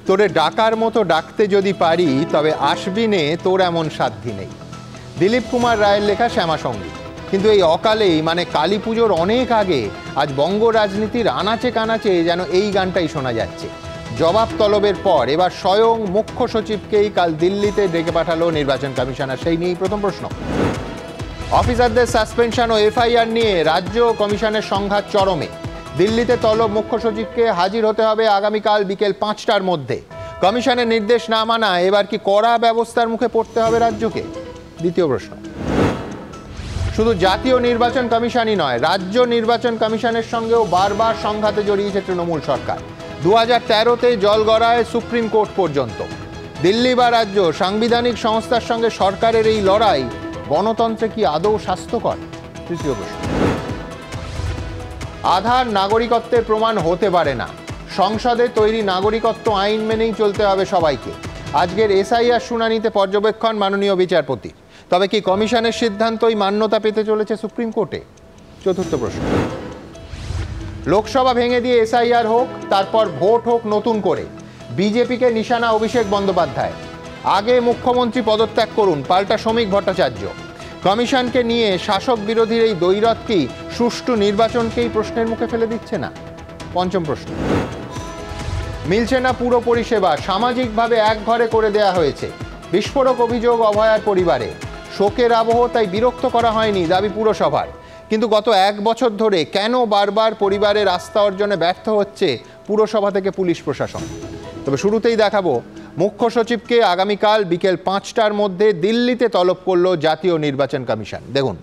তোরে ডাকার মতো ডাকতে যদি পারি তবে আসবি নে, তোর এমন সাধ্যি নেই। দিলীপ কুমার রায়ের লেখা শ্যামাসঙ্গীত। কিন্তু এই অকালেই মানে কালী পুজোর অনেক আগে আজ বঙ্গ রাজনীতির আনাচে কানাচে যেন এই গানটাই শোনা যাচ্ছে। জবাব তলবের পর এবার স্বয়ং মুখ্য সচিবকেই কাল দিল্লিতে ডেকে পাঠালো নির্বাচন কমিশনার। সেই নিয়েই প্রথম প্রশ্ন। অফিসারদের সাসপেনশন ও এফআইআর নিয়ে রাজ্য কমিশনের সংঘাত চরমে। দিল্লিতে তলব মুখ্য সচিবকে, হাজির হতে হবে আগামীকাল বিকেল 5টার মধ্যে। কমিশনের নির্দেশ না মানায় এবার কি কড়া ব্যবস্থার মুখে পড়তে হবে রাজ্যকে? দ্বিতীয় প্রশ্ন। শুধু জাতীয় নির্বাচন কমিশনই নয়, রাজ্য নির্বাচন কমিশনের সঙ্গেও বারবার সংঘাতে জড়িয়েছে তৃণমূল সরকার। 2013-তে জল গড়ায় সুপ্রিম কোর্ট পর্যন্ত। দিল্লি বা রাজ্য, সাংবিধানিক সংস্থার সঙ্গে সরকারের এই লড়াই গণতন্ত্রে কি আদৌ স্বাস্থ্যকর? তৃতীয় প্রশ্ন। আধার নাগরিকত্বের প্রমাণ হতে পারে না। সংসদে তৈরি নাগরিকত্ব আইন মেনেই চলতে হবে সবাইকে। আজকের এসআইআর শুনানিতে পর্যবেক্ষণ মাননীয় বিচারপতি। তবে কি কমিশনের সিদ্ধান্তই মান্যতা পেতে চলেছে সুপ্রিম কোর্টে? চতুর্থ প্রশ্ন। লোকসভা ভেঙে দিয়ে এসআইআর হোক, তারপর ভোট হোক নতুন করে। বিজেপিকে নিশানা অভিষেক বন্দ্যোপাধ্যায়। আগে মুখ্যমন্ত্রী পদত্যাগ করুন, পাল্টা শ্রমিক ভট্টাচার্য। কমিশনকে নিয়ে শাসক বিরোধীর এই দ্বৈরথ কি সুষ্ঠু নির্বাচনকেই প্রশ্নের মুখে ফেলে দিচ্ছে না? পঞ্চম প্রশ্ন। মিলছে না পুরো পরিষেবা, সামাজিকভাবে এক ঘরে করে দেয়া হয়েছে। বিস্ফোরক অভিযোগ অভয়ার পরিবারে। শোকের আবহ, তাই বিরক্ত করা হয়নি, দাবি পুরসভার। কিন্তু গত 1 বছর ধরে কেন বারবার পরিবারের আস্থা অর্জনে ব্যর্থ হচ্ছে পুরসভা থেকে পুলিশ প্রশাসন? তবে শুরুতেই দেখাবো মুখ্য সচিবকে আগামীকাল বিকেল 5টার মধ্যে দিল্লিতে তলব করল জাতীয় নির্বাচন কমিশন। দেখুন।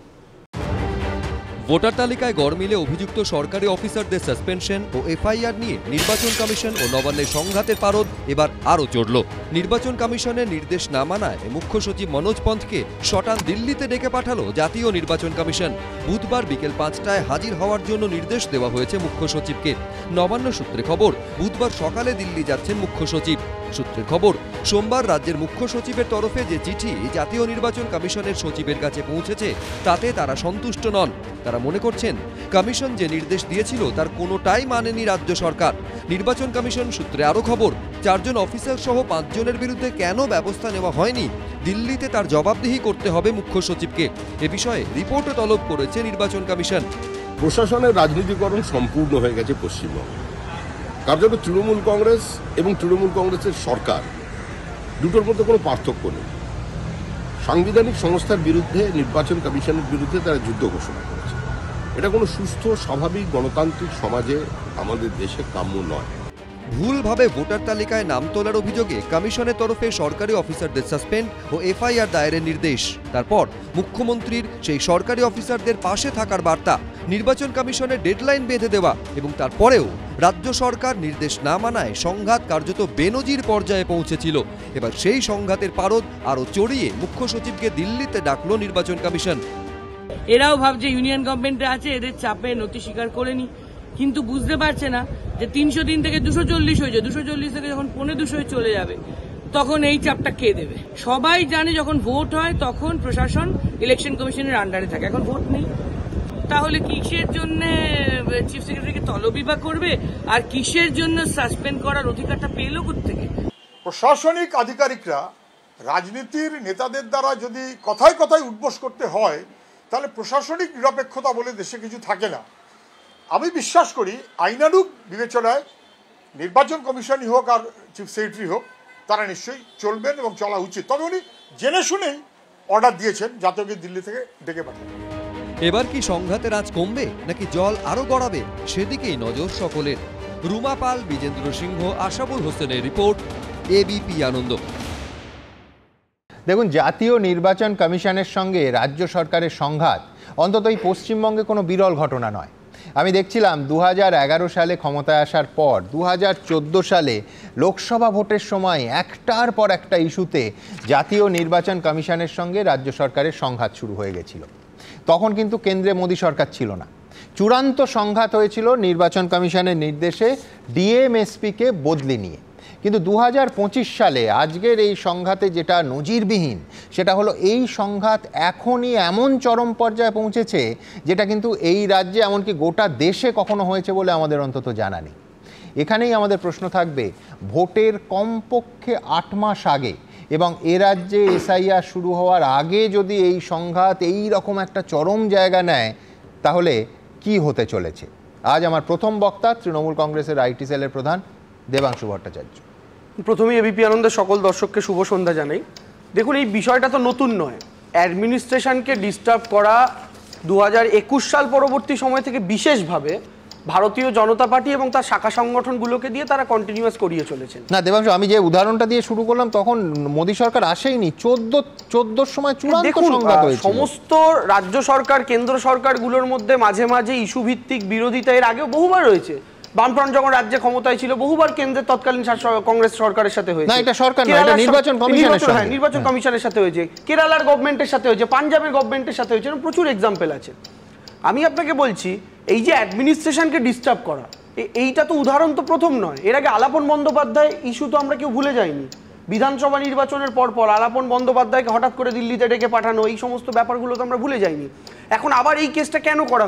ভোটার তালিকায় গড়মিলে অভিযুক্ত সরকারি অফিসারদের সাসপেনশন ও এফআইআর নিয়ে নির্বাচন কমিশন ও নবান্নের সংঘাতের পারদ এবার আরও চড়ল। নির্বাচন কমিশনের নির্দেশ না মানায় মুখ্য সচিব মনোজ পন্থকে শটান দিল্লিতে ডেকে পাঠালো জাতীয় নির্বাচন কমিশন। বুধবার বিকেল 5টায় হাজির হওয়ার জন্য নির্দেশ দেওয়া হয়েছে মুখ্য সচিবকে। নবান্ন সূত্রে খবর, বুধবার সকালে দিল্লি যাচ্ছেন মুখ্য সচিব। সূত্রের খবর, সোমবার রাজ্যের মুখ্য সচিবের তরফে যে চিঠি জাতীয় নির্বাচন কমিশনের সচিবের কাছে পৌঁছেছে তাতে তারা সন্তুষ্ট নন। তারা মনে করছেন কমিশন যে নির্দেশ দিয়েছিল তার কোনোটাই মানেনি রাজ্য সরকার। নির্বাচন কমিশন সূত্রে আরও খবর, 4 জন অফিসার সহ 5 জনের বিরুদ্ধে কেন ব্যবস্থা নেওয়া হয়নি, দিল্লিতে তার জবাবদিহি করতে হবে মুখ্য সচিবকে। এ বিষয়ে রিপোর্টও তলব করেছে নির্বাচন কমিশন। প্রশাসনের রাজনীতিকরণ সম্পূর্ণ হয়ে গেছে পশ্চিমবঙ্গে। কার্যত তৃণমূল কংগ্রেস এবং তৃণমূল কংগ্রেসের সরকার দুটোর মধ্যে কোনো পার্থক্য নেই। সাংবিধানিক সংস্থার বিরুদ্ধে, নির্বাচন কমিশনের বিরুদ্ধে তারা যুদ্ধ ঘোষণা করেছে। এটা কোনো সুস্থ স্বাভাবিক গণতান্ত্রিক সমাজে আমাদের দেশে কাম্য নয়। ভুলভাবে ভোটার তালিকায় নাম তোলার অভিযোগে কমিশনের তরফে সরকারি অফিসারদের সাসপেন্ড ও এফআইআর দায়েরের নির্দেশ। তারপর মুখ্যমন্ত্রীর সেই সরকারি অফিসারদের পাশে থাকার বার্তা। নির্বাচন কমিশনের ডেডলাইন বেঁধে দেওয়া এবং তারপরেও রাজ্য সরকার নির্দেশ না মানায় সংঘাত কার্যত বেনজির পর্যায়ে পৌঁছেছিল। এবার সেই সংঘাতের পারদ আরও চড়িয়ে মুখ্য সচিবকে দিল্লিতে ডাকলো নির্বাচন কমিশন। এরাও ভাবছে ইউনিয়ন গভর্নমেন্টে আছে, এদের চাপে নথি স্বীকার করে নি, কিন্তু বুঝতে পারছে না যে 303 থেকে 240 হয়েছে, 240 থেকে যখন 250 চলে যাবে তখন এই চাপটা কে দেবে? সবাই জানে যখন ভোট হয় তখন প্রশাসন ইলেকশন কমিশনের আন্ডারে থাকে। এখন ভোট নেই, তাহলে কিসের জন্য চিফ সেক্রেটারিকে তলবই বা করবে, আর কিসের জন্য সাসপেন্ড করার অধিকারটা পেল কোত্থেকে? প্রশাসনিক আধিকারিকরা রাজনীতির নেতাদের দ্বারা যদি কথায় কথায় উদ্বোস করতে হয়, তাহলে প্রশাসনিক নিরপেক্ষতা বলে দেশে কিছু থাকে না। আমি বিশ্বাস করি আইনানুগ বিবেচনায় নির্বাচন কমিশনই হোক আর চিফ সেক্রেটারি হোক, তারা নিশ্চয়ই চলবেন এবং চলা উচিত। তবে উনি জেনে শুনেই অর্ডার দিয়েছেন যাতে ওকে দিল্লি থেকে ডেকে পাঠান। এবার কি সংঘাতের আঁচ কমবে নাকি জল আরো গড়াবে, সেদিকেই নজর সকলের। রুমা পাল, বিজেন্দ্র সিংহ, আশাবুল হোসেনের রিপোর্ট, এবিপি আনন্দ। দেখুন, জাতীয় নির্বাচন কমিশনের সঙ্গে রাজ্য সরকারের সংঘাত অন্তত এই পশ্চিমবঙ্গে কোনো বিরল ঘটনা নয়। আমি দেখছিলাম 2011 সালে ক্ষমতায় আসার পর 2014 সালে লোকসভা ভোটের সময় একটার পর একটা ইস্যুতে জাতীয় নির্বাচন কমিশনের সঙ্গে রাজ্য সরকারের সংঘাত শুরু হয়ে গেছিল। তখন কিন্তু কেন্দ্রে মোদী সরকার ছিল না। চূড়ান্ত সংঘাত হয়েছিল নির্বাচন কমিশনের নির্দেশে ডিএমএসপিকে বদলি নিয়ে। কিন্তু 2025 সালে আজকের এই সংঘাতে যেটা নজিরবিহীন, সেটা হলো এই সংঘাত এখনই এমন চরম পর্যায়ে পৌঁছেছে যেটা কিন্তু এই রাজ্যে এমনকি গোটা দেশে কখনো হয়েছে বলে আমাদের অন্তত জানা নেই। এখানেই আমাদের প্রশ্ন থাকবে, ভোটের কমপক্ষে 8 মাস আগে এবং এ রাজ্যে এসআইআর শুরু হওয়ার আগে যদি এই সংঘাত এই রকম একটা চরম জায়গা নেয় তাহলে কি হতে চলেছে? আজ আমার প্রথম বক্তা তৃণমূল কংগ্রেসের আইটি সেলের প্রধান দেবাংশু ভট্টাচার্য। প্রথমেই এবিপি আনন্দের সকল দর্শককে শুভ সন্ধ্যা জানাই। দেখুন, এই বিষয়টা তো নতুন নয়। অ্যাডমিনিস্ট্রেশনকে ডিস্টার্ব করা 2021 সাল পরবর্তী সময় থেকে বিশেষভাবে ভারতীয় জনতা পার্টি এবং তার শাখা সংগঠনগুলোকে দিয়ে তারা কন্টিনিউয়াস করিয়ে চলেছেন। না দেবাংশু, আমি যে উদাহরণটা দিয়ে শুরু করলাম তখন মোদী সরকার আসেইনি, 14 সময় চূড়ান্ত সংঘাত হয়েছিল। সমস্ত রাজ্য সরকার কেন্দ্র সরকারগুলোর মধ্যে মাঝে মাঝে ইস্যু ভিত্তিক বিরোধিতা এর আগেও বহুবার রয়েছে। বামফ্রন্ট যখন রাজ্যে ক্ষমতায় ছিল বহুবার কেন্দ্রের তৎকালীন কংগ্রেস সরকারের সাথে হয়েছে। না, এটা সরকার না, এটা নির্বাচন কমিশনের সাথে। নির্বাচন কমিশনের সাথে হয়েছে, কেরালার গভর্নমেন্টের সাথে হয়েছে, পাঞ্জাবের গভর্নমেন্টের সাথে হয়েছে, প্রচুর এক্সাম্পল আছে। আমি আপনাকে বলছি, এই যে অ্যাডমিনিস্ট্রেশনকে ডিস্টার্ব করা, এইটা তো উদাহরণ তো প্রথম নয়। এর আগে আলাপন বন্দ্যোপাধ্যায় ইস্যু তো আমরা কেউ ভুলে যাইনি। বিধানসভা নির্বাচনের পর আলাপন বন্দ্যোপাধ্যায়কে হঠাৎ করে দিল্লিতে ডেকে পাঠানো, এই সমস্ত ব্যাপারগুলো তো আমরা ভুলে যাইনি। এখন আবার এই কেসটা কেন করা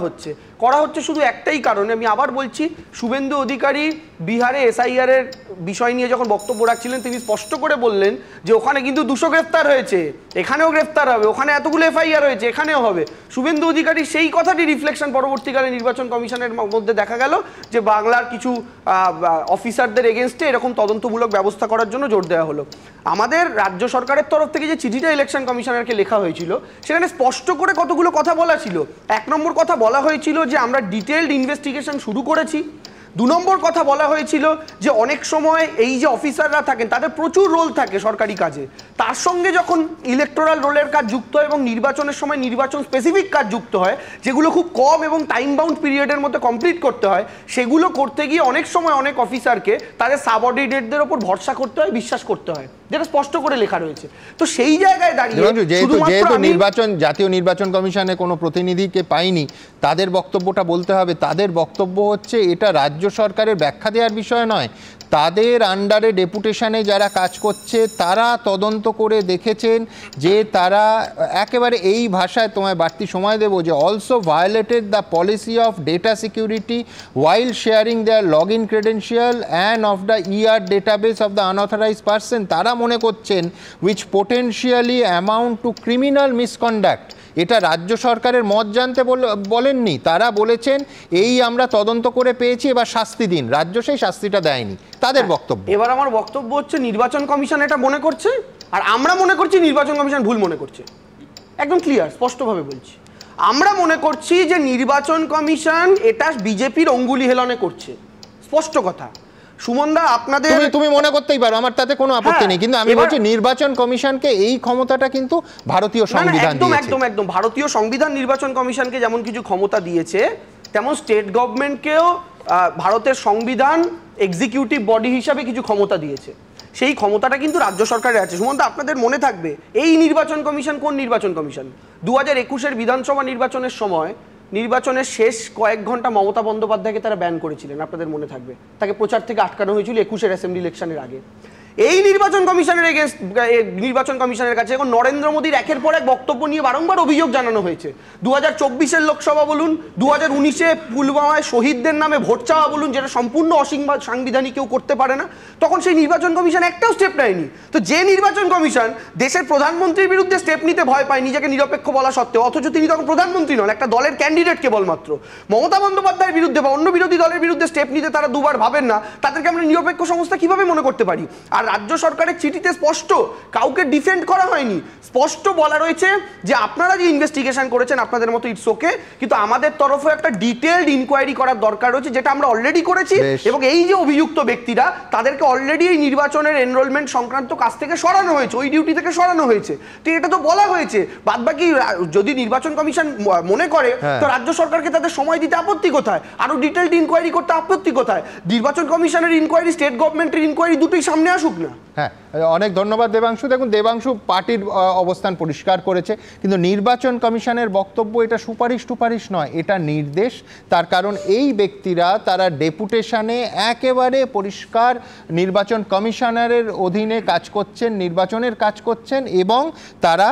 হচ্ছে শুধু একটাই কারণে। আমি আবার বলছি, শুভেন্দু অধিকারী বিহারে এসআইআর এর বিষয় নিয়ে যখন বক্তব্য রাখছিলেন তিনি স্পষ্ট করে বললেন যে ওখানে কিন্তু 200 গ্রেফতার হয়েছে, এখানেও গ্রেফতার হবে, ওখানে এতগুলো এফআইআর হয়েছে, এখানেও হবে। শুভেন্দু অধিকারী সেই কথাটি রিফ্লেকশন পরবর্তীকালে নির্বাচন কমিশনের মধ্যে দেখা গেল যে বাংলার কিছু অফিসারদের এগেনস্টে এরকম তদন্তমূলক ব্যবস্থা করার জন্য জোর দেওয়া হলো। আমাদের রাজ্য সরকারের তরফ থেকে যে চিঠিটা ইলেকশন কমিশনারকে লেখা হয়েছিল সেখানে স্পষ্ট করে কতগুলো কথা বলা ছিল। 1 নম্বর কথা বলা হয়েছিল যে আমরা ডিটেইলড ইনভেস্টিগেশন শুরু করেছি। 2 নম্বর কথা বলা হয়েছিল যে অনেক সময় এই যে অফিসাররা থাকেন তাদের প্রচুর রোল থাকে সরকারি কাজে, তার সঙ্গে যখন ইলেকটোরাল রোলের কাজ যুক্ত হয় এবং নির্বাচনের সময় নির্বাচন স্পেসিফিক কাজ যুক্ত হয় যেগুলো খুব কম এবং টাইম বাউন্ড পিরিয়ডের মধ্যে কমপ্লিট করতে হয়, সেগুলো করতে গিয়ে অনেক সময় অনেক অফিসারকে তাদের সাবঅর্ডিনেটদের ওপর ভরসা করতে হয়, বিশ্বাস করতে হয়, যেটা স্পষ্ট করে লেখা রয়েছে। তো সেই জায়গায় দাঁড়িয়ে যেহেতু জাতীয় নির্বাচন কমিশনে কোনো প্রতিনিধিকে পাইনি, তাদের বক্তব্যটা বলতে হবে। তাদের বক্তব্য হচ্ছে এটা রাজ্য সরকারের ব্যাখ্যা দেওয়ার বিষয় নয়, তাদের আন্ডারে ডেপুটেশনে যারা কাজ করছে তারা তদন্ত করে দেখেছেন যে তারা একেবারে এই ভাষায়, তোমায় বাড়তি সময় দেবো, যে also violated the policy of data security while sharing their log in credential and of the ER database of the unauthorised person. তারা মনে করছেন which potentially amount to criminal misconduct. এটা রাজ্য সরকারের মত জানতে বলেননি, তারা বলেছেন এই আমরা তদন্ত করে পেয়েছি, এবার শাস্তি দিন। রাজ্য সেই শাস্তিটা দেয়নি, তাদের বক্তব্য। এবার আমার বক্তব্য হচ্ছে নির্বাচন কমিশন এটা মনে করছে আর আমরা মনে করছি নির্বাচন কমিশন ভুল মনে করছে। একদম ক্লিয়ার, স্পষ্টভাবে বলছি। আমরা মনে করছি যে নির্বাচন কমিশন এটা বিজেপির অঙ্গুলি হেলনে করছে, স্পষ্ট কথা। সুমনদা, আপনাদের তুমি মনে করতেই পারো, আমার তাতে কোনো আপত্তি নেই, কিন্তু আমি বলছি নির্বাচন কমিশনকে এই ক্ষমতাটা কিন্তু ভারতীয় সংবিধান দিয়েছে। একদম ভারতীয় সংবিধান নির্বাচন কমিশনকে যেমন কিছু ক্ষমতা দিয়েছে, তেমন স্টেট গভর্নমেন্টকেও ভারতের সংবিধান এক্সিকিউটিভ বডি হিসাবে কিছু ক্ষমতা দিয়েছে। সেই ক্ষমতাটা কিন্তু রাজ্য সরকারের আছে। সুমন্ত, আপনাদের মনে থাকবে এই নির্বাচন কমিশন কোন নির্বাচন কমিশন? 2021-এর বিধানসভা নির্বাচনের সময় নির্বাচনের শেষ কয়েক ঘন্টা মমতা বন্দ্যোপাধ্যায়কে তারা ব্যান করেছিলেন, আপনাদের মনে থাকবে। তাকে প্রচার থেকে আটকানো হয়েছিল 21-এর অ্যাসেম্বলি ইলেকশনের আগে। এই নির্বাচন কমিশনের কাছে এখন নরেন্দ্র মোদীর একের পর এক বক্তব্য নিয়ে বারংবার অভিযোগ জানানো হয়েছে। 2024-এর লোকসভা বলুন, 2019-এ পুলওয়ামায় শহীদদের নামে ভোট চাওয়া বলুন, যেটা সম্পূর্ণ অসাংবিধানিক, কেউ করতে পারে না, তখন সেই নির্বাচন কমিশন একটাও স্টেপ নেয়নি। তো যে নির্বাচন কমিশন দেশের প্রধানমন্ত্রীর বিরুদ্ধে স্টেপ নিতে ভয় পায় নিজেকে নিরপেক্ষ বলা সত্ত্বেও, অথচ তিনি তখন প্রধানমন্ত্রী নন, একটা দলের ক্যান্ডিডেট কেবলমাত্র, মমতা বন্দ্যোপাধ্যায়ের বিরুদ্ধে বা অন্য বিরোধী দলের বিরুদ্ধে স্টেপ নিতে তারা দুবার ভাবেন না, তাদেরকে আমরা নিরপেক্ষ সংস্থা কিভাবে মনে করতে পারি? আর রাজ্য সরকারের চিঠিতে স্পষ্ট কাউকে ডিফেন্ড করা হয়নি, স্পষ্ট বলা রয়েছে যে আপনারা যে ইনভেস্টিগেশন করেছেন আপনাদের মতো ইটস ওকে, কিন্তু আমাদের তরফে একটা ডিটেইলড ইনকোয়ারি করার দরকার রয়েছে, যেটা আমরা অলরেডি করেছি। এবং এই যে অভিযুক্ত ব্যক্তিরা তাদেরকে অলরেডি এই নির্বাচনের এনরোলমেন্ট সংক্রান্ত কাজ থেকে সরানো হয়েছে, ওই ডিউটি থেকে সরানো হয়েছে। তো এটা তো বলা হয়েছে। বাদবাকি যদি নির্বাচন কমিশন মনে করে তো রাজ্য সরকারকে তাদের সময় দিতে আপত্তি কোথায়? আরো ডিটেইলড ইনকোয়ারি করতে আপত্তি কোথায়? নির্বাচন কমিশনের ইনকোয়ারি, স্টেট গভর্নমেন্টের ইনকোয়ারি দুটোই সামনে আসুক না। হ্যাঁ, অনেক ধন্যবাদ দেবাংশু। দেখুন, দেবাংশু পার্টির অবস্থান পরিষ্কার করেছে, কিন্তু নির্বাচন কমিশনের বক্তব্য এটা সুপারিশ নয়, এটা নির্দেশ। তার কারণ এই ব্যক্তিরা তারা ডেপুটেশনে একেবারে পরিষ্কার নির্বাচন কমিশনারের অধীনে কাজ করছেন, নির্বাচনের কাজ করছেন, এবং তারা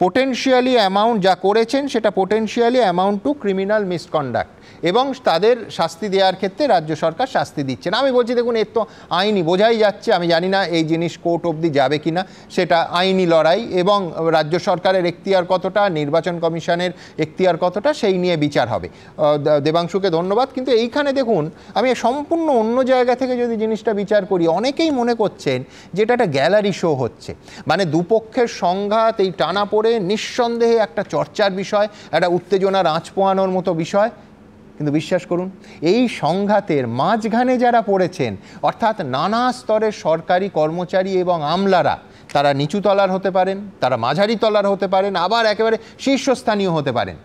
পোটেনশিয়ালি অ্যামাউন্ট যা করেছেন সেটা potentially amount to criminal misconduct. এবং তাদের শাস্তি দেওয়ার ক্ষেত্রে রাজ্য সরকার শাস্তি দিচ্ছে না। আমি বলছি দেখুন, এর তো আইনি বোঝাই যাচ্ছে। আমি জানি না এই জিনিস কোর্ট অবধি যাবে কিনা, সেটা আইনি লড়াই, এবং রাজ্য সরকারের এখতিয়ার কতটা, নির্বাচন কমিশনের এখতিয়ার কতটা, সেই নিয়ে বিচার হবে। দেবাংশুকে ধন্যবাদ। কিন্তু এইখানে দেখুন, আমি সম্পূর্ণ অন্য জায়গা থেকে যদি জিনিসটা বিচার করি, অনেকেই মনে করছেন যে এটা একটা গ্যালারি শো হচ্ছে, মানে দুপক্ষের সংঘাত এই টানা পড়ে নিঃসন্দেহে একটা চর্চার বিষয়, একটা উত্তেজনার আঁচ পোয়ানোর মতো বিষয়। কিন্তু বিশ্বাস করুন, এই সংঘাতের মাঝখানে যারা পড়েছেন, অর্থাৎ নানা স্তরের সরকারি কর্মচারী এবং আমলারা, তারা নিচু তলার হতে পারেন, তারা মাঝারি তলার হতে পারেন, আবার একেবারে শীর্ষস্থানীয় হতে পারেন।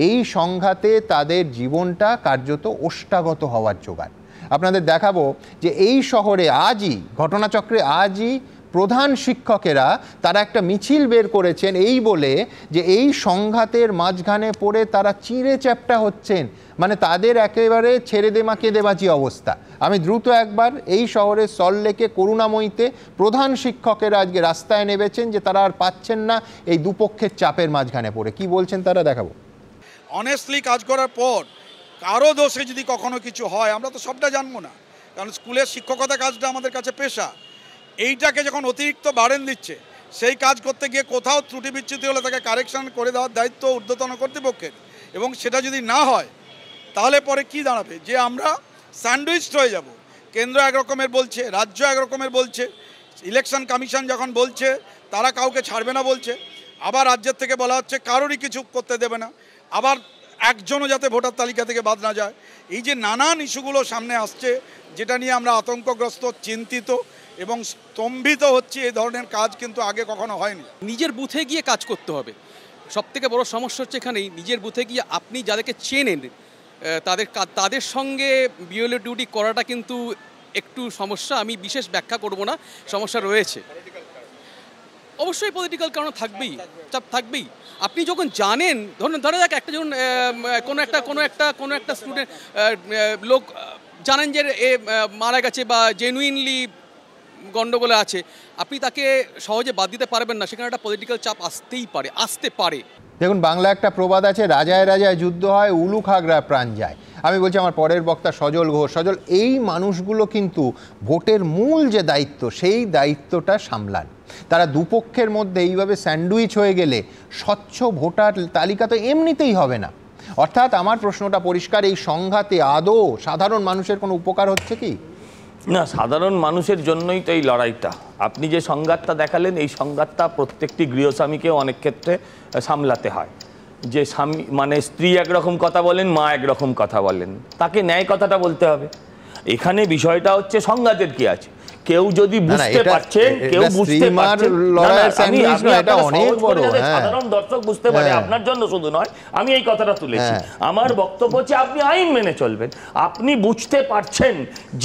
এই সংঘাতে তাদের জীবনটা কার্যত ওষ্ঠাগত হওয়ার জোগাড়। আপনাদের দেখাবো যে এই শহরে আজই, ঘটনাচক্রে আজই প্রধান শিক্ষকেরা তারা একটা মিছিল বের করেছেন এই বলে যে এই সংঘাতের মাঝখানে পড়ে তারা চিঁড়ে চ্যাপ্টা হচ্ছেন, মানে তাদের একেবারে ছেড়ে দেমা কেঁদে বাঁচি অবস্থা। আমি দ্রুত একবার এই শহরের সল্টলেকে করুণাময়ীতে প্রধান শিক্ষকেরা আজকে রাস্তায় নেমেছেন যে তারা আর পাচ্ছেন না এই দুপক্ষের চাপের মাঝখানে পড়ে। কি বলছেন তারা দেখাবো। অনেস্টলি কাজ করার পর কারো দোষে যদি কখনো কিছু হয়, আমরা তো সবটা জানবো না, কারণ স্কুলের শিক্ষকতা কাজটা আমাদের কাছে পেশা। এইটাকে যখন অতিরিক্ত বাড়েন দিচ্ছে, সেই কাজ করতে গিয়ে কোথাও ত্রুটি বিচ্যুতি হলে তাকে কারেকশন করে দেওয়ার দায়িত্ব ঊর্ধ্বতন কর্তৃপক্ষের। এবং সেটা যদি না হয় তাহলে পরে কি দাঁড়াবে, যে আমরা স্যান্ডউইচড হয়ে যাব। কেন্দ্র একরকমের বলছে, রাজ্য একরকমের বলছে, ইলেকশন কমিশন যখন বলছে তারা কাউকে ছাড়বে না বলছে, আবার রাজ্যের থেকে বলা হচ্ছে কারোরই কিছু করতে দেবে না, আবার একজনও যাতে ভোটার তালিকা থেকে বাদ না যায়। এই যে নানান ইস্যুগুলো সামনে আসছে, যেটা নিয়ে আমরা আতঙ্কগ্রস্ত, চিন্তিত এবং স্তম্ভিত হচ্ছে, এই ধরনের কাজ কিন্তু আগে কখনো হয়নি। নিজের বুথে গিয়ে কাজ করতে হবে। সবথেকে বড় সমস্যা হচ্ছে এখানেই, নিজের বুথে গিয়ে আপনি যাদেরকে চেনেন তাদের সঙ্গে বিএলও ডিউটি করাটা কিন্তু একটু সমস্যা। আমি বিশেষ ব্যাখ্যা করব না, সমস্যা রয়েছে। অবশ্যই পলিটিক্যাল কারণ থাকবেই, চাপ থাকবেই। আপনি যখন জানেন, ধরে যাক একটা যখন কোনো একটা স্টুডেন্ট লোক জানেন যে এ মারা গেছে বা জেনুইনলি গণ্ডগোলে আছে, আপনি তাকে সহজে বাদ দিতে পারবেন না। সেখানে একটা পলিটিক্যাল চাপ আসতে পারে। দেখুন, বাংলা একটা প্রবাদ আছে, রাজায় রাজায় যুদ্ধ হয়, উলু খাগড়ায় প্রাণ যায়। আমি বলছি আমার পরের বক্তা সজল ঘোষ। সজল, এই মানুষগুলো কিন্তু ভোটের মূল যে দায়িত্ব, সেই দায়িত্বটা সামলান। তারা দুপক্ষের মধ্যে এইভাবে স্যান্ডউইচ হয়ে গেলে স্বচ্ছ ভোটার তালিকা তো এমনিতেই হবে না। অর্থাৎ আমার প্রশ্নটা পরিষ্কার, এই সংঘাতে আদৌ সাধারণ মানুষের কোনো উপকার হচ্ছে কি? না, সাধারণ মানুষের জন্যই তো এই লড়াইটা। আপনি যে সংঘাতটা দেখালেন, এই সংঘাতটা প্রত্যেকটি গৃহস্বামীকে অনেক ক্ষেত্রে সামলাতে হয়। যে স্বামী মানে স্ত্রী একরকম কথা বলেন, মা একরকম কথা বলেন, তাকে ন্যায় কথাটা বলতে হবে। এখানে বিষয়টা হচ্ছে সংঘাতের কি আছে, কেউ যদি বুঝতে পারছেন, কেউ বুঝতে পারছেন, সাধারণ দর্শক বুঝতে পারে, আপনার জন্য শুধু নয়, আমি এই কথাটা তুলেছি। আমার বক্তব্য হচ্ছে আপনি আইন মেনে চলবেন। আপনি বুঝতে পারছেন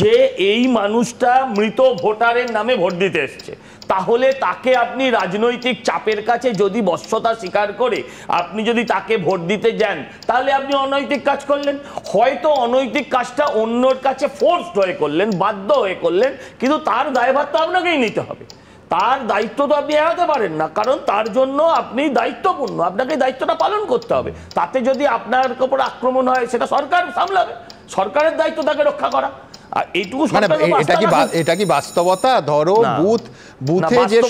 যে এই মানুষটা মৃত ভোটারের নামে ভোট দিতে এসছে, তাহলে তাকে আপনি রাজনৈতিক চাপের কাছে যদি বশ্যতা স্বীকার করে আপনি যদি তাকে ভোট দিতে যান, তাহলে আপনি অনৈতিক কাজ করলেন। হয়তো অনৈতিক কাজটা অন্যর কাছে ফোর্সড হয়ে করলেন, বাধ্য হয়ে করলেন, কিন্তু তার দায়ভার তো আপনাকেই নিতে হবে। তার দায়িত্ব তো আপনি এড়াতে পারেন না, কারণ তার জন্য আপনি দায়িত্বপূর্ণ, আপনাকে দায়িত্বটা পালন করতে হবে। তাতে যদি আপনার উপর আক্রমণ হয়, সেটা সরকার সামলাবে, সরকারের দায়িত্ব তাকে রক্ষা করা। এটা কি বাস্তবতা? ধরো বুথে যে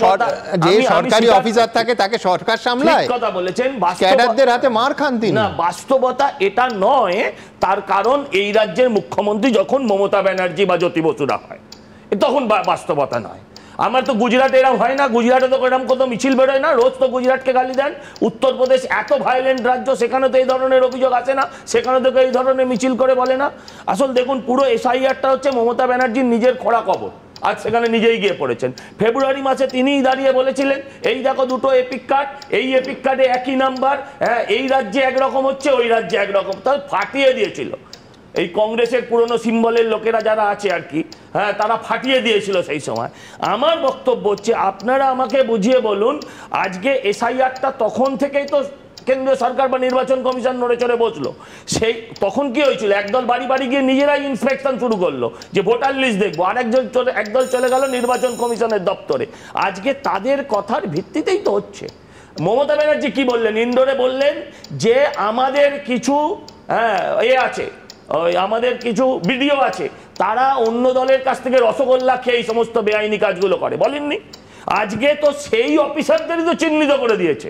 সরকারি অফিসার থাকে তাকে সরকার সামলায়, কথা বলেছেন, ক্যাডারদের হাতে মার খান তিনি। না, বাস্তবতা এটা নয়। তার কারণ এই রাজ্যের মুখ্যমন্ত্রী যখন মমতা ব্যানার্জি বা জ্যোতি বসুরা হয়, তখন বাস্তবতা নয়। আমার তো গুজরাটে এরকম হয় না, গুজরাটে তো এরকম কত মিছিল বেরোয় না, রোজ তো গুজরাটকে গালি দেন। উত্তরপ্রদেশ এত ভায়োলেন্ট রাজ্য, সেখানে তো এই ধরনের অভিযোগ আসে না, সেখানে তো এই ধরনের মিছিল করে বলে না। আসল দেখুন, পুরো এসআইআরটা হচ্ছে মমতা ব্যানার্জির নিজের খোঁড়া কবর। আজ সেখানে নিজেই গিয়ে পড়েছেন। ফেব্রুয়ারি মাসে তিনিই দাঁড়িয়ে বলেছিলেন, এই দেখো দুটো এপিক কার্ড, এই এপিক কার্ডে একই নাম্বার, হ্যাঁ এই রাজ্যে একরকম হচ্ছে, ওই রাজ্যে একরকম, তাহলে ফাটিয়ে দিয়েছিল। এই কংগ্রেসের পুরনো সিম্বলের লোকেরা যারা আছে আর কি, হ্যাঁ তারা ফাটিয়ে দিয়েছিল সেই সময়। আমার বক্তব্য হচ্ছে, আপনারা আমাকে বুঝিয়ে বলুন, আজকে এসআইআরটা তখন থেকেই তো কেন্দ্রীয় সরকার বা নির্বাচন কমিশন নড়ে চড়ে বসলো। সেই তখন কি হয়েছিল, একদল বাড়ি বাড়ি গিয়ে নিজেরাই ইন্সপেকশন শুরু করলো যে ভোটার লিস্ট দেখবো, আর একদল চলে গেল নির্বাচন কমিশনের দপ্তরে। আজকে তাদের কথার ভিত্তিতেই তো হচ্ছে। মমতা ব্যানার্জি কি বললেন, ইন্দোরে বললেন যে আমাদের কিছু আছে, ওই আমাদের কিছু ভিডিও আছে, তারা অন্য দলের কাছ থেকে রসগোল্লা খেয়ে এই সমস্ত বেআইনি কাজগুলো করে, বলেননি? আজকে তো সেই অফিসারদেরই তো চিহ্নিত করে দিয়েছে।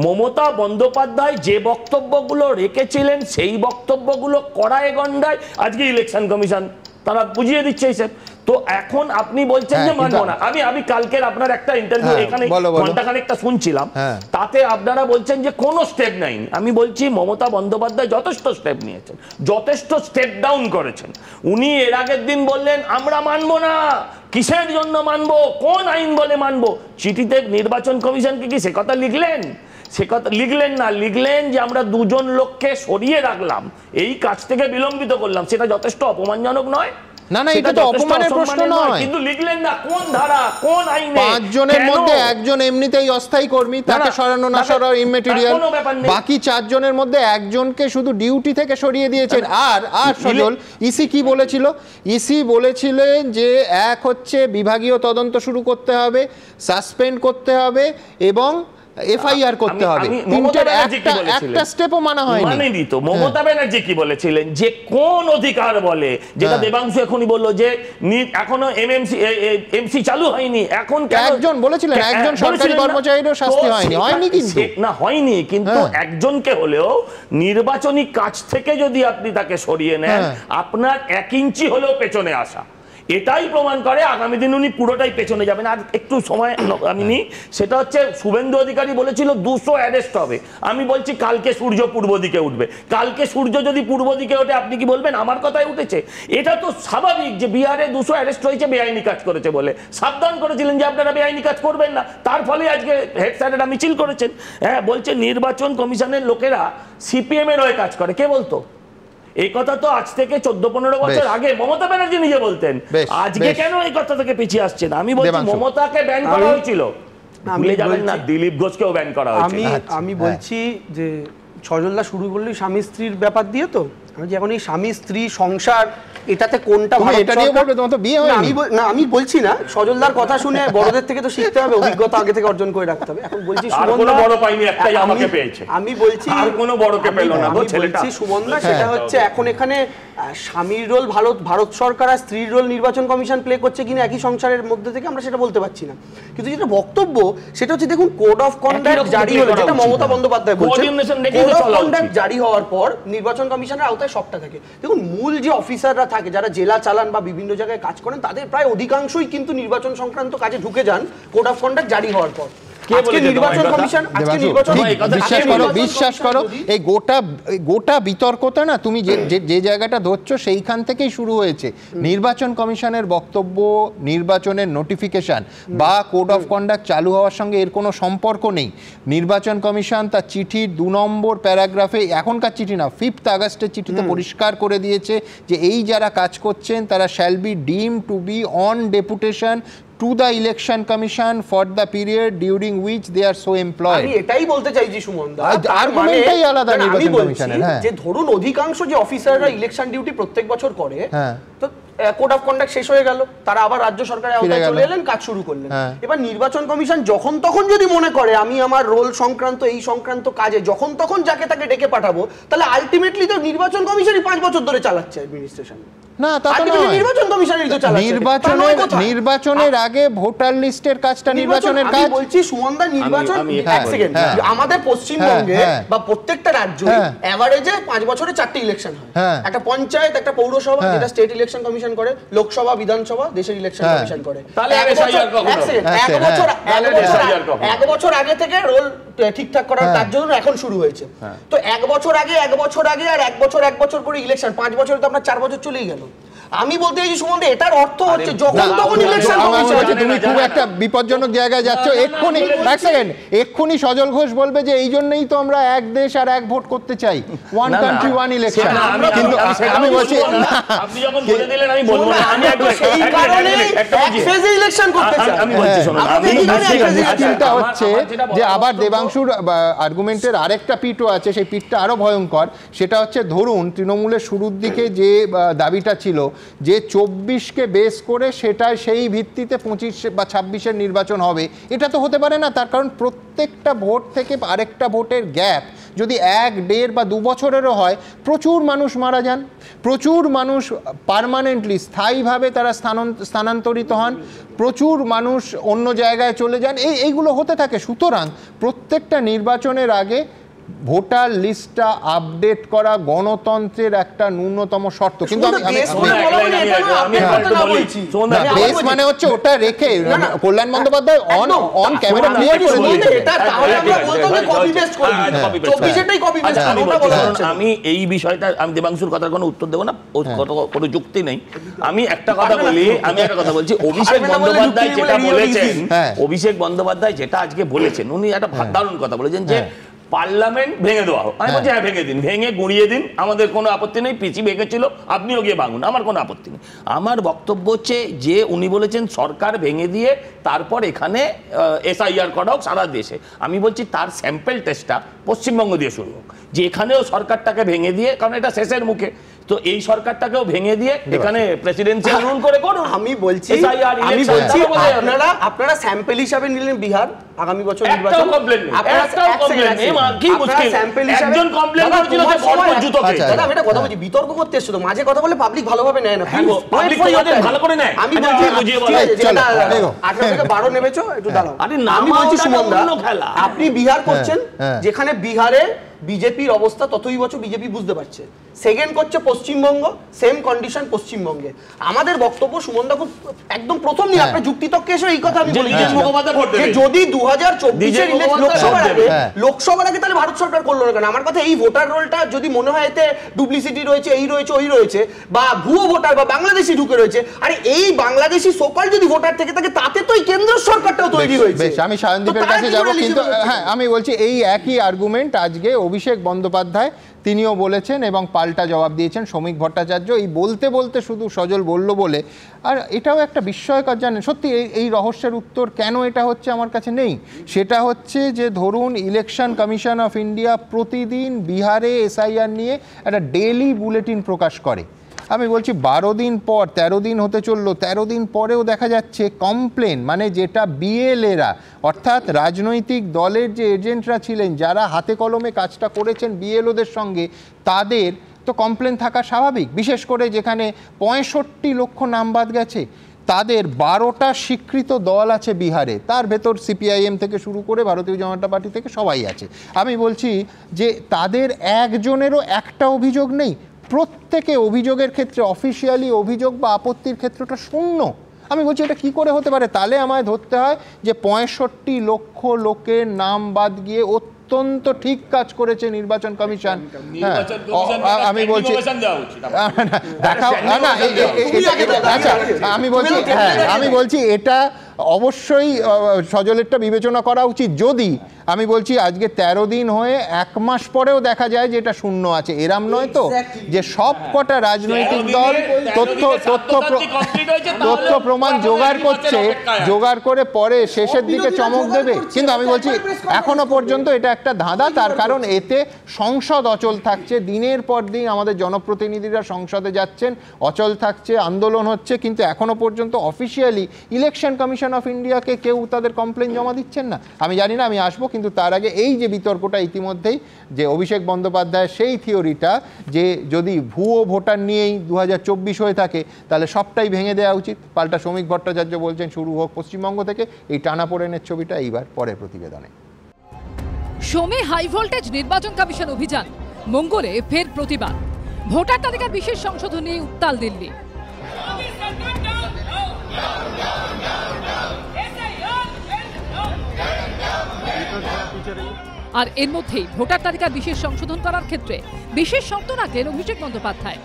মমতা বন্দ্যোপাধ্যায় যে বক্তব্যগুলো রেখেছিলেন সেই বক্তব্যগুলো কড়ায় গন্ডায় আজকে ইলেকশন কমিশন তারা বুঝিয়ে দিচ্ছে হিসেব। তো এখন আপনি বলছেন যে মানবো না। আমি কালকের আপনার একটা ইন্টারভিউ এখানে ঘন্টাখানেকটা শুনছিলাম, তাতে আপনারা বলছেন যে কোনো স্টেপ নেয়নি। আমি বলছি মমতা বন্দ্যোপাধ্যায় যথেষ্ট স্টেপ নিয়েছেন, যথেষ্ট স্টেপ ডাউন করেছেন। উনি এর আগের দিন বললেন আমরা মানবো না, কিসের জন্য মানবো, কোন আইন বলে মানবো? চিঠিতে নির্বাচন কমিশনকে কি সে কথা লিখলেন? সে কথা লিখলেন না, লিখলেন যে আমরা দুজন লোককে সরিয়ে রাখলাম, এই কাজ থেকে বিলম্বিত করলাম। সেটা যথেষ্ট অপমানজনক নয়? না না, এটা তো অপমানের প্রশ্ন নয়, কিন্তু লিখলেন না কোন ধারা কোন আইনে। 5 জনের মধ্যে একজন এমনিতেই অস্থায়ী কর্মী, তাকে সরানো না সরানো ইমেটেরিয়াল, বাকি 4 জনের মধ্যে একজনকে শুধু ডিউটি থেকে সরিয়ে দিয়েছেন। আর সজল, ইসি কি বলেছিল? ইসি বলেছিলেন যে এক হচ্ছে বিভাগীয় তদন্ত শুরু করতে হবে, সাসপেন্ড করতে হবে এবং এফআইআর করতে হবে। তিনটের একটা স্টেপও মানা হয়নি। মানেনি তো। মমতা ব্যানার্জি কি বলেছিলেন যে কোন অধিকার বলে, যেটা দেবাংশু এখনই বললো যে এখনো এমসি চালু হয়নি, এখন একজন বলেছিলেন একজন সরকারি কর্মচারীরও শাস্তি হয়নি, হয়নি কিন্তু না হয়নি, কিন্তু একজনকে হলেও নির্বাচনী কাজ থেকে যদি আপনি তাকে সরিয়ে নেন, আপনার 1 ইঞ্চি হলেও পেছনে আসা, এটাই প্রমাণ করে আগামী দিন উনি পুরোটাই পেছনে যাবেন। আর একটু সময় আমি নিই, সেটা হচ্ছে শুভেন্দু অধিকারী বলেছিল 200 অ্যারেস্ট হবে। আমি বলছি কালকে সূর্য পূর্ব দিকে উঠবে। কালকে সূর্য যদি পূর্ব দিকে ওঠে আপনি কি বলবেন আমার কথাই উঠেছে? এটা তো স্বাভাবিক যে বিহারে 200 অ্যারেস্ট হয়েছে বেআইনি কাজ করেছে বলে। সাবধান করেছিলেন যে আপনারা বেআইনি কাজ করবেন না, তার ফলে আজকে হেড স্যারেরা মিছিল করেছেন। হ্যাঁ, বলছে নির্বাচন কমিশনের লোকেরা সিপিএম এর হয়ে কাজ করে। কে বলতো এই কথা? তো আজ থেকে 14-15 বছর আগে মমতা ব্যানার্জি নিজে বলতেন। আজকে কেন এই কথা থেকে পিছিয়ে আসছেন? আমি বলছি মমতাকে ব্যান করা হয়েছিল, ভুলে যাবেন না, দিলীপ ঘোষকেও ব্যান করা হয়েছিল। আমি বলছি যে সজলদা শুরু করলি স্বামী স্ত্রীর ব্যাপার দিয়ে, তো আমি যে এখন এই স্বামী স্ত্রী সংসার এটাতে কোনটা আমি বলছি না, সজলদার কথা শুনে বড়দের থেকে তো শিখতে হবে, অভিজ্ঞতা আগে থেকে অর্জন করে রাখতে হবে। এখন বলছি আমি বলছি সুমনদা, সেটা হচ্ছে এখন এখানে স্বামীর রোল ভারত সরকার আর স্ত্রীর রোল নির্বাচন কমিশন প্লে করছে কিনা একই সংসারের মধ্যে থেকে আমরা সেটা বলতে পারছি না। কিন্তু যেটা বক্তব্য সেটা হচ্ছে দেখুন কোড অফ কন্ডাক্ট জারি হলো, যেটা মমতা বন্দ্যোপাধ্যায় বলছেন, কোড অফ কন্ডাক্ট জারি হওয়ার পর নির্বাচন কমিশনের আওতায় সবটা থাকে। দেখুন মূল যে অফিসাররা থাকে যারা জেলা চালান বা বিভিন্ন জায়গায় কাজ করেন, তাদের প্রায় অধিকাংশই কিন্তু নির্বাচন সংক্রান্ত কাজে ঢুকে যান বিশ্বাস করো এই গোটা বিতর্কটা না তুমি যে জায়গাটা ধরছো সেইখান থেকেই শুরু হয়েছে। নির্বাচন কমিশনের বক্তব্য, নির্বাচনের নোটিফিকেশন বা কোড অফ কন্ডাক্ট চালু হওয়ার সঙ্গে এর কোনো সম্পর্ক নেই। নির্বাচন কমিশন তার চিঠির 2 নম্বর প্যারাগ্রাফে, এখনকার চিঠি না, 5 আগস্টের চিঠিতে পরিষ্কার করে দিয়েছে যে এই যারা কাজ করছেন তারা shall be deemed to be on deputation to the election commission for the period during which they are so employed. আমি এটাই বলতে চাইছি সুমন দা, আর্গুমেন্টটাই আলাদা নির্বাচন কমিশনের। যে ধরুন অধিকাংশ যে অফিসাররা ইলেকশন ডিউটি প্রত্যেক বছর করে, তো কোড অফ কন্ডাক্ট শেষ হয়ে গেল, তারা আবার রাজ্য সরকারের আওতায় চলে এলেন, কাজ শুরু করলেন। এবার নির্বাচন কমিশন যখন তখন যদি মনে করে আমি আমার রোল সংক্রান্ত এই সংক্রান্ত কাজে যখন তখন যাকে তাকে ডেকে পাঠাবো, তাহলে আলটিমেটলি তো নির্বাচন কমিশনই 5 বছর ধরে চালাচ্ছে অ্যাডমিনিস্ট্রেশন। না, তা তো নয়, নির্বাচন কমিশনই তো চালাচ্ছে। নির্বাচনের আগে ভোটার লিস্টের কাজটা নির্বাচনের কাজ। আমি বলছি সুমনদা, নির্বাচন এক সেকেন্ড, আমাদের পশ্চিমবঙ্গে বা প্রত্যেকটা রাজ্যে এভারেজে 5 বছরে 4টি ইলেকশন হয়। একটা পঞ্চায়েত, একটা পৌরসভা যেটা স্টেট ইলেকশন কমিশন করে, লোকসভা, বিধানসভা দেশের ইলেকশন কমিশন করে। তাহলে এক বছর আগে থেকে রোল ঠিকঠাক করার কাজ জন্য এখন শুরু হয়েছে। তো 1 বছর আগে আর 1 বছর করে ইলেকশন, 5 বছরে তো আপনার 4 বছর চলেই গেল। আমি বলতে চাইছি সুমন, এটার অর্থ হচ্ছে যখন তখন ইলেকশন কমিশন। তুমি খুব একটা বিপজ্জনক জায়গায় যাচ্ছ। এক্ষুনি সজল ঘোষ বলবে যে এই জন্যই তো আমরা এক দেশ আর এক ভোট করতে চাই, ওয়ান কান্ট্রি ওয়ান ইলেকশন। কিন্তু আমি বলছি আপনি যখন বলে দিলেন আমি বলবো না, আমি সেই কারণে এক ফেজে ইলেকশন করতে চাই। আমি বলছি শুনুন, চিন্তা হচ্ছে যে আবার দেবাংশুর আর্গুমেন্টের আরেকটা পিঠও আছে, সেই পিঠটা আরো ভয়ঙ্কর। সেটা হচ্ছে ধরুন তৃণমূলের শুরুর দিকে যে দাবিটা ছিল যে 24কে বেস করে সেটা সেই ভিত্তিতে 25 বা 26-এর নির্বাচন হবে, এটা তো হতে পারে না। তার কারণ প্রত্যেকটা ভোট থেকে আরেকটা ভোটের গ্যাপ যদি 1, 1.5 বা 2 বছরেরও হয়, প্রচুর মানুষ মারা যান, প্রচুর মানুষ পার্মানেন্টলি স্থায়ীভাবে তারা স্থানান্তরিত হন, প্রচুর মানুষ অন্য জায়গায় চলে যান, এইগুলো হতে থাকে। সুতরাং প্রত্যেকটা নির্বাচনের আগে ভোটার লিস্টটা আপডেট করা গণতন্ত্রের একটা ন্যূনতম শর্ত। কিন্তু বেশ মানে হচ্ছে ওটা রেখে কল্যাণ বন্দ্যোপাধ্যায় অন ক্যামেরা ক্লিয়ার করে দিয়েছে। আমি এই বিষয়টা, আমি দেবাংশুর কথার কোনো উত্তর দেবো না, কোনো যুক্তি নেই। আমি একটা কথা বলছি, অভিষেক বন্দ্যোপাধ্যায় যেটা আজকে বলেছেন, উনি একটা দারুণ কথা বলেছেন যে পার্লামেন্ট ভেঙে দেওয়া হোক। আমি বলছি হ্যাঁ ভেঙে দিন, ভেঙে গুঁড়িয়ে দিন, আমাদের কোনো আপত্তি নেই। পিসি ভেঙেছিল, আপনিও গিয়ে ভাঙুন, আমার কোনো আপত্তি নেই। আমার বক্তব্য হচ্ছে যে উনি বলেছেন সরকার ভেঙে দিয়ে তারপর এখানে SIR করা হোক সারা দেশে। আমি বলছি তার স্যাম্পল টেস্টটা পশ্চিমবঙ্গ দিয়ে শুরু হোক, যে এখানেও সরকারটাকে ভেঙে দিয়ে, কারণ এটা শেষের মুখে, তো এই সরকারটাকেও ভেঙে দিয়ে এখানে প্রেসিডেন্সিয়াল রুল করে করুন। আমি বলছি আপনারা স্যাম্পল হিসাবে নিলেন বিহার, আগামী বছর নির্বাচন বিতর্ক করতে এসছো, মাঝে কথা বলে পাবলিক ভালোভাবে নেয় না, ভালো করে নেয়। আমি বলছি 18 থেকে 12 নেমেছো, একটু দাঁড়াও। আমি বলছি সুমনদা, আপনি বিহার করছেন, যেখানে বিহারে বিজেপির অবস্থা ততই বছর বিজেপি বুঝতে পারছে। সেকেন্ড করছে পশ্চিমবঙ্গ, সেম কন্ডিশন পশ্চিমবঙ্গে। আমাদের বক্তব্য সুমনদা খুব একদম প্রথম দিন আপনার যুক্তিতক্কে এসে এই কথা আমি বলি যে যদি 2024 লোকসভার আগে তাহলে ভারত সরকার করলো না কেন? আমার কথা এই ভোটার রোলটা যদি মনে হয় এতে ডুপ্লিসিটি রয়েছে, এই রয়েছে, ওই রয়েছে, বা ভুয়ো ভোটার বা বাংলাদেশি ঢুকে রয়েছে, আরে এই বাংলাদেশি সোকাল যদি ভোটার থেকে থাকে তাতে তো এই কেন্দ্র সরকারটাও তৈরি হয়েছে। আমি সায়নদীপের কাছে যাব, কিন্তু হ্যাঁ আমি বলছি এই একই আর্গুমেন্ট আজকে অভিষেক বন্দ্যোপাধ্যায় তিনিও বলেছেন এবং পাল্টা জবাব দিয়েছেন শ্রমিক ভট্টাচার্য। এই বলতে বলতে শুধু সজল বলল বলে, আর এটাও একটা বিস্ময়কর, জানেন সত্যি এই রহস্যের উত্তর কেন এটা হচ্ছে আমার কাছে নেই। সেটা হচ্ছে যে ধরুন ইলেকশন কমিশন অফ ইন্ডিয়া প্রতিদিন বিহারে SIR নিয়ে একটা ডেইলি বুলেটিন প্রকাশ করে। আমি বলছি 12 দিন পর, 13 দিন হতে চললো, 13 দিন পরেও দেখা যাচ্ছে কমপ্লেন, মানে যেটা BLA-রা অর্থাৎ রাজনৈতিক দলের যে এজেন্টরা ছিলেন, যারা হাতে কলমে কাজটা করেছেন BLO-দের সঙ্গে, তাদের তো কমপ্লেন থাকা স্বাভাবিক। বিশেষ করে যেখানে 65 লক্ষ নাম বাদ গেছে, তাদের 12টা স্বীকৃত দল আছে বিহারে, তার ভেতর CPIM থেকে শুরু করে ভারতীয় জনতা পার্টি থেকে সবাই আছে। আমি বলছি যে তাদের একজনেরও একটা অভিযোগ নেই, প্রত্যেকে অভিযোগের ক্ষেত্রে অফিসিয়ালি অভিযোগ বা আপত্তির ক্ষেত্রটা শূন্য। আমি বলছি এটা কি করে হতে পারে? তাহলে আমায় ধরতে হয় যে 65 লক্ষ লোকের নাম বাদ গিয়ে অত্যন্ত ঠিক কাজ করেছে নির্বাচন কমিশন। আমি বলছি দেখাও না, আচ্ছা আমি বলছি এটা অবশ্যই সজলেরটা বিবেচনা করা উচিত। যদি আমি বলছি আজকে 13 দিন হয়ে 1 মাস পরেও দেখা যায় যে এটা শূন্য আছে, এরাম নয় তো যে সব কটা রাজনৈতিক দল তথ্য প্রমাণ জোগাড় করে পরে শেষের দিকে চমক দেবে। কিন্তু আমি বলছি এখনো পর্যন্ত এটা একটা ধাঁধা, তার কারণ এতে সংসদ অচল থাকছে, দিনের পর দিন আমাদের জনপ্রতিনিধিরা সংসদে যাচ্ছেন, অচল থাকছে, আন্দোলন হচ্ছে, কিন্তু এখনো পর্যন্ত অফিসিয়ালি ইলেকশন কমিশন অফ ইন্ডিয়াকে কেউ তাদের কমপ্লেন জমা দিচ্ছেন না। আমি জানি না, আমি আসবো, কিন্তু তার আগে এই যে বিতর্কটা ইতিমধ্যেই যে অভিষেক বন্দ্যোপাধ্যায়ের সেই থিওরিটা যে যদি ভুয়ো ভোটার নিয়েই 2024 হয়ে থাকে তাহলে সবটাই ভেঙে দেওয়া উচিত, পাল্টা শ্রমিক ভট্টাচার্য বলছেন শুরু হোক পশ্চিমবঙ্গ থেকে। এই টানাপোড়েনের ছবিটা এইবার পরের প্রতিবেদনে। সোমে হাই ভোল্টেজ নির্বাচন কমিশন অভিযান, মঙ্গলে ফের প্রতিবাদ, ভোটার তালিকার বিশেষ সংশোধন নিয়ে উত্তাল দিল্লি। আর এর মধ্যেই ভোটার তালিকা বিশেষ সংশোধন করার ক্ষেত্রে বিশেষ শর্ত রাখলেন অভিষেক বন্দ্যোপাধ্যায়।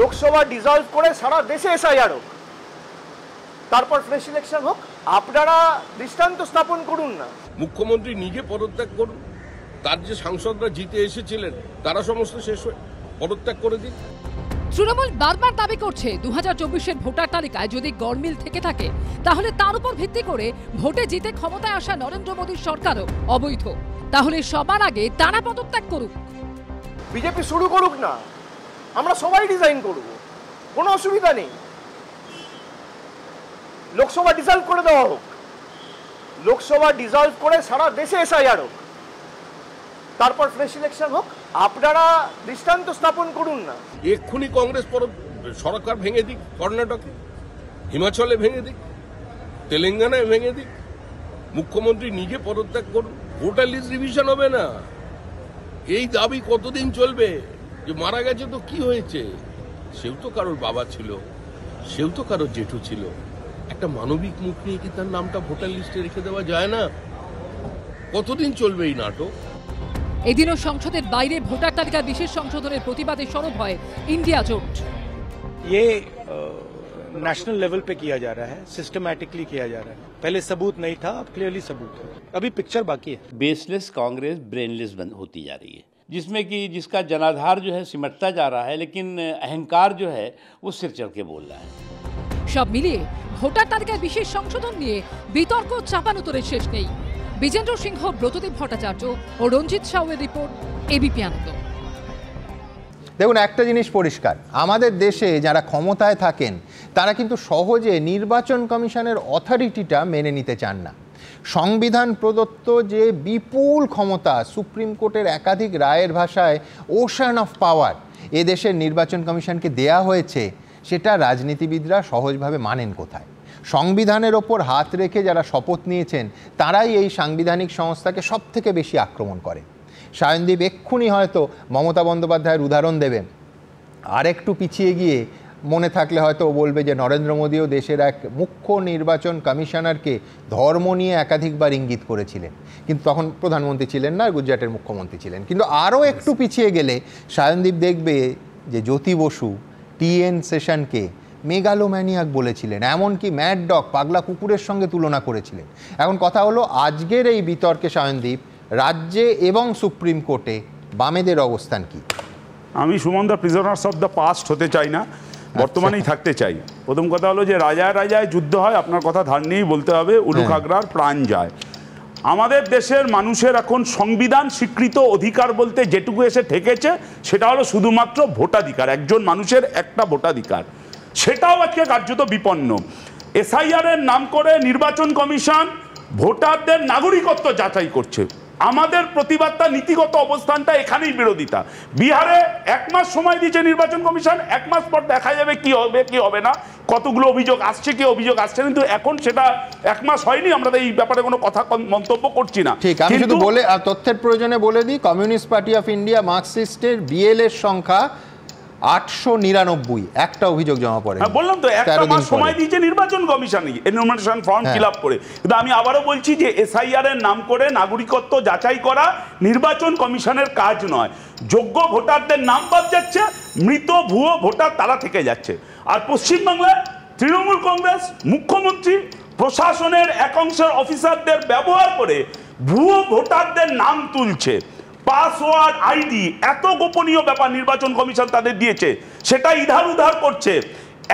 লোকসভা ডিজলভ করে সারা দেশে SIR হোক, তারপর ফ্রেশ ইলেকশন হোক, আপনারা দৃষ্টান্ত স্থাপন করুন না। মুখ্যমন্ত্রী নিজে পদত্যাগ করুন, তার যে সাংসদরা জিতে এসেছিলেন তারা সমস্ত শেষ হয়ে পদত্যাগ করে দিন। তৃণমূল বারবার দাবি করছে 2024-এর ভোটার তালিকায় যদি গড়মিল থেকে থাকে তাহলে তার উপর ভিত্তি করে ভোটে জিতে ক্ষমতায় আসা নরেন্দ্র মোদীর সরকারও অবৈধ। তাহলে সবার আগে তারা পদত্যাগ করুক, বিজেপি শুরু করুক না, আমরা সবাই ডিজাইন করব, কোনো অসুবিধা নেই। লোকসভা ডিজলভ করে দেওয়া হোক, লোকসভা ডিজলভ করে সারা দেশে SIR হোক, তারপর ফ্রেশ ইলেকশন হোক, আপনারা দৃষ্টান্ত স্থাপন করুন না। এক্ষুনি কংগ্রেস সরকার ভেঙে দিক, কর্ণাটকে, হিমাচলে ভেঙে দিক, তেলেঙ্গানায় ভেঙে দিক, মুখ্যমন্ত্রী নিজে পদত্যাগ করুন, ভোটার লিস্ট রিভিশন হবে না। এই দাবি কতদিন চলবে? যে মারা গেছে তো কি হয়েছে, সেও তো কারোর বাবা ছিল, সেও তো কারোর জেঠু ছিল। একটা মানবিক মুখ নিয়ে কি তার নামটা ভোটার লিস্টে রেখে দেওয়া যায় না? কতদিন চলবে এই নাটক? এদিনও সংসদের বাইরে ভোটার তালিকা বিশেষ সংশোধনের প্রতিবাদে সরব হয় ইন্ডিয়া জোট। ये नेशनल लेवल पे किया जा रहा है, सिस्टमैटिकली किया जा रहा है। पहले सबूत नहीं था, अब क्लियरली सबूत है। अभी पिक्चर बाकी है। बेसलेस कांग्रेस ब्रेनलेस बंद होती जा रही है, जिसमें कि जिसका जनाधार जो है सिमटता जा रहा है, लेकिन अहंकार जो है वो सिर चढ़ के बोल रहा है। সব মিলিয়ে ভোটার তালিকায় বিশেষ সংশোধন নিয়ে বিতর্ক চাপানুতরের শেষ নেই। বিজেন্দ্র সিংহ, ব্রতদীপ ভট্টাচার্য ও রঞ্জিত সাউয়ের রিপোর্ট, এবিপি আনন্দ। দেখুন, একটা জিনিস পরিষ্কার, আমাদের দেশে যারা ক্ষমতায় থাকেন তারা কিন্তু সহজে নির্বাচন কমিশনের অথরিটিটা মেনে নিতে চান না। সংবিধান প্রদত্ত যে বিপুল ক্ষমতা, সুপ্রিম কোর্টের একাধিক রায়ের ভাষায় ওশান অফ পাওয়ার এ দেশের নির্বাচন কমিশনকে দেয়া হয়েছে, সেটা রাজনীতিবিদরা সহজভাবে মানেন কোথায়? সংবিধানের ওপর হাত রেখে যারা শপথ নিয়েছেন তারাই এই সাংবিধানিক সংস্থাকে সব থেকে বেশি আক্রমণ করে। সায়নদীপ এক্ষুনি হয়তো মমতা বন্দ্যোপাধ্যায়ের উদাহরণ দেবেন, আর একটু পিছিয়ে গিয়ে মনে থাকলে হয়তো ও বলবে যে নরেন্দ্র মোদীও দেশের এক মুখ্য নির্বাচন কমিশনারকে ধর্ম নিয়ে একাধিকবার ইঙ্গিত করেছিলেন, কিন্তু তখন প্রধানমন্ত্রী ছিলেন না, গুজরাটের মুখ্যমন্ত্রী ছিলেন। কিন্তু আরও একটু পিছিয়ে গেলে সায়নদীপ দেখবে যে জ্যোতি বসু টিএন সেশনকে মেগালোম্যানিয়াক বলেছিলেন, এমনকি ম্যাড ডগ, পাগলা কুকুরের সঙ্গে তুলনা করেছিলেন। এখন কথা হলো, আজকের এই বিতর্কে সায়নদীপ রাজ্যে এবং সুপ্রিম কোর্টে বামেদের অবস্থান কি? আমি সুমনদা প্রিজনার্স অফ দ্য পাস্ট হতে চাই না, বর্তমানেই থাকতে চাই। প্রথম কথা হলো যে রাজায় রাজায় যুদ্ধ হয়, আপনার কথা ধার নিয়েই বলতে হবে, উলুক আগ্রার প্রাণ যায়। আমাদের দেশের মানুষের এখন সংবিধান স্বীকৃত অধিকার বলতে যেটুকু এসে ঠেকেছে সেটা হলো শুধুমাত্র ভোটাধিকার, একজন মানুষের একটা ভোটাধিকার, সেটাও আজকে কার্যত বিপন্ন। এসআইআর এর নাম করে নির্বাচন কমিশন ভোটারদের নাগরিকত্ব যাচাই করছে। আমাদের প্রতিবাদটা, নীতিগত অবস্থানটা এখানেই বিরোধিতা। বিহারে 1 মাস সময় দিয়েছে নির্বাচন কমিশন, 1 মাস পর দেখা যাবে কি হবে কি হবে না, কতগুলো অভিযোগ আসছে কি অভিযোগ আসছে, কিন্তু এখন সেটা 1 মাস হয়নি, আমরা এই ব্যাপারে কোনো কথা মন্তব্য করছি না। ঠিক, আমি শুধু বলে তথ্যের প্রয়োজনে বলে দিই, কমিউনিস্ট পার্টি অফ ইন্ডিয়া মার্কসিস্টের বিএলএর সংখ্যা 899, একটা অভিযোগ জমা পড়ে। বললাম তো 1 মাস সময় দিয়েছে নির্বাচন commission enumeration form fill up করে। কিন্তু আমি আবারও বলছি যে এসআইআর এর নাম করে নাগরিকত্ব যাচাই করা নির্বাচন কমিশনের কাজ নয়। যোগ্য ভোটারদের নাম বাদ যাচ্ছে, মৃত ভুয়ো ভোটার তারা থেকে যাচ্ছে। আর পশ্চিমবাংলায় তৃণমূল কংগ্রেস, মুখ্যমন্ত্রী, প্রশাসনের এক অংশের অফিসারদের ব্যবহার করে ভুয়ো ভোটারদের নাম তুলছে। পাসওয়ার্ড, আইডি, এত গোপনীয় ব্যাপার নির্বাচন কমিশন তাদের দিয়েছে, সেটা ইধার উধার করছে।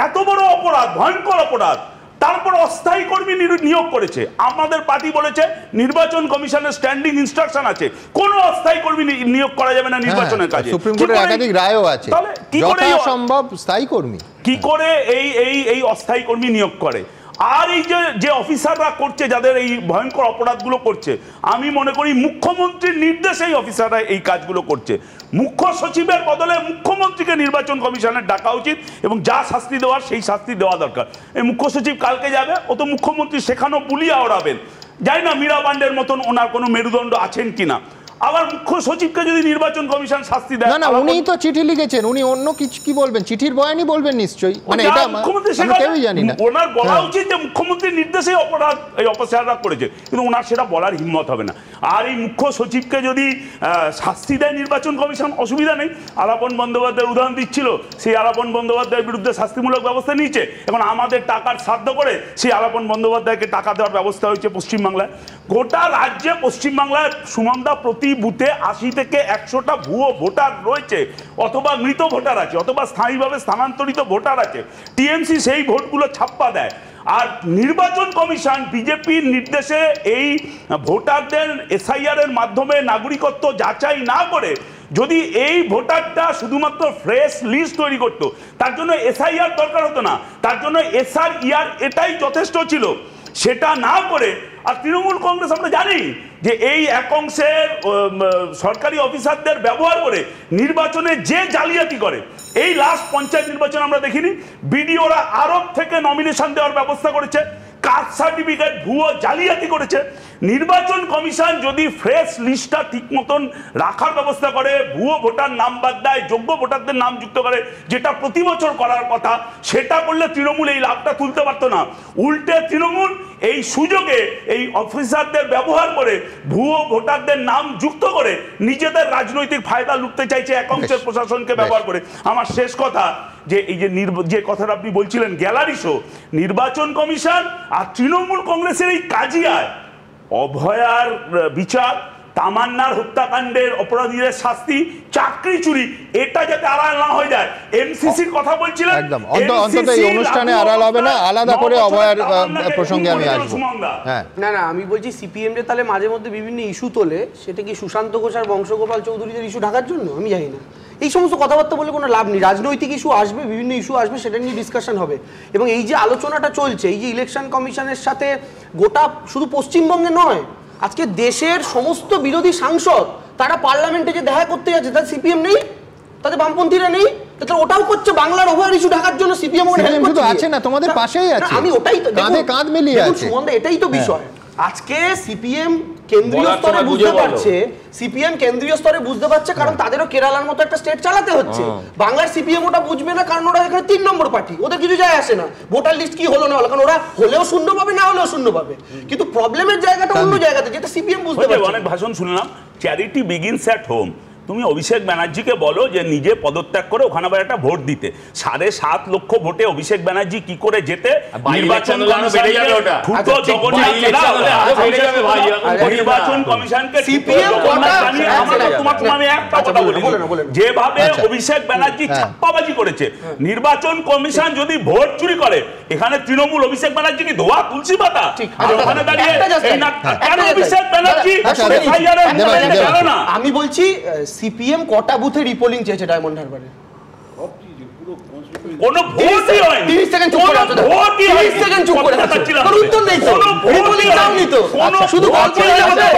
এত বড় অপরাধ, ভয়ঙ্কর অপরাধ। তারপর অস্থায়ী কর্মী নিয়োগ করেছে। আমাদের পার্টি বলেছে নির্বাচন কমিশনের স্ট্যান্ডিং ইনস্ট্রাকশন আছে, কোন অস্থায়ী কর্মী নিয়োগ করা যাবে না নির্বাচনের কাজে। সুপ্রিম কোর্টের একাধিক রায়ও আছে, যথাসম্ভব স্থায়ী কর্মী। কি করে এই অস্থায়ী কর্মী নিয়োগ করে? আর এই যে অফিসাররা করছে, যাদের এই ভয়ঙ্কর অপরাধগুলো করছে, আমি মনে করি মুখ্যমন্ত্রীর নির্দেশে এই অফিসাররা এই কাজগুলো করছে। মুখ্য সচিবের বদলে মুখ্যমন্ত্রীকে নির্বাচন কমিশনের ডাকা উচিত এবং যা শাস্তি দেওয়ার সেই শাস্তি দেওয়া দরকার। এই মুখ্য সচিব কালকে যাবে, ও তো মুখ্যমন্ত্রী সেখানেও বুলিয়া ওড়াবেন। জানি না মীরাবান্ডের মতন ওনার কোনো মেরুদণ্ড আছেন কিনা। আবার মুখ্য সচিবকে যদি নির্বাচন কমিশন শাস্তি দেয়, না উনিই তো চিঠি লিখেছেন, উনি অন্য কিছু কি বলবেন? চিঠির বয়ানই বলবেন নিশ্চয়ই, মানে এটা মুখ্যমন্ত্রী কেউই জানি না। ওনার বলা উচিত যে মুখ্যমন্ত্রীর নির্দেশে অপরাধ এই অপরাধরা করেছে, কিন্তু ওনার সেটা বলার হিম্মত হবে না। আর এই মুখ্য সচিবকে যদি শাস্তি দেয় নির্বাচন কমিশন, অসুবিধা নেই। আলাপন বন্দ্যোপাধ্যায়ের উদাহরণ দিচ্ছিল, সেই আলাপন বন্দ্যোপাধ্যায়ের বিরুদ্ধে শাস্তিমূলক ব্যবস্থা নিয়েছে। এখন আমাদের টাকার শ্রাদ্ধ করে সেই আলাপন বন্দ্যোপাধ্যায়কে টাকা দেওয়ার ব্যবস্থা হয়েছে পশ্চিমবাংলায়। গোটা রাজ্যে পশ্চিমবাংলায় সুমনদা প্রতি বুথে 80 থেকে 100টা ভুয়ো ভোটার রয়েছে, অথবা মৃত ভোটার আছে, অথবা স্থায়ীভাবে স্থানান্তরিত ভোটার আছে। টিএমসি সেই ভোটগুলো ছাপ্পা দেয়। আর নির্বাচন কমিশন বিজেপির নির্দেশে এই ভোটারদের এসআইআর এর মাধ্যমে নাগরিকত্ব যাচাই না করে যদি এই ভোটারটা শুধুমাত্র ফ্রেশ লিস্ট তৈরি করতো, তার জন্য এসআইআর দরকার হতো না, তার জন্য এসআরইআর এটাই যথেষ্ট ছিল। সেটা না করে, আর তৃণমূল কংগ্রেস আমরা জানি যে এই এক অংশের সরকারি অফিসারদের ব্যবহার করে নির্বাচনে যে জালিয়াতি করে, এই লাস্ট পঞ্চায়েত নির্বাচন আমরা দেখিনি বিডিওরা আরব থেকে নমিনেশন দেওয়ার ব্যবস্থা করেছে, কাস্ট সার্টিফিকেট ভুয়ো জালিয়াতি করেছে। নির্বাচন কমিশন যদি ফ্রেশ লিস্টটা ঠিক মতন রাখার ব্যবস্থা করে, ভুয়ো ভোটার নাম বাদ দেয়, যোগ্য ভোটারদের নাম যুক্ত করে, যেটা প্রতি বছর করার কথা, সেটা করলে তৃণমূল এই লাভটা তুলতে পারতো না। উল্টে তৃণমূল এই সুযোগে এই অফিসারদের ব্যবহার করে ভুয়ো ভোটারদের নাম যুক্ত করে নিজেদের রাজনৈতিক ফায়দা লুটতে চাইছে এক অংশের প্রশাসনকে ব্যবহার করে। আমার শেষ কথা, যে এই যে কথাটা আপনি বলছিলেন গ্যালারি শো, নির্বাচন কমিশন আর তৃণমূল কংগ্রেসের এই কাজিয়ায় অভয়ার বিচার, তামান্নার হত্যাকাণ্ডের অপরাধীদের শাস্তি, চাকরি চুরি, এটা যাতে আড়াল না হয়ে যায়। এমসিসির কথা বলছিলেন, একদম অন্তত এই অনুষ্ঠানে আড়াল হবে না, আলাদা করে অভয়ার প্রসঙ্গে আমি আসবো। না না, আমি বলছি সিপিএম যে তাহলে মাঝে মধ্যে বিভিন্ন ইস্যু তোলে, সেটা কি সুশান্ত ঘোষ আর বংশগোপাল চৌধুরীদের ইস্যু ঢাকার জন্য? আমি জানি না। এই সমস্ত কথাবার্তা বলে কোনো লাভ নেই। রাজনৈতিক ইস্যু আসবে, বিভিন্ন ইস্যু আসবে, সেটা নিয়ে ডিসকাশন হবে। এবং এই যে আলোচনাটা চলছে, এই যে ইলেকশন কমিশনের সাথে গোটা শুধু পশ্চিমবঙ্গে নয়, আজকে দেশের সমস্ত বিরোধী সাংসদ তারা পার্লামেন্টে যে দেখা করতে যাচ্ছে, তাদের সিপিএম নেই, তাদের বামপন্থীরা নেই, ওটাও করছে বাংলার ওভার ইস্যু ঢাকার জন্য। সিপিএম শুধু আছে না, তোমাদের পাশেই আছে, আমি ওটাই তো কাঁধে কাঁধ মিলিয়ে আছে, এটাই তো বিষয়। আজকে সিপিএম কেন্দ্রীয় স্তরে বুঝতে পারছে, সিপিএম কেন্দ্রীয় স্তরে বুঝতে পারছে, কারণ তাদেরও কেরালার মতো একটা স্টেট চালাতে হচ্ছে। বাংলার সিপিএম ওটা বুঝবে না, কারণ ওরা এখানে 3 নম্বর পার্টি, ওদের কিছু যায় আসে না ভোটার লিস্ট কি হলো না হলো, কারণ ওরা হলেও শূন্য পাবে, না হলেও শূন্য পাবে। কিন্তু প্রবলেমের জায়গাটা অন্য জায়গাতে, যেটা সিপিএম বুঝতে পারছে। অনেক ভাষণ শুনলাম, চ্যারিটি বিগিনস অ্যাট হোম। তুমি অভিষেক ব্যানার্জিকে বলো যে নিজে পদত্যাগ করে ওখানে আবার একটা ভোট দিতে। 7.5 লক্ষ ভোটে অভিষেক ব্যানার্জি কি করে যেতে? নির্বাচন কমিশনকে যেভাবে অভিষেক ব্যানার্জি ছাপ্পাবাজি করেছে, নির্বাচন কমিশন যদি ভোট চুরি করে, এখানে তৃণমূল অভিষেক ব্যানার্জি কি ধোয়া তুলসী পাতা? ওখানে দাঁড়িয়ে অভিষেক ব্যানার্জি না। আমি বলছি সিপিএম কটা বুথে রিপোলিং চেয়েছে ডায়মন্ড হারবারে? কোনো ভোটই হয়নি। 30 সেকেন্ড চুপ করে আছো, 30 সেকেন্ড চুপ করে আছো, কোনো উত্তর নেই তো, রিপোলিং চাওনি তো, শুধু গল্প দিলে হবে,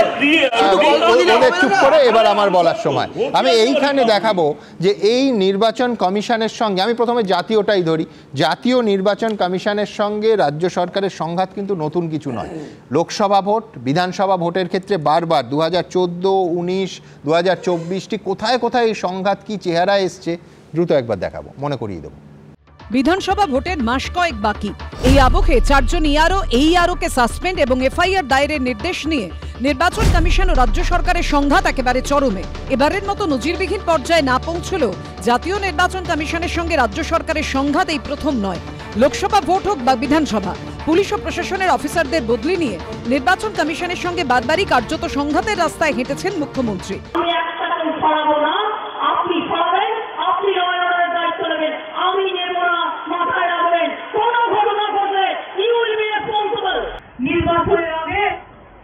শুধু গল্প দিলে হবে। চুপ করে এবার আমার বলার সময়। আমি এইখানে দেখাবো যে এই নির্বাচন কমিশনের সঙ্গে, আমি প্রথমে জাতীয়টাই ধরি, জাতীয় নির্বাচন কমিশনের সঙ্গে রাজ্য সরকারের সংঘাত কিন্তু নতুন কিছু নয়। লোকসভা ভোট, বিধানসভা ভোটের ক্ষেত্রে বারবার 2014, 19, 2024 কোথায় কোথায় এই সংঘাত কি চেহারা এসছে দ্রুত একবার দেখাবো, মনে করিয়ে দেবো। বিধানসভা ভোটের মাস কয়েক বাকি। এই আবহে 4 জন ERO-কে সাসপেন্ড এবং FIR দায়েরের নির্দেশ নিয়ে নির্বাচন কমিশন ও রাজ্য সরকারের সংঘাত একেবারে চরমে। এবারের মতো নজিরবিহীন পর্যায়ে না পৌঁছলেও জাতীয় নির্বাচন কমিশনের সঙ্গে রাজ্য সরকারের সংঘাত এই প্রথম নয়। লোকসভা ভোট হোক বা বিধানসভা, পুলিশ ও প্রশাসনের অফিসারদের বদলি নিয়ে নির্বাচন কমিশনের সঙ্গে বারবারই কার্যত সংঘাতের রাস্তায় হেঁটেছেন মুখ্যমন্ত্রী। নির্বাচনের আগে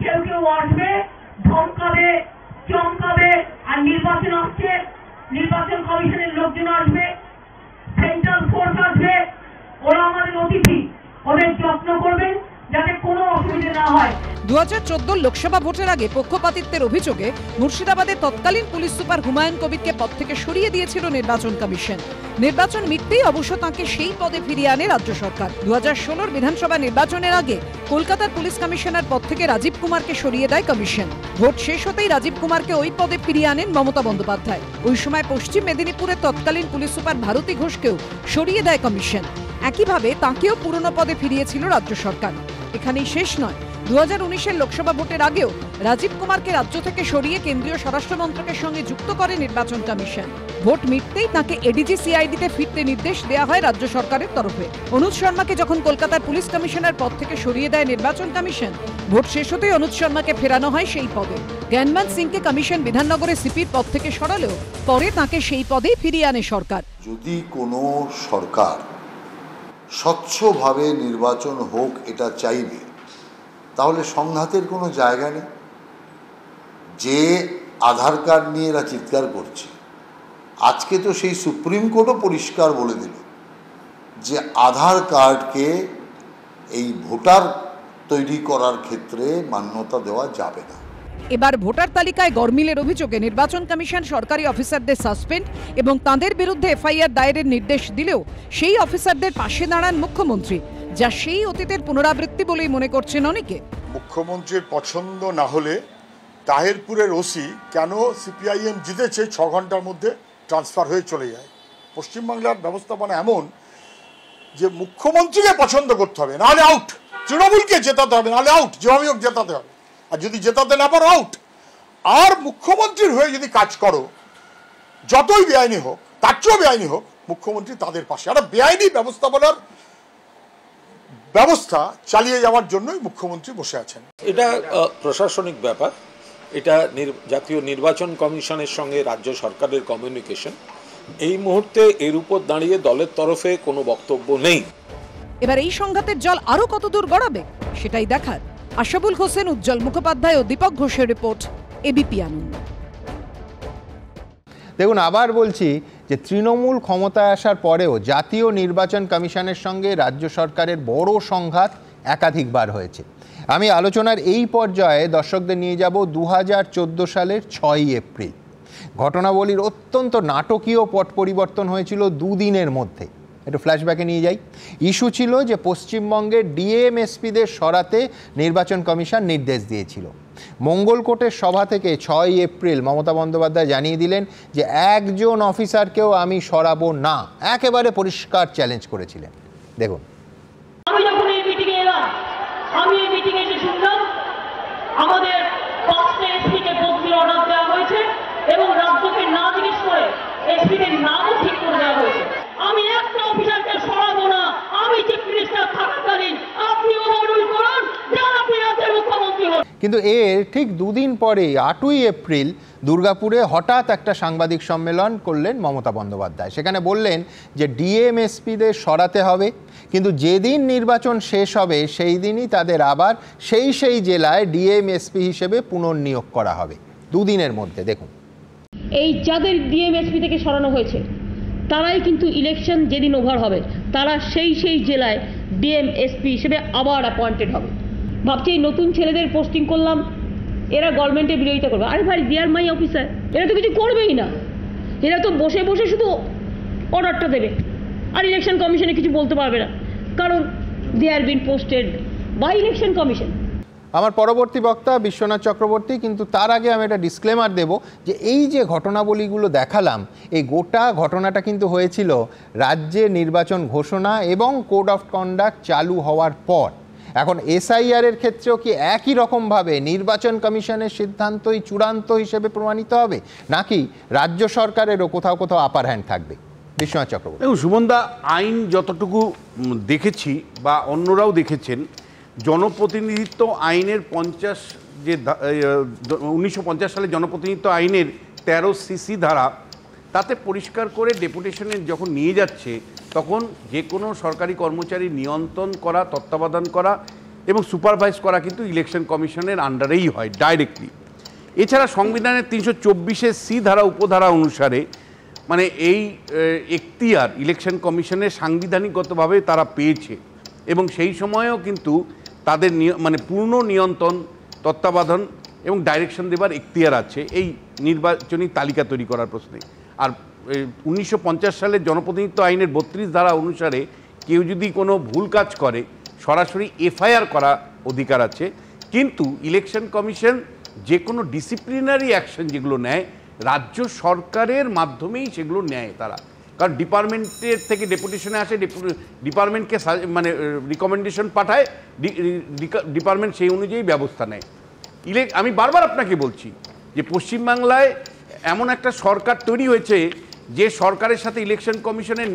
কেউ কেউ আসবে, ধমকাবে, চমকাবে, আর নির্বাচন আসছে, নির্বাচন কমিশনের লোকজন আসবে, সেন্ট্রাল ফোর্স আসবে, ওরা আমাদের অতিথি, ওদের যত্ন করবেন যাতে কোনো অসুবিধা না হয়। 2014 লোকসভা ভোটের আগে পক্ষপাতিত্বের অভিযোগে মুর্শিদাবাদের তৎকালীন পুলিশ সুপার হুমায়ুন কবিরকে পদ থেকে সরিয়ে দিয়েছিল নির্বাচন কমিশন। নির্বাচন মিটতেই অবশ্য তাঁকে সেই পদে ফিরিয়ে আনে রাজ্য সরকার। 2016 বিধানসভা নির্বাচনের আগে কলকাতার পুলিশ কমিশনার পদ থেকে রাজীব কুমারকে সরিয়ে দেয় কমিশন। ভোট শেষ হতেই রাজীব কুমারকে ওই পদে ফিরিয়ে আনেন মমতা বন্দ্যোপাধ্যায়। ওই সময় পশ্চিম মেদিনীপুরের তৎকালীন পুলিশ সুপার ভারতী ঘোষকেও সরিয়ে দেয় কমিশন। একইভাবে তাঁকেও পুরনো পদে ফিরিয়েছিল রাজ্য সরকার। এখানেই শেষ নয়, 2019 লোকসভা ভোটের আগেও রাজীব কুমারকে রাজ্য থেকে সরিয়ে কেন্দ্রীয় স্বরাষ্ট্র মন্ত্রকের সঙ্গে যুক্ত করে নির্বাচন কমিশন। ভোট মিটতেই তাঁকে এডিজি CID-তে ফিরতে নির্দেশ দেওয়া হয় রাজ্য সরকারের তরফে। অনুজ শর্মাকে যখন কলকাতার পুলিশ কমিশনার পদ থেকে সরিয়ে দেয় নির্বাচন কমিশন, ভোট শেষ হতেই অনুজ শর্মাকে ফেরানো হয় সেই পদে। জ্ঞানমান সিংকে কমিশন বিধাননগরে সিপির পদ থেকে সরালেও পরে তাঁকে সেই পদেই ফিরিয়ে আনে সরকার। যদি কোনো সরকার স্বচ্ছভাবে নির্বাচন হোক এটা চাইবে, তাহলে সংঘাতের কোনো জায়গা নেই। যে আধার কার্ড নিয়ে এরা চিৎকার করছে, আজকে তো সেই সুপ্রিম কোর্টও পরিষ্কার বলে দিল যে আধার কার্ডকে এই ভোটার তৈরি করার ক্ষেত্রে মান্যতা দেওয়া যাবে না। এবার ভোটার তালিকায় গরমিলের অভিযোগে নির্বাচন কমিশন সরকারি অফিসারদের সাসপেন্ড এবং তাঁদের বিরুদ্ধে এফআইআর দায়েরের নির্দেশ দিলেও সেই অফিসারদের পাশে দাঁড়ান মুখ্যমন্ত্রী, যা সেই অতীতের পুনরাবৃত্তি বলেই মনে করছেন অনেকে। মুখ্যমন্ত্রীর পছন্দ না হলে তাহেরপুরের ওসি কেন সিপিআইএম জিতেছে 6 ঘন্টার মধ্যে ট্রান্সফার হয়ে চলে যায়? পশ্চিমবাংলার ব্যবস্থাপনা এমন যে মুখ্যমন্ত্রীকে পছন্দ করতে হবে, নাহলে আউট। তৃণমূলকে জেতাতে হবে, নাহলে আউট। যেভাবে হোক জেতাতে হবে, আর যদি জেতাতে না পারো আউট। আর মুখ্যমন্ত্রীর হয়ে যদি কাজ করো, যতই বেআইনি হোক, তার চেয়েও বেআইনি হোক, মুখ্যমন্ত্রী তাদের পাশে। আর বেআইনি ব্যবস্থাপনার ব্যবস্থা চালিয়ে যাওয়ার জন্যই মুখ্যমন্ত্রী বসে আছেন। এটা প্রশাসনিক ব্যাপার, এটা জাতীয় নির্বাচন কমিশনের সঙ্গে রাজ্য সরকারের কমিউনিকেশন। এই মুহূর্তে এর উপর দাঁড়িয়ে দলের তরফে কোনো বক্তব্য নেই। এবার এই সংঘাতের জল আরো কতদূর গড়াবে সেটাই দেখার। আশাবুল হোসেন, উজ্জ্বল মুখোপাধ্যায় ও দীপক ঘোষের রিপোর্ট, এবিপি আনন্দ। দেখুন, আবার বলছি যে তৃণমূল ক্ষমতায় আসার পরেও জাতীয় নির্বাচন কমিশনের সঙ্গে রাজ্য সরকারের বড় সংঘাত একাধিকবার হয়েছে। আমি আলোচনার এই পর্যায়ে দর্শকদের নিয়ে যাব 2014 সালের 6ই এপ্রিল। ঘটনাবলীর অত্যন্ত নাটকীয় পট পরিবর্তন হয়েছিল দুদিনের মধ্যে। একটু ফ্ল্যাশব্যাকে নিয়ে যাই। ইস্যু ছিল যে পশ্চিমবঙ্গের ডিএমএসপিদের সরাতে নির্বাচন কমিশন নির্দেশ দিয়েছিল। মঙ্গলকোটের সভা থেকে 6ই এপ্রিল মমতা বন্দ্যোপাধ্যায় জানিয়ে দিলেন যে একজন অফিসারকেও আমি সরাবো না, একেবারে পরিষ্কার চ্যালেঞ্জ করেছিলেন। দেখুন, আমি যখন এই মিটিংয়ে এলাম, আমি এই মিটিংয়ে এসে শুনলাম আমাদের 5টা এসপিকে বদলির অর্ডার দেওয়া হয়েছে এবং রাজ্যকে না জিজ্ঞেস করে এসপিদের নামও ঠিক করে দেওয়া হয়েছে। আমি একটা অফিসারকে সরাবো না। আমি চিফ মিনিস্টার থাকাকালীন আপনি অনুরোধ করুন যারা আপনি রাজ্যের মুখ্যমন্ত্রী হন। কিন্তু এর ঠিক দুদিন পরেই 8ই এপ্রিল দুর্গাপুরে হঠাৎ একটা সাংবাদিক সম্মেলন করলেন মমতা বন্দ্যোপাধ্যায়। সেখানে বললেন যে ডিএমএসপিদের সরাতে হবে, কিন্তু যেদিন নির্বাচন শেষ হবে সেই দিনই তাদের আবার সেই জেলায় ডিএমএসপি হিসেবে পুনর্নিয়োগ করা হবে দুদিনের মধ্যে। দেখুন, এই যাদের ডিএমএসপি থেকে সরানো হয়েছে তারাই কিন্তু ইলেকশন যেদিন ওভার হবে তারা সেই জেলায় ডিএমএসপি হিসেবে আবার অ্যাপয়েন্টেড হবে। ভাবছি এই নতুন ছেলেদের পোস্টিং করলাম, এরা গভর্নমেন্টের বিরোধিতা করবে। আরে ভাই, দে আর মাই অফিসার, এরা তো কিছু করবেই না। এরা তো বসে বসে শুধু অর্ডারটা দেবে আর ইলেকশন কমিশনে কিছু বলতে পারবে না, কারণ they are been posted by election commission. আমার পরবর্তী বক্তা বিশ্বনাথ চক্রবর্তী, কিন্তু তার আগে আমি একটা ডিসক্লেমার দেব যে এই যে ঘটনাবলীগুলো দেখালাম, এই গোটা ঘটনাটা কিন্তু হয়েছিল রাজ্যে নির্বাচন ঘোষণা এবং কোড অফ কন্ডাক্ট চালু হওয়ার পর। এখন এসআইআর এর ক্ষেত্রেও কি একই রকমভাবে নির্বাচন কমিশনের সিদ্ধান্তই চূড়ান্ত হিসেবে প্রমাণিত হবে, নাকি রাজ্য সরকারেরও কোথাও কোথাও আপার হ্যান্ড থাকবে? বিশ্বনাথ চক্রবর্তী। দেখুন সুমনদা, আইন যতটুকু দেখেছি বা অন্যরাও দেখেছেন, জনপ্রতিনিধিত্ব আইনের 1950 সালে জনপ্রতিনিধিত্ব আইনের 13cc ধারা, তাতে পরিষ্কার করে ডেপুটেশনে যখন নিয়ে যাচ্ছে তখন যে কোনো সরকারি কর্মচারী নিয়ন্ত্রণ করা, তত্ত্বাবধান করা এবং সুপারভাইজ করা কিন্তু ইলেকশন কমিশনের আন্ডারেই হয় ডাইরেক্টলি। এছাড়া সংবিধানের 324C ধারা উপধারা অনুসারে মানে এই এখতিয়ার ইলেকশন কমিশনের সাংবিধানিকগতভাবে তারা পেয়েছে এবং সেই সময়েও কিন্তু তাদের মানে পূর্ণ নিয়ন্ত্রণ, তত্ত্বাবধান এবং ডাইরেকশন দেবার এখতিয়ার আছে এই নির্বাচনী তালিকা তৈরি করার প্রশ্নে। আর 1950 সালের জনপ্রতিনিধিত্ব আইনের 32 ধারা অনুসারে কেউ যদি কোনো ভুল কাজ করে সরাসরি এফআইআর করা অধিকার আছে, কিন্তু ইলেকশন কমিশন যে কোনো ডিসিপ্লিনারি অ্যাকশন যেগুলো নেয় রাজ্য সরকারের মাধ্যমেই সেগুলো নেয় তারা, কারণ ডিপার্টমেন্টের থেকে ডেপুটেশনে আসে, ডিপার্টমেন্টকে মানে রিকমেন্ডেশন পাঠায়, ডিপার্টমেন্ট সেই অনুযায়ী ব্যবস্থা নেয়। আমি বারবার আপনাকে বলছি যে পশ্চিমবাংলায় এমন একটা সরকার তৈরি হয়েছে যে সরকারের সাথে ইলেকশন কমিশনের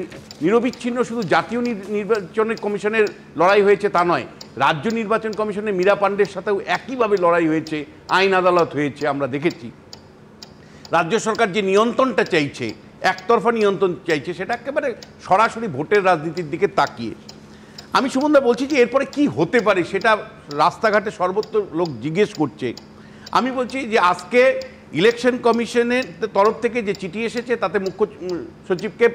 নিরবিচ্ছিন্ন শুধু জাতীয় নির্বাচন কমিশনের লড়াই হয়েছে তা নয়, রাজ্য নির্বাচন কমিশনের মীরা পাণ্ডের সাথেও একইভাবে লড়াই হয়েছে, আইন আদালত হয়েছে, আমরা দেখেছি। রাজ্য সরকার যে নিয়ন্ত্রণটা চাইছে, একতরফা নিয়ন্ত্রণ চাইছে, সেটা একেবারে সরাসরি ভোটের রাজনীতির দিকে তাকিয়ে। আমি সুমনদা বলছি যে এরপরে কি হতে পারে সেটা রাস্তাঘাটে সর্বত্র লোক জিজ্ঞেস করছে। আমি বলছি যে আজকে ইলেকশন কমিশনের তরফ থেকে যে চিঠি এসেছে তাতে মুখ্য সচিবকে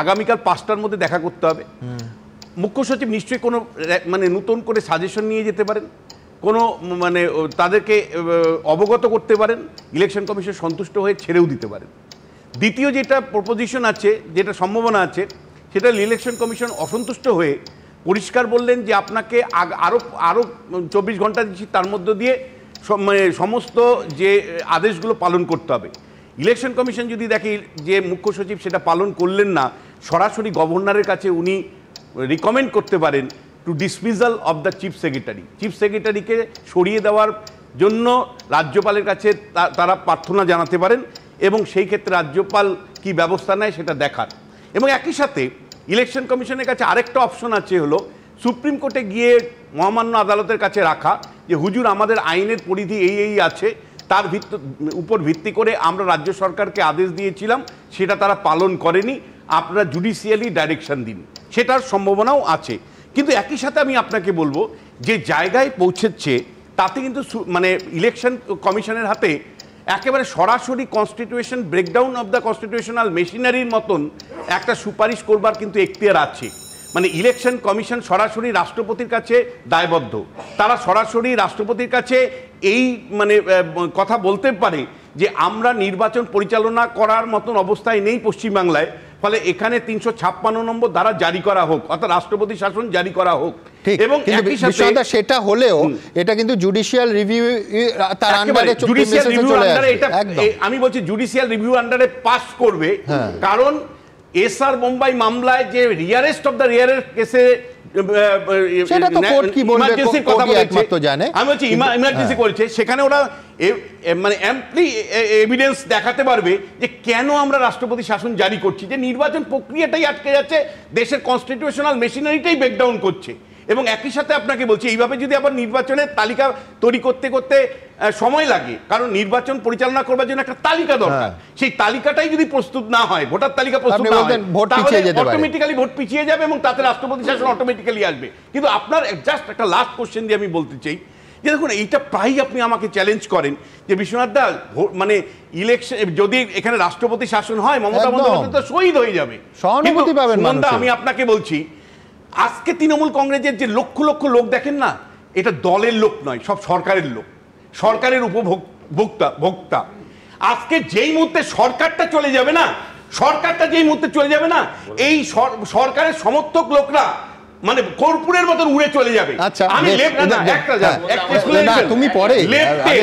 আগামীকাল 5টার মধ্যে দেখা করতে হবে। মুখ্য সচিব নিশ্চয়ই কোনো মানে নতুন করে সাজেশন নিয়ে যেতে পারেন, কোনো মানে তাদেরকে অবগত করতে পারেন, ইলেকশন কমিশন সন্তুষ্ট হয়ে ছেড়েও দিতে পারেন। দ্বিতীয় যেটা প্রপোজিশন আছে, যেটা সম্ভাবনা আছে, সেটা ইলেকশন কমিশন অসন্তুষ্ট হয়ে পরিষ্কার বললেন যে আপনাকে আরও 24 ঘন্টা দিচ্ছি, তার মধ্য দিয়ে মানে সমস্ত যে আদেশগুলো পালন করতে হবে। ইলেকশন কমিশন যদি দেখে যে মুখ্য সচিব সেটা পালন করলেন না, সরাসরি গভর্নরের কাছে উনি রিকমেন্ড করতে পারেন to dismissal of the chief secretary. Chief সেক্রেটারিকে সরিয়ে দেওয়ার জন্য রাজ্যপালের কাছে তারা প্রার্থনা জানাতে পারেন এবং সেই ক্ষেত্রে রাজ্যপাল কি ব্যবস্থা নেয় সেটা দেখার। এবং একই সাথে ইলেকশন কমিশনের কাছে আরেকটা অপশন আছে, হলো সুপ্রিম কোর্টে গিয়ে মহামান্য আদালতের কাছে রাখা যে হুজুর আমাদের আইনের পরিধি এই আছে, তার উপর ভিত্তি করে আমরা রাজ্য সরকারকে আদেশ দিয়েছিলাম, সেটা তারা পালন করেনি, আপনারা জুডিশিয়ালি ডাইরেকশন দিন, সেটার সম্ভাবনাও আছে। কিন্তু একই সাথে আমি আপনাকে বলবো যে জায়গায় পৌঁছেছে তাতে কিন্তু মানে ইলেকশন কমিশনের হাতে একেবারে সরাসরি constitution breakdown of the constitutional মেশিনারির মতন একটা সুপারিশ করবার কিন্তু এখতিয়ার আছে। মানে ইলেকশন কমিশন সরাসরি রাষ্ট্রপতির কাছে দায়বদ্ধ, তারা সরাসরি রাষ্ট্রপতির কাছে এই মানে কথা বলতে পারে যে আমরা নির্বাচন পরিচালনা করার মতন অবস্থায় নেই পশ্চিমবাংলায়, ফলে এখানে 356 নম্বর ধারা জারি করা হোক, অর্থাৎ রাষ্ট্রপতি শাসন জারি করা হোক। এবং একই সাথে সেটা হলেও এটা কিন্তু জুডিশিয়াল রিভিউ তার আন্ডারে চলে আসবে। আমি বলছি জুডিশিয়াল রিভিউ আন্ডারে পাস করবে, কারণ এসআর মুম্বাই মামলায় যে রিয়ারেস্ট অফ দ্য রিয়ারেস্ট কেসে সেটা তো কোর্ট কি বলবে, কোর্ট একমাত্র জানে। আমি বলছি ইমার্জেন্সি করেছে, সেখানে ওরা মানে অ্যাম্পলি এভিডেন্স দেখাতে পারবে যে কেন আমরা রাষ্ট্রপতি শাসন জারি করছি, যে নির্বাচন প্রক্রিয়াটাই আটকে যাচ্ছে, দেশের কনস্টিটিউশনাল মেশিনারিটাই ব্রেকডাউন করছে। এবং একই সাথে আপনাকে বলছি এইভাবে যদি আবার নির্বাচনের তালিকা তৈরি করতে করতে সময় লাগে, কারণ নির্বাচন পরিচালনা করবার জন্য একটা তালিকা দরকার, সেই তালিকাটাই যদি প্রস্তুত না হয়, ভোটার তালিকা প্রস্তুত না হয়, তাহলে অটোমেটিক্যালি ভোট পিছিয়ে যাবে এবং তাতে রাষ্ট্রপতি শাসন অটোমেটিক্যালি আসবে। কিন্তু আপনার জাস্ট একটা লাস্ট কোশ্চেন দিয়ে আমি বলতে চাই যে দেখুন এইটা প্রায়ই আপনি আমাকে চ্যালেঞ্জ করেন যে বিশ্বনাথ দা মানে ইলেকশন যদি এখানে রাষ্ট্রপতি শাসন হয় মমতা বন্দ্যোপাধ্যায় তো শহীদ হয়ে যাবে, সহানুভূতি পাবেন মানুষ। আমি আপনাকে বলছি আজকে তৃণমূল কংগ্রেসের যে লক্ষ লক্ষ লোক দেখেন না, এটা দলের লোক নয়, সব সরকারের লোক, সরকারের ভোক্তা। আজকে যেই মুহূর্তে সরকারটা চলে যাবে না, এই সরকারের সমর্থক লোকরা মানে কর্পূরের মতন উড়ে চলে যাবে। আমি তুমি পরে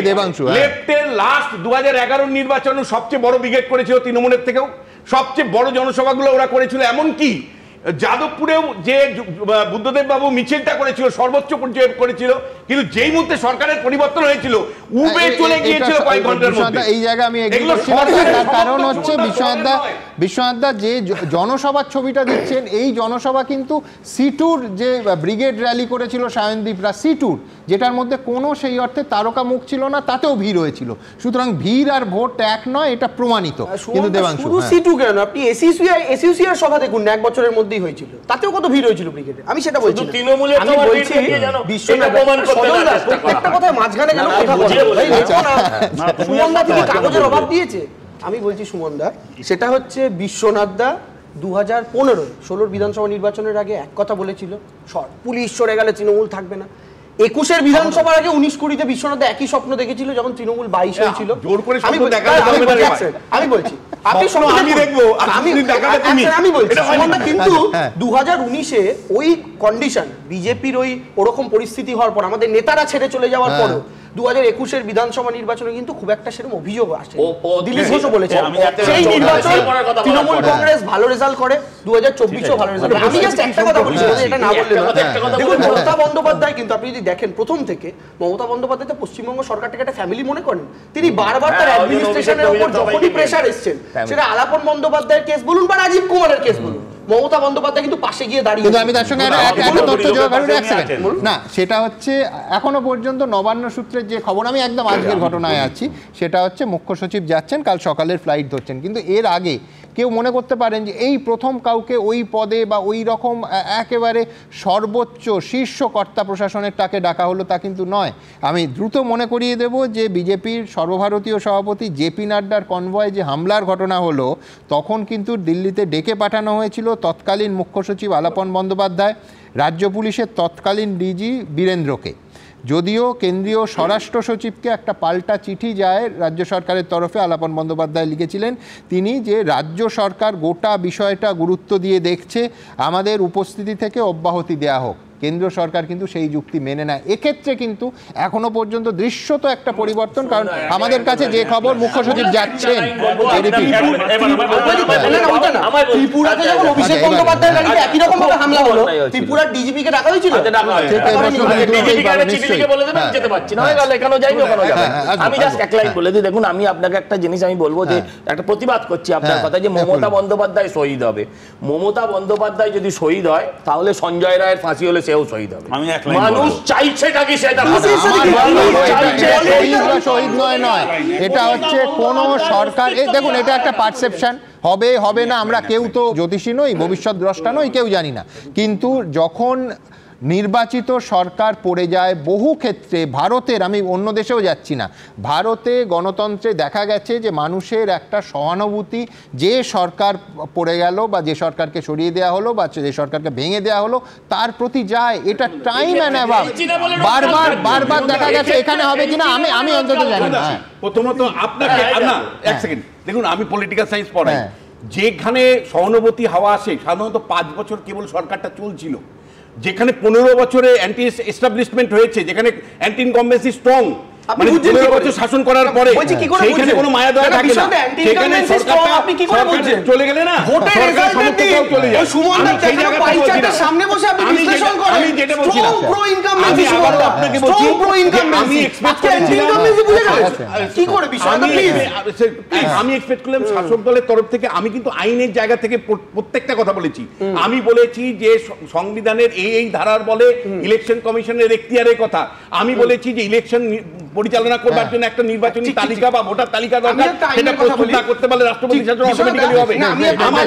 দেবাংশু লেফটের লাস্ট 2011 নির্বাচন সবচেয়ে বড় ব্রিগেড করেছিল তৃণমূলের থেকেও, সবচেয়ে বড় জনসভাগুলো ওরা করেছিল, এমনকি যাদবপুরেও যে বুদ্ধদেব বাবু মিছিলটা করেছিল সর্বোচ্চ পর্যায়ে করেছিল, কিন্তু যেই মুহূর্তে সরকারের পরিবর্তন হয়েছিল উবে চলে গিয়েছিল কয়েক ঘন্টার মধ্যে। এই জায়গায় আমি কারণ হচ্ছে বিশ্বনাথ দা যে জনসভার ছবিটা দিচ্ছেন, এই জনসভা কিন্তু সিটুর যে ব্রিগেড র্যালি করেছিল সায়নদীপরা, সিটুর যেটার মধ্যে কোনো সেই অর্থে তারকা মুখ ছিল না, তাতেও ভিড় হয়েছিল। সুতরাং ভিড় আর ভোট এক নয়, এটা প্রমাণিত। কিন্তু দেবাংশু সিটু কেন, আপনি এসইউসিআর সভা দেখুন, এক বছরের মধ্যেই হয়েছিল, তাতেও কত ভিড় হয়েছিল ব্রিগেডে। আমি সেটা বলছি তৃণমূলের, আমি বলছি প্রত্যেকটা কথায় মাঝখানে কেন কথা বলে, সুমন দা থেকে কাগজের অভাব দিয়েছে। আমি বলছি সুমন দা, সেটা হচ্ছে বিশ্বনাথ দা 2015-16 বিধানসভা নির্বাচনের আগে এক কথা বলেছিল, পুলিশ সরে গেলে তৃণমূল থাকবে না। 21-এর বিধানসভার আগে 19-20-তে বিশ্বনাথ একই স্বপ্ন দেখেছিল যখন তৃণমূল 22 হয়েছিল। আমি বলছি আপনি আমি দেখবো, আমি বলছি কিন্তু 2019-এ ওই কন্ডিশন, বিজেপির ওরকম পরিস্থিতি হওয়ার পর, আমাদের নেতারা ছেড়ে চলে যাওয়ার পরও 2021-এর বিধানসভা নির্বাচনে কিন্তু খুব একটা সেরকম অভিযোগ আসে। দিলীপ ঘোষও বলেছে সেই নির্বাচন তৃণমূল কংগ্রেস ভালো রেজাল্ট করে, 2024-ও ভালো রেজাল্ট। আমি জাস্ট একটা কথা বলছি, এটা না বললে দেখুন মমতা বন্দ্যোপাধ্যায় কিন্তু আপনি যদি দেখেন প্রথম থেকে, মমতা বন্দ্যোপাধ্যায় তো পশ্চিমবঙ্গ সরকারটাকে একটা ফ্যামিলি মনে করেন। তিনি বারবার তার অ্যাডমিনিস্ট্রেশনের উপর যখনই প্রেশার এসছেন, সেটা আলাপন বন্দ্যোপাধ্যায়ের কেস বলুন বা রাজীব কুমারের কেস বলুন, মমতা বন্দ্যোপাধ্যায় কিন্তু পাশে গিয়ে দাঁড়িয়ে। কিন্তু আমি তার সঙ্গে একটা তথ্য যোগ করি, এক সেকেন্ড না, সেটা হচ্ছে এখনো পর্যন্ত নবান্ন সূত্রের যে খবর, আমি একদম আজকের ঘটনায় আছি, সেটা হচ্ছে মুখ্য সচিব যাচ্ছেন, কাল সকালের ফ্লাইট ধরছেন। কিন্তু এর আগে কেউ মনে করতে পারেন যে এই প্রথম কাউকে ওই পদে বা ওই রকম একেবারে সর্বোচ্চ শীর্ষ কর্তা প্রশাসনের তাকে ডাকা হলো, তা কিন্তু নয়। আমি দ্রুত মনে করিয়ে দেব যে বিজেপির সর্বভারতীয় সভাপতি জেপি নাড্ডার কনভয়ে যে হামলার ঘটনা হলো, তখন কিন্তু দিল্লিতে ডেকে পাঠানো হয়েছিল তৎকালীন মুখ্য সচিব আলাপন বন্দ্যোপাধ্যায়, রাজ্য পুলিশের তৎকালীন ডিজি বীরেন্দ্রকে। যদিও কেন্দ্রীয় স্বরাষ্ট্র সচিবকে একটা পাল্টা চিঠি যায় রাজ্য সরকারের তরফে, আলাপন বন্দ্যোপাধ্যায় লিখেছিলেন তিনি, যে রাজ্য সরকার গোটা বিষয়টা গুরুত্ব দিয়ে দেখছে, আমাদের উপস্থিতি থেকে অব্যাহতি দেয়া হোক। কেন্দ্র সরকার কিন্তু সেই যুক্তি মেনে নেয়। এক্ষেত্রে কিন্তু এখনো পর্যন্ত দৃশ্যত একটা পরিবর্তন, কারণ আমাদের কাছে যে খবর মুখ্য সচিব যাচ্ছেন ত্রিপুরাতে যখন অভিষেক বন্দ্যোপাধ্যায়ের গাড়িতে একই রকম ভাবে হামলা হলো, ত্রিপুরার ডিজিপি কে ডাকা হয়েছিল, আমি জাস্ট এক লাইন বলে দিই। দেখুন, আমি আপনাকে একটা জিনিস আমি বলবো, যে একটা প্রতিবাদ করছি আপনার কথা, যে মমতা বন্দ্যোপাধ্যায় শহীদ হবে। মমতা বন্দ্যোপাধ্যায় যদি শহীদ হয়, তাহলে সঞ্জয় রায়ের ফাঁসি হলে সেও শহীদ হবে। মানুষ চাইছেটা কি সেটা, শহীদ নয়, এটা হচ্ছে কোন সরকার, দেখুন এটা একটা পারসেপশন, হবে হবে না, আমরা কেউ তো জ্যোতিষী নই, ভবিষ্যৎ দ্রষ্টা নই, কেউ জানি না। কিন্তু যখন নির্বাচিত সরকার পড়ে যায় বহু ক্ষেত্রে, ভারতের, আমি অন্য দেশেও যাচ্ছি না, ভারতে গণতন্ত্রে দেখা গেছে যে মানুষের একটা সহানুভূতি, যে সরকার পড়ে গেল বা যে সরকারকে সরিয়ে দেওয়া হলো বা যে সরকারকে ভেঙে দেওয়া হলো তার প্রতি যায়। এটা টাইম অ্যান্ড অ্যাবাউট বারবার দেখা গেছে। এখানে হবে কিনা আমি অন্তত জানি না। প্রথমত আপনাকে এক সেকেন্ড দেখুন, আমি পলিটিক্যাল সায়েন্স পড়াই, যেখানে সহানুভূতি হাওয়া আসে, সাধারণত 5 বছর কেবল সরকারটা চলছিল, যেখানে 15 বছরে অ্যান্টি এস্টাবলিশমেন্ট হয়েছে, যেখানে অ্যান্টি ইনকামবেন্সি স্ট্রং, মানে 15 বছর শাসন করার পরে সেইখানে কোনো মায়া দয়া থাকে না, সেখানে সরকারটা আপনি কি করে বলছেন চলে গেলে না, ভোটের রেজাল্টের চলে যায়। সুমনদা দেখানো পাইচারটার সামনে বসে আপনি বিশ্লেষণ করেন, আমি যেটা বলছি না, প্রো ইনকামবেন্সি, সুমনদা আপনাকে বলছি প্রো ইনকামবেন্সি, আমি এক্সপেক্ট করেছিলাম বুঝে গেছেন কি করে বিষয়টা, প্লিজ আমি এক্সপেক্ট করলাম শাসক দলের তরফ থেকে, আমি কিন্তু আইনের জায়গা থেকে প্রত্যেকটা কথা বলেছি। আমি বলেছি যে সংবিধানের এই ধারার বলে ইলেকশন কমিশনের এখতিয়ারের কথা, আমি বলেছি যে ইলেকশন পরিচালনা করবার জন্য একটা নির্বাচনী তালিকা বা ভোটার তালিকা দরকার, সেটা প্রস্তুত না করতে পারলে রাষ্ট্রপতি শাসন অটোমেটিক্যালি হবে। আমার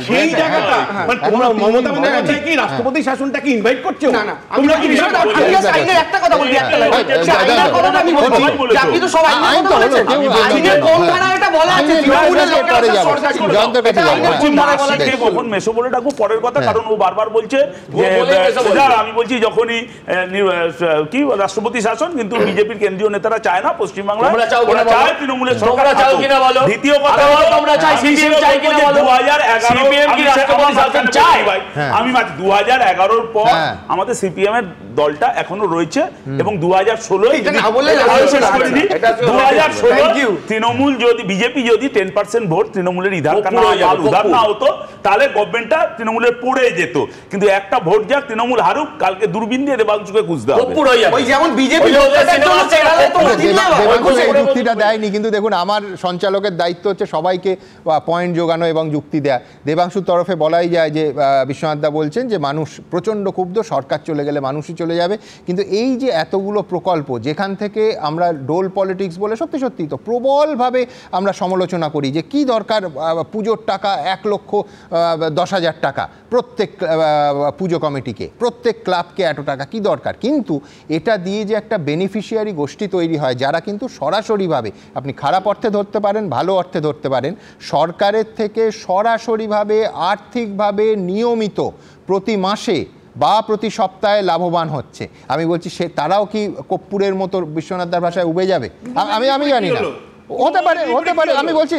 সেই জায়গাটা মানে তোমরা মমতা বন্দ্যোপাধ্যায় কি রাষ্ট্রপতি শাসনটাকে ইনভাইট করছো? তোমরা কি বিষয়টা আইনের একটা কথা বলবি, একটা আইনের কথাটা আমি বলবো, আপনি তো সব আইন বলেছেন, আইনের কোন ধারা এটা বলা আছে, তৃণমূলের লোকেরা সরকারি যন্ত্র কাছে কোন ধারা বলা আছে, কখন মেসো বলে ডাকবো পরের কথা, কারণ ও বারবার বলছে যে আমি বলছি যখনই কি রাষ্ট্রপতি শাসন, কিন্তু বিজেপির কেন্দ্রীয় নেতারা চায় না পশ্চিমবাংলায়, ওরা চায় তৃণমূলের সরকার। দ্বিতীয় কথা তোমরা চাই সিপিএম চাই কিনা বলো, 2011 কি রাষ্ট্রপতি শাসন চায়? আমি 2011 পর আমাদের সিপিএম এর দলটা এখনো রয়েছে, এবং 2016 তৃণমূল যদি বিজেপি যদি 10% ভোট তৃণমূলের উধার না হতো, তাহলে গভর্নমেন্টটা তৃণমূলের পড়ে যেত। কিন্তু একটা ভোট যাক, তৃণমূল হারুক, কালকে দূরবীন দিয়ে দেবাংশুকে খুঁজতে হবে। যেমন বিজেপি যুক্তিটা দেয়নি, কিন্তু দেখুন আমার সঞ্চালকের দায়িত্ব হচ্ছে সবাইকে পয়েন্ট যোগানো এবং যুক্তি দেয়া। দেবাংশুর তরফে বলাই যায় যে বিশ্বনাথ দা বলছেন যে মানুষ প্রচণ্ড ক্ষুব্ধ, সরকার চলে গেলে মানুষই চলে যাবে। কিন্তু এই যে এতগুলো প্রকল্প, যেখান থেকে আমরা ডোল পলিটিক্স বলে সত্যি সত্যি তো প্রবলভাবে আমরা সমালোচনা করি যে কি দরকার পুজোর টাকা 1,10,000 টাকা প্রত্যেক পুজো কমিটিকে, প্রত্যেক ক্লাবকে এত টাকা কি দরকার, কিন্তু এটা দিয়ে যে একটা বেনিফিশিয়ারি গোষ্ঠী তৈরি হয় যারা কিন্তু সরাসরিভাবে, আপনি খারাপ অর্থে ধরতে পারেন, ভালো অর্থে ধরতে পারেন, সরকারের থেকে সরাসরিভাবে আর্থিকভাবে নিয়মিত প্রতি মাসে বা প্রতি সপ্তাহে লাভবান হচ্ছে। আমি বলছি সে তারাও কি কর্পূরের মতো বিশ্বনাথদার ভাষায় উবে যাবে? আমি জানি না, হতে পারে। আমি বলছি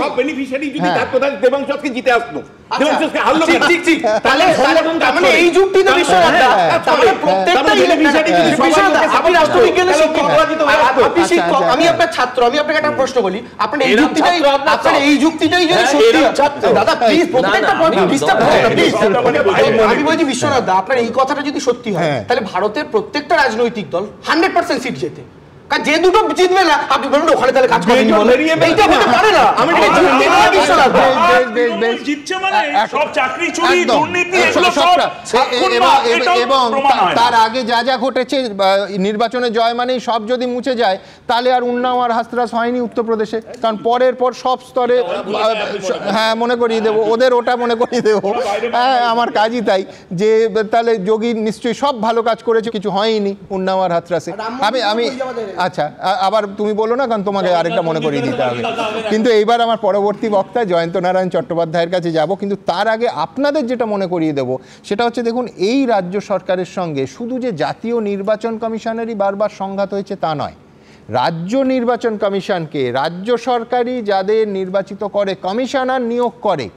সব বেনিফিশিয়ারি যদি থাকতো তাহলে দেবাংশু আজকে জিতে আসতো, দেবাংশুকে হারলো কেন? ঠিক তাহলে মানে এই যুক্তি তো বিশ্বনাথদা, তাহলে প্রত্যেকটা বেনিফিশিয়ারি যদি আপনি রাষ্ট্রবিজ্ঞানের শিক্ষক, আপনি শিক্ষক, আমি আপনার ছাত্র, আমি আপনাকে একটা প্রশ্ন বলি, আপনার এই যুক্তিটাই যদি সত্যি, দাদা প্লিজ প্রত্যেকটা পয়েন্ট ডিসটার্ব করুন না প্লিজ। আমি বলছি বিশ্বনাথদা, আপনার এই কথাটা যদি সত্যি হয়, তাহলে ভারতের প্রত্যেকটা রাজনৈতিক দল 100% সিট জেতে, কারণ যে দুটো জিতবে না আপনি বলুন ওখানে তাহলে কাজ করেন, এইটা হতে পারে না। আমি জিতছে মানে সব চাকরি চুরি, দুর্নীতি, এবং তার আগে যা যা ঘটেছে নির্বাচনে জয় মানেই সব যদি মুছে যায়, তাহলে আর উন্নাও আর হাসরাস হয়নি উত্তরপ্রদেশে, কারণ পরের পর সব স্তরে হ্যাঁ মনে করিয়ে দেবো, ওদের ওটা মনে করিয়ে দেবো। হ্যাঁ আমার কাজই তাই, যে তাহলে যোগী নিশ্চয়ই সব ভালো কাজ করেছে, কিছু হয়নি উন্নাও আর হাসরাসে। আমি আচ্ছা আবার তুমি বলো না, কারণ তোমাকে আরেকটা মনে করিয়ে দিতে হবে। কিন্তু এইবার আমার পরবর্তী বক্তা জয়ন্ত নারায়ণ চট্টোপাধ্যায়ের কাছে যাব, কিন্তু তার আগে আপনাদের যেটা মনে করিয়ে দেবো সেটা হচ্ছে, দেখুন এই রাজ্য সরকারের সঙ্গে শুধু যে জাতীয় নির্বাচন কমিশনেরই বারবার সংঘাত হয়েছে তা নয়, রাজ্য নির্বাচন কমিশনকে রাজ্য সরকারই যাদের নির্বাচিত করে কমিশনার নিয়োগ করে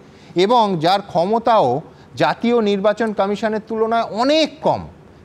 এবং যার ক্ষমতাও জাতীয় নির্বাচন কমিশনের তুলনায় অনেক কম,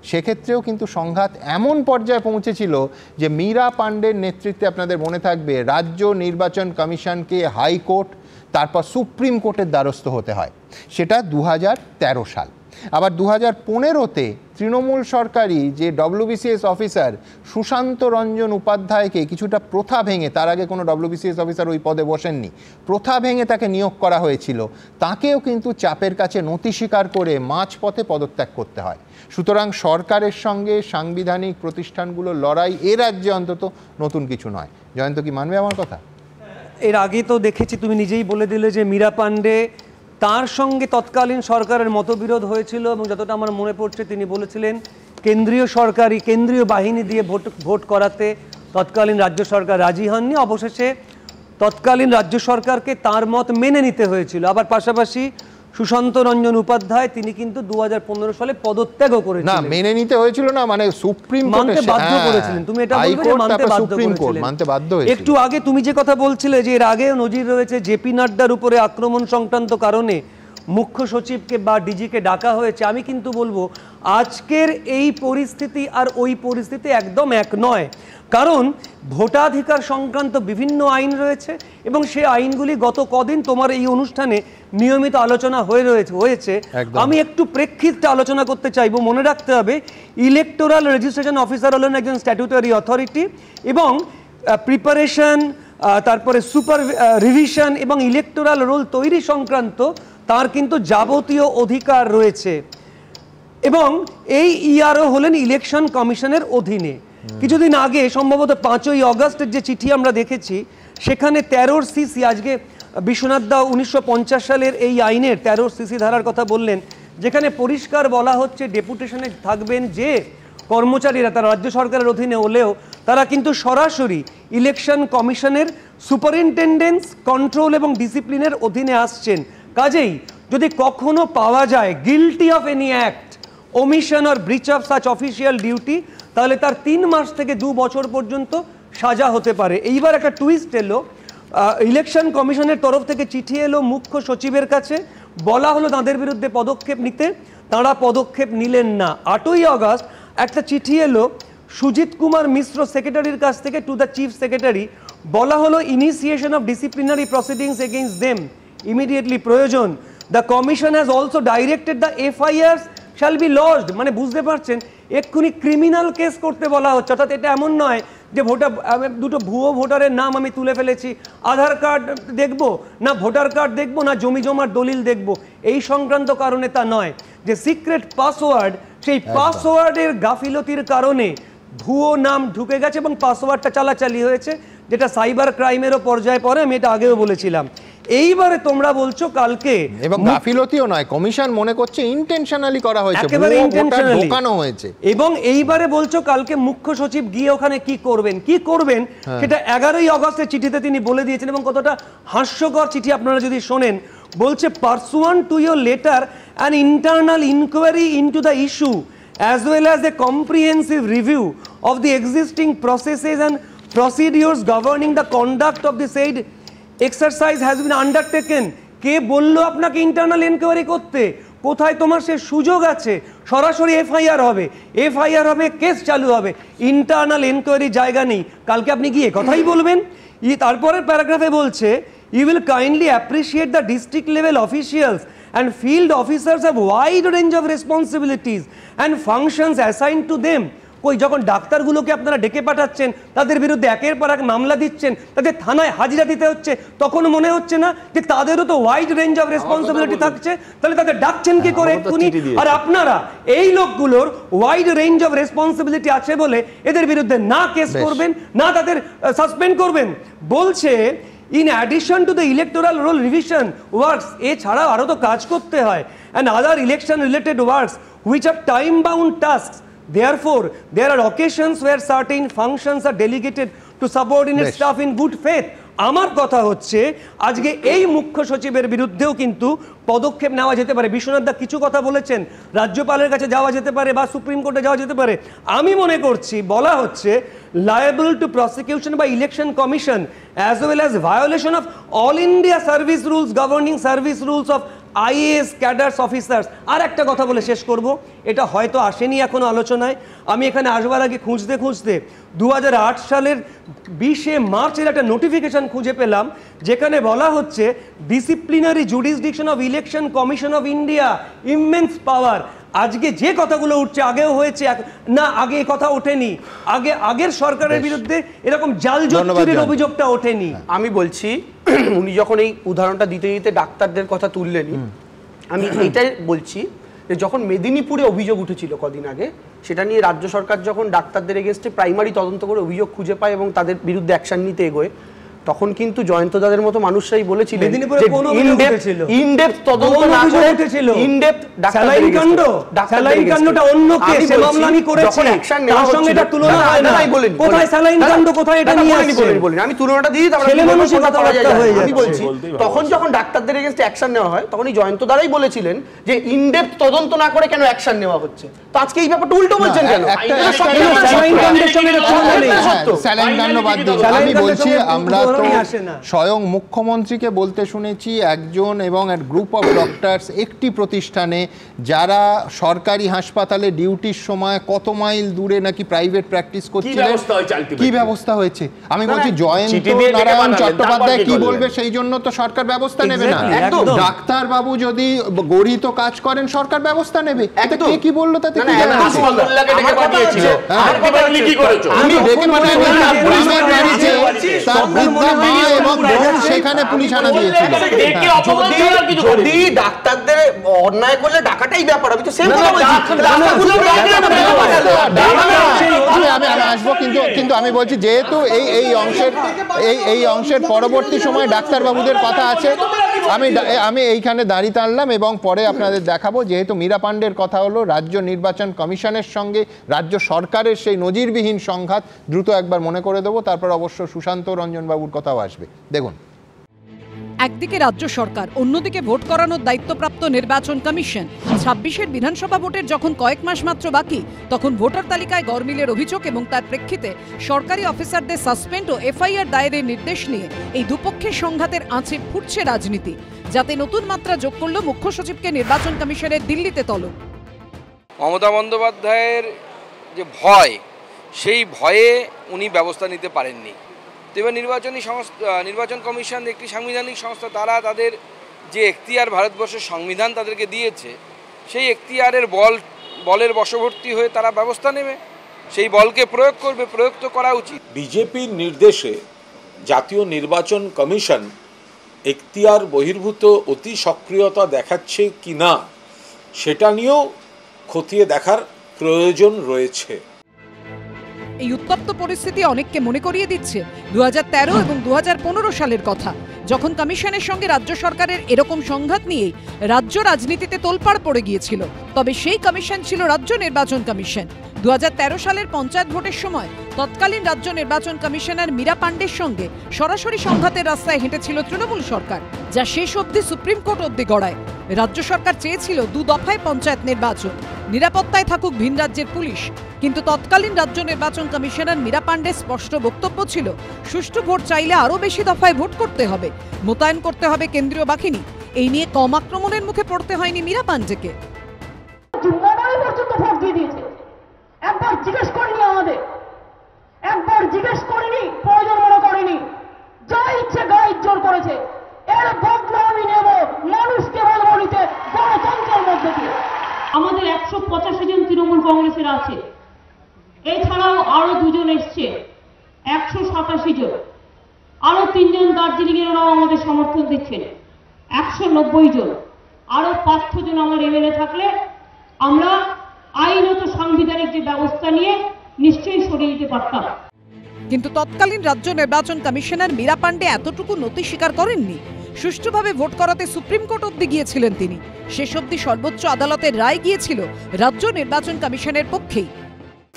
সেক্ষেত্রেও কিন্তু সংঘাত এমন পর্যায়ে পৌঁছেছিল যে মীরা পাণ্ডের নেতৃত্বে, আপনাদের মনে থাকবে, রাজ্য নির্বাচন কমিশনকে হাইকোর্ট তারপর সুপ্রিম কোর্টের দ্বারস্থ হতে হয়। সেটা 2013 সাল। আবার 2015-তে তৃণমূল সরকারি যে WBCS অফিসার সুশান্ত রঞ্জন উপাধ্যায়কে কিছুটা প্রথা ভেঙে, তার আগে কোনো WBCS অফিসার ওই পদে বসেননি, প্রথা ভেঙে তাকে নিয়োগ করা হয়েছিল, তাকেও কিন্তু চাপের কাছে নতি স্বীকার করে মাঝপথে পদত্যাগ করতে হয়। সুতরাং সরকারের সঙ্গে সাংবিধানিক প্রতিষ্ঠানগুলোর লড়াই এ রাজ্যে অন্তত নতুন কিছু নয়। জয়ন্ত, কি মানবে আমার কথা? এর আগে তো দেখেছি, তুমি নিজেই বলে দিলে যে মীরা পাণ্ডে, তার সঙ্গে তৎকালীন সরকারের মতবিরোধ হয়েছিল এবং যতটা আমার মনে পড়ছে তিনি বলেছিলেন কেন্দ্রীয় বাহিনী দিয়ে ভোট করাতে তৎকালীন রাজ্য সরকার রাজি হননি। অবশেষে তৎকালীন রাজ্য সরকারকে তার মত মেনে নিতে হয়েছিল। আবার পাশাপাশি সুশান্ত রঞ্জন উপাধ্যায় তিনি কিন্তু 2015 সালে পদত্যাগও করেছিলেন। না, মেনে নিতে হয়েছিল না, মানে সুপ্রিম কোর্ট মানতে বাধ্য করেছিলেন। তুমি এটা বলবে যে মানতে বাধ্য করেছিলেন, মানতে বাধ্য হয়েছিল। একটু আগে তুমি যে কথা বলছিলে যে এর আগেও নজির রয়েছে, জেপি নাড্ডার উপরে আক্রমণ সংক্রান্ত কারণে মুখ্য সচিবকে বা ডিজিকে ডাকা হয়েছে। আমি কিন্তু বলবো আজকের এই পরিস্থিতি আর ওই পরিস্থিতি একদম এক নয়, কারণ ভোটাধিকার সংক্রান্ত বিভিন্ন আইন রয়েছে এবং সেই আইনগুলি গত কদিন তোমার এই অনুষ্ঠানে নিয়মিত আলোচনা হয়েছে। আমি একটু প্রেক্ষিতটা আলোচনা করতে চাইবো। মনে রাখতে হবে, ইলেকটোরাল রেজিস্ট্রেশন অফিসার হলেন একজন স্ট্যাটুটরি অথরিটি এবং প্রিপারেশন, তারপরে সুপার রিভিশন এবং ইলেকটোরাল রোল তৈরি সংক্রান্ত তার কিন্তু যাবতীয় অধিকার রয়েছে এবং এই ইআরও হলেন ইলেকশন কমিশনের অধীনে। কিছুদিন আগে সম্ভবত 5ই অগস্টের যে চিঠি আমরা দেখেছি, সেখানে 13 সিসি, আজকে বিশ্বনাথ দা 1950 সালের এই আইনের 13 সিসি ধারার কথা বললেন, যেখানে পরিষ্কার বলা হচ্ছে ডেপুটেশনে থাকবেন যে কর্মচারীরা তারা রাজ্য সরকারের অধীনে হলেও তারা কিন্তু সরাসরি ইলেকশন কমিশনের সুপারিনটেন্ডেন্স, কন্ট্রোল এবং ডিসিপ্লিনের অধীনে আসছেন। কাজেই যদি কখনো পাওয়া যায় guilty of any act, ওমিশন or breach of such official duty, তাহলে তার 3 মাস থেকে 2 বছর পর্যন্ত সাজা হতে পারে। এইবার একটা টুইস্ট এলো, ইলেকশন কমিশনের তরফ থেকে চিঠি এলো মুখ্য সচিবের কাছে, বলা হলো তাদের বিরুদ্ধে পদক্ষেপ নিতে, তাঁরা পদক্ষেপ নিলেন না। 8ই অগস্ট একটা চিঠি এলো সুজিত কুমার মিশ্র সেক্রেটারির কাছ থেকে টু দ্য চিফ সেক্রেটারি, বলা হলো initiation of disciplinary proceedings against them immediately প্রয়োজন। The commission has also directed the FIR shall be lodged. মানে বুঝতে পারছেন, এক্ষুনি ক্রিমিনাল কেস করতে বলা হচ্ছে। অর্থাৎ এটা এমন নয় যে দুটো ভুয়ো ভোটারের নাম আমি তুলে ফেলেছি, আধার কার্ড দেখবো না, ভোটার কার্ড দেখবো না, জমি জমার দলিল দেখবো, এই সংক্রান্ত কারণে তা নয়। যে সিক্রেট পাসওয়ার্ড, সেই পাসওয়ার্ডের গাফিলতির কারণে ভুয়ো নাম ঢুকে গেছে এবং পাসওয়ার্ডটা চালাচালি হয়েছে, যেটা সাইবার ক্রাইমেরও পর্যায়ে পড়ে। আমি এটা আগেও বলেছিলাম। এইবারে তোমরা বলছো কালকে, এবং গাফিলতিও নয়, কমিশন মনে করছে ইন্টেনশনালি করা হয়েছে, একেবারে ইন্টেনশনালি ঢোকানো হয়েছে। এবং এইবারে বলছো কালকে মুখ্য সচিব গিয়ে ওখানে কি করবেন সেটা 11ই অগস্টের চিঠিতে তিনি বলে দিয়েছেন। এবং কতটা হাস্যকর চিঠি আপনারা যদি শোনেন, বলছে pursuant to your letter an internal inquiry into the issue as well as a comprehensive review of the existing processes and procedures governing the conduct of the said exercise has been undertaken. কে বললো আপনাকে internal enquiry করতে? কোথায় তোমার সে সুযোগ আছে? সরাসরি FIR হবে, case চালু হবে, ইন্টারনাল এনকোয়ারি জায়গা নেই। কালকে আপনি গিয়ে কথাই বলবেন। তারপরের প্যারাগ্রাফে বলছে, you will kindly appreciate the district level officials and field officers have wide range of responsibilities and functions assigned to them. কই যখন ডাক্তারগুলোকে আপনারা ডেকে পাঠাচ্ছেন, তাদের বিরুদ্ধে একের পর এক মামলা দিচ্ছেন, তাদের থানায় হাজিরা দিতে হচ্ছে, তখন মনে হচ্ছে না যে তাদেরও তো ওয়াইড রেঞ্জ অফ রেসপন্সিবিলিটি থাকছে? তাহলে তাদের ডাকছেন কি করে এক্ষুনি? আর আপনারা এই লোকগুলোর ওয়াইড রেঞ্জ অফ রেসপন্সিবিলিটি আছে বলে এদের বিরুদ্ধে না কেস করবেন, না তাদের সাসপেন্ড করবেন। বলছে in addition to the electoral roll revision works, এছাড়া আরো তো কাজ করতে হয়, and other election related works which are time bound tasks, Therefore, there are occasions where certain functions are delegated to subordinate staff in good faith. আমার কথা হচ্ছে আজকে এই মুখ্য সচিবের বিরুদ্ধেও কিন্তু পদক্ষেপ নেওয়া যেতে পারে। বিশ্বনাথ দা কিছু কথা বলেছেন, রাজ্যপালের কাছে যাওয়া যেতে পারে বা সুপ্রিম কোর্টে যাওয়া যেতে পারে। আমি মনে করছি বলা হচ্ছে liable to prosecution by election commission as well as violation of all India service rules governing service rules of IAS cadres officers. আর একটা কথা বলে শেষ করব, এটা হয়তো আসেনি এখনো আলোচনায়, আমি এখানে আসবার আগে খুঁজতে 2008 সালের 20শে মার্চের একটা নোটিফিকেশন খুঁজে পেলাম, যেখানে বলা হচ্ছে disciplinary jurisdiction of election commission of India, immense power. আজকে যে কথাগুলো উঠছে আগেও হয়েছে না, আগে কথা ওঠেনি, আগের সরকারের বিরুদ্ধে এরকম জাল জোটচুরির অভিযোগটা ওঠেনি। আমি বলছি উনি যখন এই উদাহরণটা দিতে দিতে ডাক্তারদের কথা তুললেনি, আমি এইটাই বলছি যে যখন মেদিনীপুরে অভিযোগ উঠেছিল কদিন আগে, সেটা নিয়ে রাজ্য সরকার যখন ডাক্তারদের এগেনস্টে প্রাইমারি তদন্ত করে অভিযোগ খুঁজে পায় এবং তাদের বিরুদ্ধে অ্যাকশন নিতে এগোয়, তখন কিন্তু জয়ন্ত দাদের মতো মানুষরাই বলেছিলেন ইনডেপথ তদন্ত না করে ইনডেপথ স্যালাইন কাণ্ডটা অন্য কেস, এ মামলা আমি করেছি, তার সঙ্গে এটা তুলনা হয় না। কোথায় স্যালাইন কাণ্ড, কোথায় এটা নিয়ে আসছেন বলেন, আমি তুলনাটা দিই, তারপরে ছেলে মানুষের কথাবার্তা হয়ে যায়। আমি বলছি তখন যখন ডাক্তারদের এগেইনস্টে অ্যাকশন নেওয়া হয়, তখন এই জয়ন্ত দারাই বলেছিলেন যে ইনডেপথ তদন্ত না করে কেন অ্যাকশন নেওয়া হচ্ছে। তো আজকে এই ব্যাপারটা উল্টো বলছেন কেন? স্যালাইন কাণ্ডের সঙ্গে স্যালাইন কাণ্ড বাদ দিন, আমি বলছি আমরা স্বয়ং মুখ্যমন্ত্রীকে বলতে শুনেছি একজন এবং গ্রুপ অফ ডক্টরস একটি প্রতিষ্ঠানে যারা সরকারি হাসপাতালে ডিউটির সময় কত মাইল দূরে নাকি প্রাইভেট প্র্যাকটিস করছিলেন, কি ব্যবস্থা হয়েছে। আমি বলছি জয়ন্ত নারায়ণ চট্টোপাধ্যায় কি বলবে সেই জন্য তো সরকার ব্যবস্থা নেবে না। ডাক্তার বাবু যদি গরিত কাজ করেন সরকার ব্যবস্থা নেবে, এটা কে কি বললো তাতে কি যায় আসে? সেখানে পুলিশ আনা দিয়েছিল। যদি ডাক্তারদের অন্যায় করলে ডাকাটাই ব্যাপার, আমি তো সেম কথা বলছি। আমি আসবো, কিন্তু আমি বলছি যেহেতু এই অংশের পরবর্তী সময় ডাক্তারবাবুদের কথা আছে, আমি এইখানে দাঁড়িয়ে টানলাম এবং পরে আপনাদের দেখাবো। যেহেতু মীরা পাণ্ডের কথা হলো, রাজ্য নির্বাচন কমিশনের সঙ্গে রাজ্য সরকারের সেই নজিরবিহীন সংঘাত দ্রুত একবার মনে করে দেবো, তারপর অবশ্য সুশান্ত রঞ্জন বাবুর কথাও আসবে। দেখুন, একদিকে রাজ্য সরকার, অন্যদিকে ভোট করানোর দায়িত্বপ্রাপ্ত নির্বাচন কমিশন। 26-এর বিধানসভা ভোটের যখন কয়েক মাস মাত্র বাকি, তখন ভোটার তালিকায় গরমিলের অভিযোগ এবং তার প্রেক্ষিতে সরকারি অফিসারদের সাসপেন্ড ও এফআইআর দায়েরের নির্দেশ নিয়ে এই দুপক্ষের সংঘাতের আঁচে ফুটছে রাজনীতি, যাতে নতুন মাত্রা যোগ করল মুখ্য সচিবকে নির্বাচন কমিশনের দিল্লিতে তলব। মমতা বন্দ্যোপাধ্যায়ের যে ভয়, সেই ভয়ে উনি ব্যবস্থা নিতে পারেননি। তো এবার নির্বাচন কমিশন একটি সাংবিধানিক সংস্থা, তারা তাদের যে এখতিয়ার ভারতবর্ষের সংবিধান তাদেরকে দিয়েছে, সেই এখতিয়ারের বলের বশবর্তী হয়ে তারা ব্যবস্থা নেবে, সেই বলকে প্রয়োগ করবে, প্রয়োগ তো করা উচিত। বিজেপির নির্দেশে জাতীয় নির্বাচন কমিশন এখতিয়ার বহির্ভূত অতি সক্রিয়তা দেখাচ্ছে কি না, সেটা নিয়েও খতিয়ে দেখার প্রয়োজন রয়েছে। এই উত্তপ্ত পরিস্থিতি অনেককে মনে করিয়ে দিচ্ছে 2013 এবং 2015 সালের কথা, যখন কমিশনের সঙ্গে রাজ্য সরকারের এরকম সংঘাত নিয়েই রাজ্য রাজনীতিতে তোলপাড় পড়ে গিয়েছিল। তবে সেই কমিশন ছিল রাজ্য নির্বাচন কমিশন। 2013 সালের পঞ্চায়েত ভোটের সময় তৎকালীন রাজ্য নির্বাচন কমিশনার মীরা পাণ্ডের সঙ্গে সরাসরি সংঘাতের রাস্তায় হেঁটেছিল তৃণমূল সরকার, যা শেষ অবধি সুপ্রিম কোর্ট অবধি গড়ায়। রাজ্য সরকার চেয়েছিল 2 দফায় পঞ্চায়েত নির্বাচন, নিরাপত্তায় থাকুক ভিন রাজ্যের পুলিশ। কিন্তু তৎকালীন রাজ্য নির্বাচন কমিশনার মীরা পাণ্ডের স্পষ্ট বক্তব্য ছিল, সুষ্ঠু ভোট চাইলে আরও বেশি দফায় ভোট করতে হবে, মোতায়েন করতে হবে কেন্দ্রীয় বাহিনী। এই নিয়ে কম আক্রমণের মুখে পড়তে হয়নি মীরা পাণ্ডেকে। একবার জিজ্ঞেস করিনি, আমাদের একবার জিজ্ঞেস করিনি, প্রয়োজন মনে করিনি, যা ইচ্ছে গায়ে জোর করেছে। এর বদলা আমি নেব, মানুষকে বলবো নিতে গণতন্ত্রের মধ্যে দিয়ে। আমাদের 185 জন তৃণমূল কংগ্রেসের আছে, এছাড়াও আরো 2 জন এসছে, 187 জন, আরো 3 জন দার্জিলিং এর ওরাও আমাদের সমর্থন দিচ্ছেন, 190 জন, আরো 500 জন আমার এমএলএ থাকলে আমরা আইনত সাংবিধানিক যে ব্যবস্থা নিয়ে নিশ্চয়ই সরিয়ে দিতে পারতাম। কিন্তু তৎকালীন রাজ্য নির্বাচন কমিশনার মীরা পাণ্ডে এতটুকু নতি স্বীকার করেননি। সুষ্ঠুভাবে ভোট করাতে সুপ্রিম কোর্ট অবধি গিয়েছিলেন তিনি। শেষ অবধি সর্বোচ্চ আদালতের রায় গিয়েছিল রাজ্য নির্বাচন কমিশনের পক্ষেই।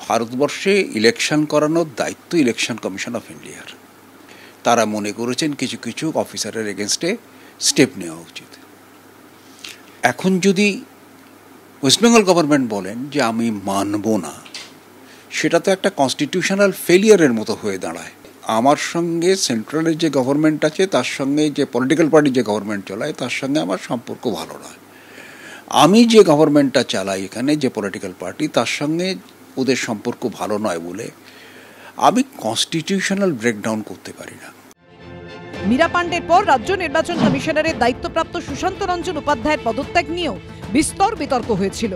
ভারতবর্ষে ইলেকশন করানোর দায়িত্ব ইলেকশন কমিশন অফ ইন্ডিয়ার। তারা মনে করেছেন কিছু কিছু অফিসারের এগেনস্টে স্টেপ নেওয়া উচিত। এখন যদি ওয়েস্ট বেঙ্গল গভর্নমেন্ট বলেন যে আমি মানব না, সেটা তো একটা কনস্টিটিউশনাল ফেলিয়ারের মতো হয়ে দাঁড়ায়। আমার সঙ্গে সেন্ট্রালের যে গভর্নমেন্ট আছে, তার সঙ্গে যে পলিটিক্যাল পার্টি যে গভর্নমেন্ট চালায়, তার সঙ্গে আমার সম্পর্ক ভালো নয়। আমি যে গভর্নমেন্টটা চালাই এখানে, যে পলিটিক্যাল পার্টি, তার সঙ্গে ওদের সম্পর্ক ভালো নয় বলে আমি কনস্টিটিউশনাল ব্রেকডাউন করতে পারি না। মীরা পাণ্ডের পর রাজ্য নির্বাচন কমিশনারের দায়িত্বপ্রাপ্ত সুশান্ত রঞ্জন উপাধ্যায়ের পদত্যাগ নিয়েও বিস্তর বিতর্ক হয়েছিল।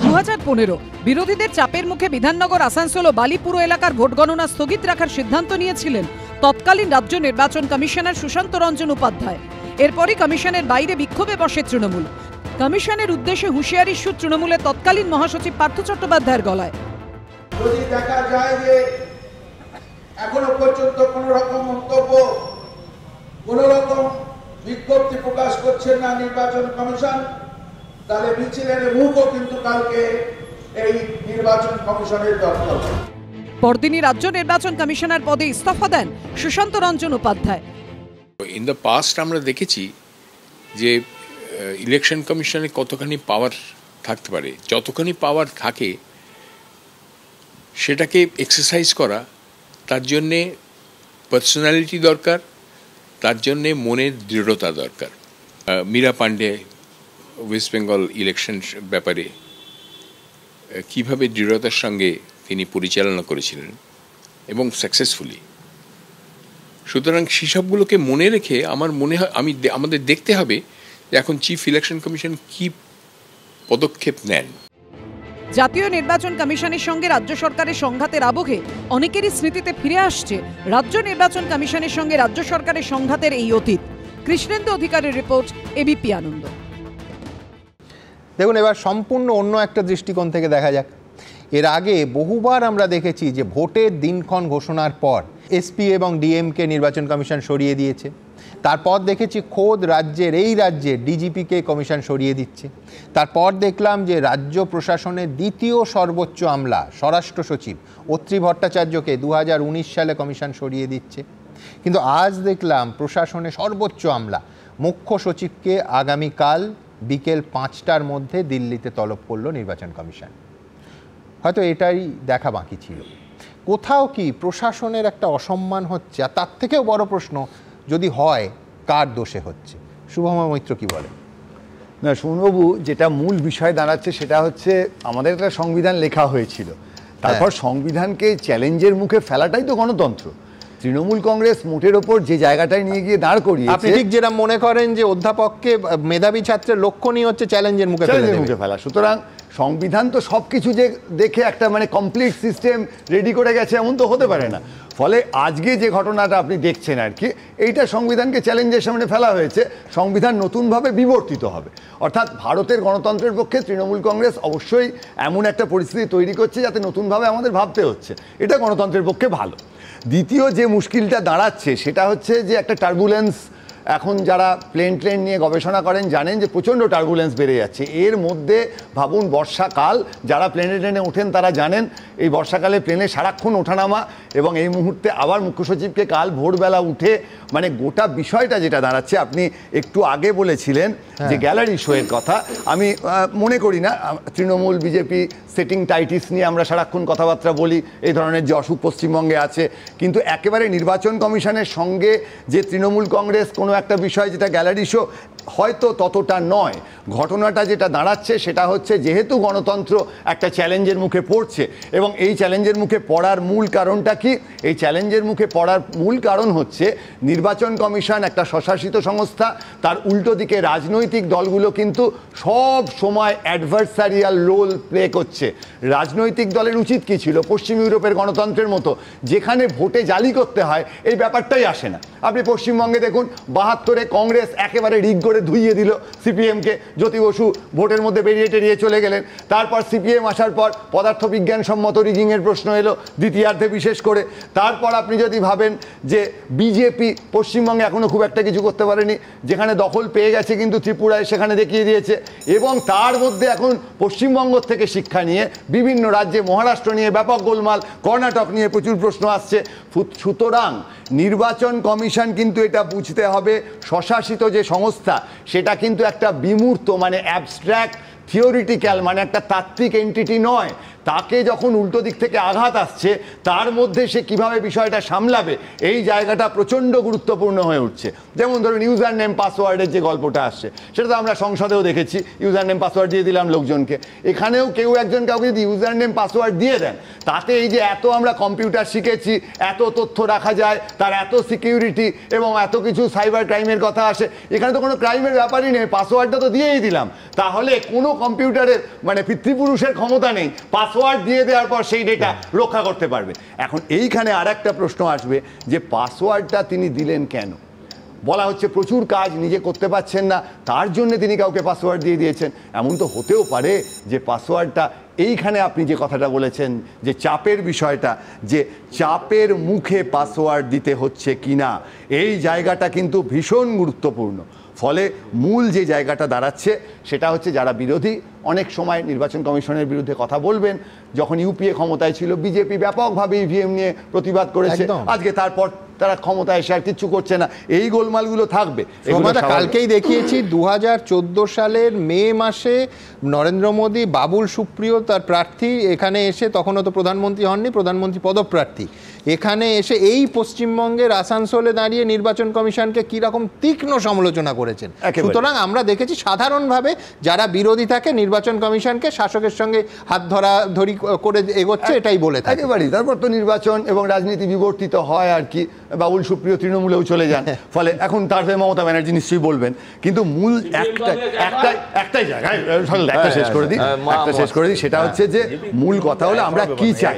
2015 বিরোধীদের চাপের মুখে বিধাননগর, আসানসোল ও বালিপুর এলাকার ভোট গণনা স্থগিত রাখার সিদ্ধান্ত নিয়েছিলেন তৎকালীন রাজ্য নির্বাচন কমিশনার সুশান্ত রঞ্জন উপাধ্যায়। এরপরই কমিশনের বাইরে বিক্ষোভে বসে তৃণমূল। কমিশনের উদ্দেশ্যে হুঁশিয়ারির সুর তৃণমূলের তৎকালীন মহাসচিব পার্থ চট্টোপাধ্যায়ের গলায়। যদি দেখা যায় যে এখনো পর্যন্ত কোন রকম মন্তব্য, কোন রকম বিজ্ঞপ্তি প্রকাশ করছেন না নির্বাচন কমিশন, তাহলে মিছিলের মুখও কিন্তু কালকে এই নির্বাচন কমিশনের দপ্তর। পরদিনই রাজ্য নির্বাচন কমিশনার পদে ইস্তফা দেন Sushanta Ranjan Upadhyay. In the past আমরা দেখেছি যে ইলেকশন কমিশনে কতখানি পাওয়ার থাকতে পারে। যতখানি পাওয়ার থাকে সেটাকে এক্সারসাইজ করা, তার জন্যে পার্সোনালিটি দরকার, তার জন্যে মনের দৃঢ়তা দরকার। মীরা পাণ্ডে ওয়েস্ট বেঙ্গল ইলেকশন ব্যাপারে কীভাবে দৃঢ়তার সঙ্গে তিনি পরিচালনা করেছিলেন এবং সাকসেসফুলি। সুতরাং সেসবগুলোকে মনে রেখে আমার মনে হয় আমাদের দেখতে হবে যে এখন চিফ ইলেকশন কমিশন কী পদক্ষেপ নেন। জাতীয় নির্বাচন কমিশনের সঙ্গে রাজ্য সরকারের সংঘাতের আবহে অনেকেরই স্মৃতিতে ফিরে আসছে রাজ্য নির্বাচন কমিশনের সঙ্গে রাজ্য সরকারের সংঘাতের এই অতীত। কৃষ্ণেন্দু অধিকারীর রিপোর্ট, এবিপি আনন্দ। দেখুন, এবার সম্পূর্ণ অন্য একটা দৃষ্টিকোণ থেকে দেখা যাক। এর আগে বহুবার আমরা দেখেছি যে ভোটের দিনক্ষণ ঘোষণার পর এসপি এবং ডিএমকে নির্বাচন কমিশন সরিয়ে দিয়েছে। তারপর দেখেছি খোদ এই রাজ্যে ডিজিপিকে কমিশন সরিয়ে দিচ্ছে। তারপর দেখলাম যে রাজ্য প্রশাসনের দ্বিতীয় সর্বোচ্চ আমলা স্বরাষ্ট্র সচিব অত্রি ভট্টাচার্যকে 2019 সালে কমিশন সরিয়ে দিচ্ছে। কিন্তু আজ দেখলাম প্রশাসনের সর্বোচ্চ আমলা মুখ্য সচিবকে আগামীকাল বিকেল 5টার মধ্যে দিল্লিতে তলব করল নির্বাচন কমিশন। হয়তো এটাই দেখা বাকি ছিল। কোথাও কি প্রশাসনের একটা অসম্মান হচ্ছে? আর তার থেকেও বড় প্রশ্ন, যদি হয় কার দোষে হচ্ছে? শুভময় মৈত্র কি বলেন? না সুমনবাবু, যেটা মূল বিষয় দাঁড়াচ্ছে সেটা হচ্ছে আমাদের একটা সংবিধান লেখা হয়েছিল, তারপর সংবিধানকে চ্যালেঞ্জের মুখে ফেলাটাই তো গণতন্ত্র। তৃণমূল কংগ্রেস মোটের ওপর যে জায়গাটায় নিয়ে গিয়ে দাঁড় করিয়েছে, আপনি ঠিক যেটা মনে করেন যে অধ্যাপককে মেধাবী ছাত্রের লক্ষ্য নিয়ে হচ্ছে চ্যালেঞ্জের মুখে ফেলা। সুতরাং সংবিধান তো সব কিছু যে দেখে একটা কমপ্লিট সিস্টেম রেডি করে গেছে এমন তো হতে পারে না। ফলে আজকে যে ঘটনাটা আপনি দেখছেন আর কি, এইটা সংবিধানকে চ্যালেঞ্জের সামনে ফেলা হয়েছে। সংবিধান নতুনভাবে বিবর্তিত হবে, অর্থাৎ ভারতের গণতন্ত্রের পক্ষে তৃণমূল কংগ্রেস অবশ্যই এমন একটা পরিস্থিতি তৈরি করছে যাতে নতুনভাবে আমাদের ভাবতে হচ্ছে। এটা গণতন্ত্রের পক্ষে ভালো। দ্বিতীয় যে মুশকিলটা দাঁড়াচ্ছে সেটা হচ্ছে যে একটা টার্বুলেন্স। এখন যারা প্লেন নিয়ে গবেষণা করেন জানেন যে প্রচণ্ড টার্বুলেন্স বেড়ে যাচ্ছে। এর মধ্যে ভাবুন বর্ষাকাল, যারা প্লেনে ওঠেন তারা জানেন এই বর্ষাকালে প্লেনে সারাক্ষণ ওঠানামা, এবং এই মুহূর্তে আবার মুখ্য সচিবকে কাল ভোরবেলা উঠে গোটা বিষয়টা যেটা দাঁড়াচ্ছে, আপনি একটু আগে বলেছিলেন যে গ্যালারি শোয়ের কথা, আমি মনে করি না। তৃণমূল বিজেপি সেটিং টাইটিস নিয়ে আমরা সারাক্ষণ কথাবার্তা বলি, এই ধরনের যে অসুখ পশ্চিমবঙ্গে আছে, কিন্তু একেবারে নির্বাচন কমিশনের সঙ্গে যে তৃণমূল কংগ্রেস কোনো একটা বিষয় যেটা গ্যালারি শো, হয়তো ততটা নয়। ঘটনাটা যেটা দাঁড়াচ্ছে সেটা হচ্ছে যেহেতু গণতন্ত্র একটা চ্যালেঞ্জের মুখে পড়ছে, এবং এই চ্যালেঞ্জের মুখে পড়ার মূল কারণটা কি? এই চ্যালেঞ্জের মুখে পড়ার মূল কারণ হচ্ছে নির্বাচন কমিশন একটা স্বশাসিত সংস্থা, তার উল্টো দিকে রাজনৈতিক দলগুলো কিন্তু সব সময় অ্যাডভার্সারিয়াল রোল প্লে করছে। রাজনৈতিক দলের উচিত কি ছিল? পশ্চিম ইউরোপের গণতন্ত্রের মতো যেখানে ভোটে জালি করতে হয়, এই ব্যাপারটাই আসে না। আপনি পশ্চিমবঙ্গে দেখুন, 72-এ কংগ্রেস একেবারে রিগ করে ধুইয়ে দিল সিপিএমকে, জ্যোতি বসু ভোটের মধ্যে বেরিয়ে টেরিয়ে চলে গেলেন। তারপর সিপিএম আসার পর পদার্থবিজ্ঞানসম্মত রিগিংয়ের প্রশ্ন এলো দ্বিতীয়ার্ধে বিশেষ করে। তারপর আপনি যদি ভাবেন যে বিজেপি পশ্চিমবঙ্গে এখনও খুব একটা কিছু করতে পারেনি, যেখানে দখল পেয়ে গেছে কিন্তু ত্রিপুরায় সেখানে দেখিয়ে দিয়েছে, এবং তার মধ্যে এখন পশ্চিমবঙ্গ থেকে শিক্ষা নিয়ে বিভিন্ন রাজ্যে, মহারাষ্ট্র নিয়ে ব্যাপক গোলমাল, কর্ণাটক নিয়ে প্রচুর প্রশ্ন আসছে। সুতরাং নির্বাচন কমিশন কিন্তু এটা বুঝতে হবে, স্বশাসিত যে সংস্থা সেটা কিন্তু একটা বিমূর্ত মানে অ্যাবস্ট্র্যাক্ট থিওরিটিক্যাল মানে একটা তাত্ত্বিক এন্টিটি নয়। তাকে যখন উল্টো দিক থেকে আঘাত আসছে তার মধ্যে সে কিভাবে বিষয়টা সামলাবে এই জায়গাটা প্রচণ্ড গুরুত্বপূর্ণ হয়ে উঠছে। যেমন ধরুন ইউজার নেম পাসওয়ার্ডের যে গল্পটা আসছে সেটা তো আমরা সংসদেও দেখেছি, ইউজার নেম পাসওয়ার্ড দিয়ে দিলাম লোকজনকে। এখানেও কেউ একজন কাউকে যদি ইউজার নেম পাসওয়ার্ড দিয়ে দেন, তাতে এই যে এত আমরা কম্পিউটার শিখেছি, এত তথ্য রাখা যায়, তার এত সিকিউরিটি এবং এত কিছু সাইবার ক্রাইমের কথা আসে, এখানে তো কোনো ক্রাইমের ব্যাপারই নেই, পাসওয়ার্ডটা তো দিয়েই দিলাম। তাহলে কোনো কম্পিউটারের মানে পিতৃপুরুষের ক্ষমতা নেই পাসওয়ার্ড দিয়ে দেওয়ার পর সেই ডেটা রক্ষা করতে পারবে। এখন এইখানে আর একটা প্রশ্ন আসবে যে পাসওয়ার্ডটা তিনি দিলেন কেন? বলা হচ্ছে প্রচুর কাজ নিজে করতে পারছেন না, তার জন্য তিনি কাউকে পাসওয়ার্ড দিয়ে দিয়েছেন। এমন তো হতেও পারে যে পাসওয়ার্ডটা এইখানে আপনি যে কথাটা বলেছেন যে চাপের বিষয়টা, যে চাপের মুখে পাসওয়ার্ড দিতে হচ্ছে কিনা, এই জায়গাটা কিন্তু ভীষণ গুরুত্বপূর্ণ। ফলে মূল যে জায়গাটা দাঁড়াচ্ছে সেটা হচ্ছে যারা বিরোধী অনেক সময় নির্বাচন কমিশনের বিরুদ্ধে কথা বলবেন। যখন ইউপিএ ক্ষমতায় ছিল বিজেপি ব্যাপকভাবে ইভিএম নিয়ে প্রতিবাদ করেছে, আজকে তারপর তারা ক্ষমতায় এসে আর কিচ্ছু করছে না, এই গোলমালগুলো থাকবে। কালকেই দেখিয়েছি 2014 সালের মে মাসে নরেন্দ্র মোদী বাবুল সুপ্রিয় তার প্রার্থী এখানে এসে, তখনও তো প্রধানমন্ত্রী হননি, প্রধানমন্ত্রী পদপ্রার্থী, এখানে এসে এই পশ্চিমবঙ্গের আসানসোলে দাঁড়িয়ে নির্বাচন কমিশনকে কিরকম তীক্ষ্ণ সমালোচনা করেছেন। সুতরাং আমরা দেখেছি সাধারণভাবে যারা বিরোধী থাকে নির্বাচন কমিশনকে শাসকের সঙ্গে হাত ধরাধরি করে এগোচ্ছে, এটাই বলে থাকে একেবারেই। তারপর তো নির্বাচন এবং রাজনীতি বিবর্তিত হয় আর কি, বাবুল সুপ্রিয় তৃণমূলেও চলে যান, ফলে এখন তার হয়ে মমতা ব্যানার্জি নিশ্চয়ই বলবেন। কিন্তু মূল একটাই জায়গায় একটা শেষ করে দিই, সেটা হচ্ছে যে মূল কথা হলো আমরা কি চাই।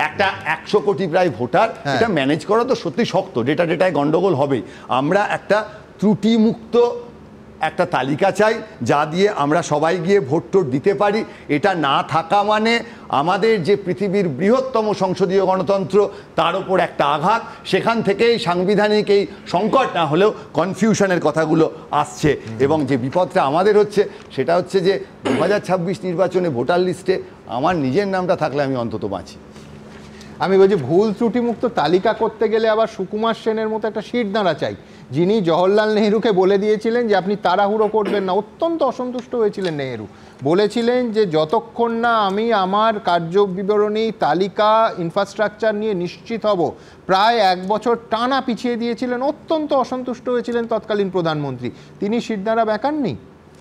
একটা 100 কোটি প্রায় ভোটার, এটা ম্যানেজ করা তো সত্যি শক্ত, ডেটায় গন্ডগোল হবেই। আমরা একটা ত্রুটিমুক্ত একটা তালিকা চাই যা দিয়ে আমরা সবাই গিয়ে ভোট টোট দিতে পারি। এটা না থাকা মানে আমাদের যে পৃথিবীর বৃহত্তম সংসদীয় গণতন্ত্র তার উপর একটা আঘাত। সেখান থেকেই সাংবিধানিক এই সংকট না হলেও কনফিউশনের কথাগুলো আসছে, এবং যে বিপদটা আমাদের হচ্ছে সেটা হচ্ছে যে 2026 নির্বাচনে ভোটার লিস্টে আমার নিজের নামটা থাকলে আমি অন্তত বাঁচি। আমি বলছি ভুল ত্রুটিমুক্ত তালিকা করতে গেলে আবার সুকুমার সেনের মতো একটা শিরদাঁড়া চাই, যিনি জওহরলাল নেহরুকে বলে দিয়েছিলেন যে আপনি তাড়াহুড়ো করবেন না। অত্যন্ত অসন্তুষ্ট হয়েছিলেন নেহরু, বলেছিলেন যে যতক্ষণ না আমি আমার কার্যবিবরণী তালিকা ইনফ্রাস্ট্রাকচার নিয়ে নিশ্চিত হব, প্রায় 1 বছর টানা পিছিয়ে দিয়েছিলেন। অত্যন্ত অসন্তুষ্ট হয়েছিলেন তৎকালীন প্রধানমন্ত্রী, তিনি শিরদাঁড়া বেঁকাননি।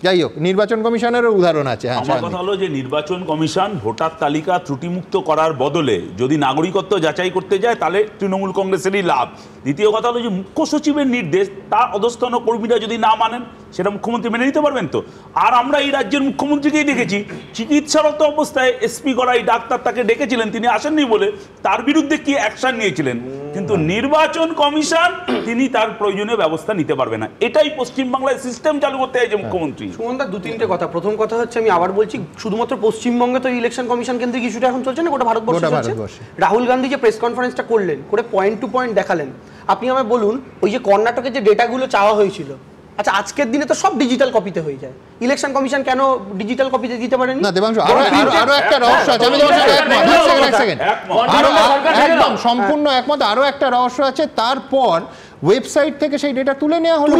যাই হোক, নির্বাচন কমিশনেরও উদাহরণ আছে। আমার কথা হলো যে নির্বাচন কমিশন ভোটার তালিকা ত্রুটিমুক্ত করার বদলে যদি নাগরিকত্ব যাচাই করতে যায় তাহলে তৃণমূল কংগ্রেসেরই লাভ। দ্বিতীয় কথা হলো যে মুখ্য সচিবের নির্দেশ তার অধস্তন কর্মীরা যদি না মানেন সেটা মুখ্যমন্ত্রী মেনে নিতে পারবেন তো? আর আমরা এই রাজ্যের মুখ্যমন্ত্রীকেই দেখেছি চিকিৎসারত অবস্থায় এসপি গড়াই ডাক্তার তাকে ডেকেছিলেন, তিনি আসেননি বলে তার বিরুদ্ধে কি অ্যাকশন নিয়েছিলেন, কিন্তু নির্বাচন কমিশন তিনি তার প্রয়োজনীয় ব্যবস্থা নিতে পারবে না। এটাই পশ্চিমবাংলায় সিস্টেম চালু করতে চাইছে মুখ্যমন্ত্রী। সুমনদা, 2-3টে কথা। প্রথম কথা হচ্ছে, আমি আবার বলছি, শুধুমাত্র পশ্চিমবঙ্গে তো ইলেকশন কমিশন কেন্দ্রিক ইস্যুটা এখন চলছে না, গোটা ভারতবর্ষে চলছে। রাহুল গান্ধী যে প্রেস কনফারেন্সটা করলেন, করে পয়েন্ট টু পয়েন্ট দেখালেন। আপনি আমায় বলুন, ওই যে কর্ণাটকে যে ডেটাগুলো চাওয়া হয়েছিল, আচ্ছা আজকের দিনে তো সব ডিজিটাল কপিতে হয়ে যায়, ইলেকশন কমিশন কেন ডিজিটাল কপিতে দিতে পারেনি? না দেবাংশু, আরো একটা রহস্য আছে, আমি তোমার সাথে একদম সম্পূর্ণ একমত। আরো একটা রহস্য আছে, তারপর ওয়েবসাইট থেকে সেই ডেটা তুলে নেওয়া হলো।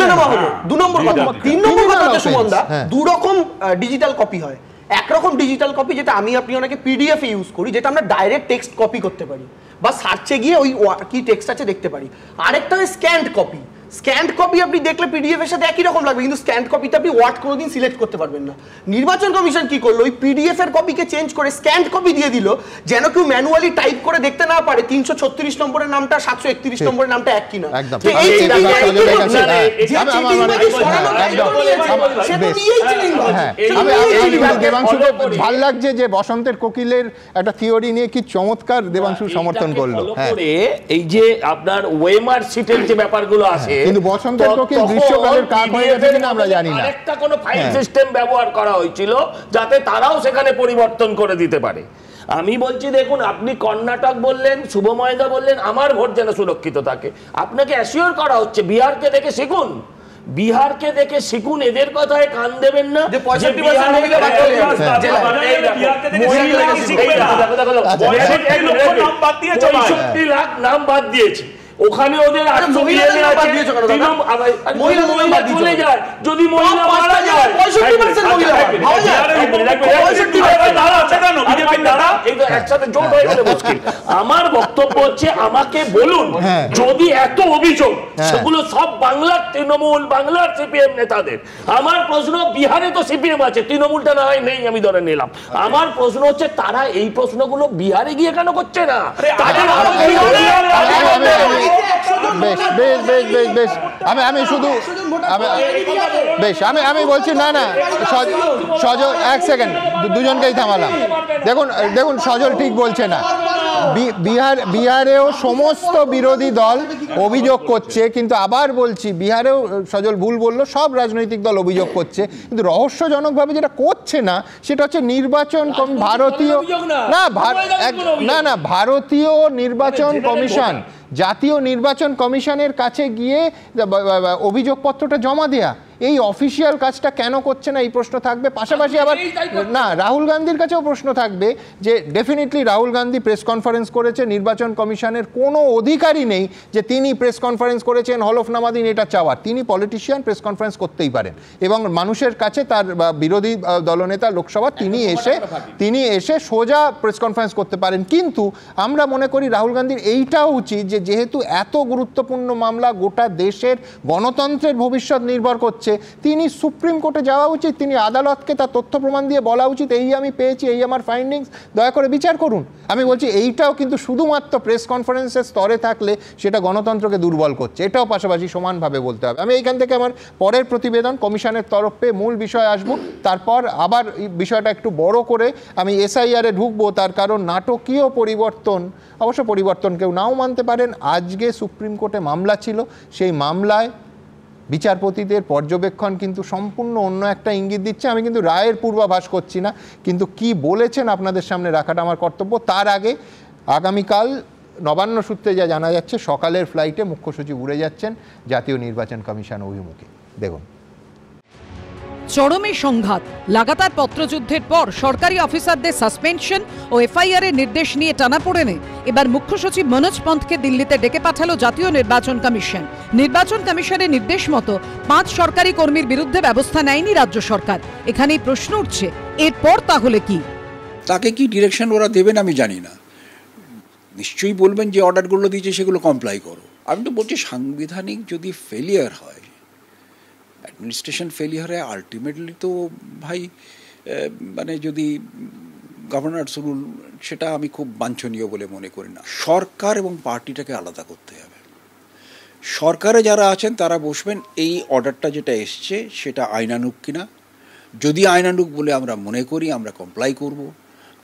2 নম্বর কথা। 3 নম্বর কথা হচ্ছে সুমনদা, 2 রকম ডিজিটাল কপি হয়। একরকম ডিজিটাল কপি যেটা আমি আপনি অনেকে পিডিএফ এ ইউজ করি, যেটা আমরা ডাইরেক্ট টেক্সট কপি করতে পারি বা সার্চে গিয়ে ওই কি টেক্সট আছে দেখতে পারি। আরেকটা হয় স্ক্যান্ড কপি। স্ক্যান্ড কপি আপনি দেখলে পিডিএফ এর সাথে একই রকম লাগবে, কিন্তু স্ক্যান্ড কপিতে আপনি ওয়ার্ড কোনোদিন সিলেক্ট করতে পারবেন না। নির্বাচন কমিশন কি করলো, ওই পিডিএফ এর কপিকে চেঞ্জ করে স্ক্যান্ড কপি দিয়ে দিল, যেন কেউ ম্যানুয়ালি টাইপ করে দেখতে না পারে 336 নম্বরের নামটা 731 নম্বরের নামটা এক কিনা। দেবাংশুকে ভাল লাগছে যে বসন্তের কোকিলের একটা থিওরি নিয়ে কি চমৎকার দেবাংশু সমর্থন করলো। এই যে আপনার ওয়েমার সিটের যে ব্যাপারগুলো আছে কিন্তু বসন্তের কোকিল গ্রীষ্মকালের কাক হয়ে গেছে কিনা আমরা জানি না। আরেকটা কোনো ফাইল সিস্টেম ব্যবহার করা হয়েছিল যাতে তারাও সেখানে পরিবর্তন করে দিতে পারে। আমি বলছি দেখুন, আপনি কর্ণাটক বললেন, শুভময়দা বললেন, আমার ভোট যেন সুরক্ষিত থাকে। আপনাকে অ্যাসিওর করা হচ্ছে বিহারকে দেখে শিখুন, বিহারকে দেখে শিখুন, এদের কথায় কান দেবেন না। 65 লাখ নাম বাদ দিয়েছে, ওখানে ওদের চলে যায়। যদি মহিলা মারা যায় একসাথে জোট হয়ে গেলে মুশকিল। আমার বক্তব্য হচ্ছে, আমাকে বলুন যদি এত অভিযোগ সেগুলো সব বাংলার তৃণমূল, বাংলার সিপিএম নেতাদের। আমার প্রশ্ন, বিহারে তো সিপিএম আছে, তৃণমূলটা না হয় নেই, আমি ধরে নিলাম। আমার প্রশ্ন হচ্ছে, তারা এই প্রশ্নগুলো বিহারে গিয়ে কেন করছে না? আমি বলছি না সজল, এক সেকেন্ড, দুজনকেই থামালাম। দেখুন সজল ঠিক বলছে না। বিহারেও সমস্ত বিরোধী দল অভিযোগ করছে, কিন্তু আবার বলছি বিহারেও সজল ভুল বললো, সব রাজনৈতিক দল অভিযোগ করছে, কিন্তু রহস্যজনকভাবে যেটা করছে না সেটা হচ্ছে নির্বাচন ভারতীয় ভারতীয় নির্বাচন কমিশন, জাতীয় নির্বাচন কমিশনের কাছে গিয়ে অভিযোগপত্রটা জমা দেয়া। এই অফিসিয়াল কাজটা কেন করছে না, এই প্রশ্ন থাকবে। পাশাপাশি আবার না, রাহুল গান্ধীর কাছেও প্রশ্ন থাকবে যে definitely Rahul Gandhi press conference করেছে, নির্বাচন কমিশনের কোনো অধিকারই নেই যে তিনি প্রেস কনফারেন্স করেছেন, হলফনামা দিন এটা চাওয়ার। তিনি পলিটিশিয়ান, প্রেস কনফারেন্স করতেই পারেন এবং মানুষের কাছে তার বিরোধী দলনেতা লোকসভা তিনি এসে সোজা প্রেস কনফারেন্স করতে পারেন। কিন্তু আমরা মনে করি রাহুল গান্ধীর এইটাও উচিত যে যেহেতু এত গুরুত্বপূর্ণ মামলা, গোটা দেশের গণতন্ত্রের ভবিষ্যৎ নির্ভর করছে, তিনি সুপ্রিম কোর্টে যাওয়া উচিত, তিনি আদালতকে তার তথ্য প্রমাণ দিয়ে বলা উচিত এই আমি পেয়েছি, এই আমার ফাইন্ডিংস, দয়া করে বিচার করুন। আমি বলছি এইটাও কিন্তু শুধুমাত্র প্রেস কনফারেন্সের স্তরে থাকলে সেটা গণতন্ত্রকে দুর্বল করছে, এটাও পাশাপাশি সমানভাবে বলতে হবে। আমি এইখান থেকে আমার পরের প্রতিবেদন কমিশনের তরফে মূল বিষয় আসবো, তারপর আবার এই বিষয়টা একটু বড় করে আমি এসআইআরে ঢুকবো। তার কারণ নাটকীয় পরিবর্তন, অবশ্য পরিবর্তন কেউ নাও মানতে পারেন। আজকে সুপ্রিম কোর্টে মামলা ছিল, সেই মামলায় বিচারপতিদের পর্যবেক্ষণ কিন্তু সম্পূর্ণ অন্য একটা ইঙ্গিত দিচ্ছে। আমি কিন্তু রায়ের পূর্বাভাস করছি না, কিন্তু কি বলেছেন আপনাদের সামনে রাখাটা আমার কর্তব্য। তার আগে আগামীকাল নবান্ন সূত্রে যা জানা যাচ্ছে, সকালের ফ্লাইটে মুখ্য সচিব উড়ে যাচ্ছেন জাতীয় নির্বাচন কমিশন অভিমুখে। দেখুন, চরমে সংঘাত, লাগাতার পত্রযুদ্ধের পর সরকারি অফিসারদের সাসপেনশন ও এফআইআর এর নির্দেশ নিয়ে টানাপোড়েনে এবার মুখ্য সচিব মনোজ পন্থকে দিল্লিতে ডেকে পাঠালো জাতীয় নির্বাচন কমিশন। নির্বাচন কমিশনের নির্দেশ মতো 5 সরকারি কর্মীর বিরুদ্ধে ব্যবস্থা নেয়নি রাজ্য সরকার। এখানেই প্রশ্ন উঠছে, এরপর তাহলে কি? তাকে কি ডিরেকশন ওরা দেবেন আমি জানি না, নিশ্চয়ই বলবেন যে অর্ডারগুলো দিয়েছে সেগুলো কমপ্লাই করো। আমি তো বলছি সাংবিধানিক যদি ফেলিয়ার হয়, অ্যাডমিনিস্ট্রেশন ফেলিয়ার হয়, আলটিমেটলি তো ভাই মানে যদি গভর্নরস রুল, সেটা আমি খুব বাঞ্ছনীয় বলে মনে করি না। সরকার এবং পার্টিটাকে আলাদা করতে হবে। সরকারে যারা আছেন তারা বসবেন, এই অর্ডারটা যেটা এসছে সেটা আইনানুগ কিনা। যদি আইনানুগ বলে আমরা মনে করি আমরা কমপ্লাই করব,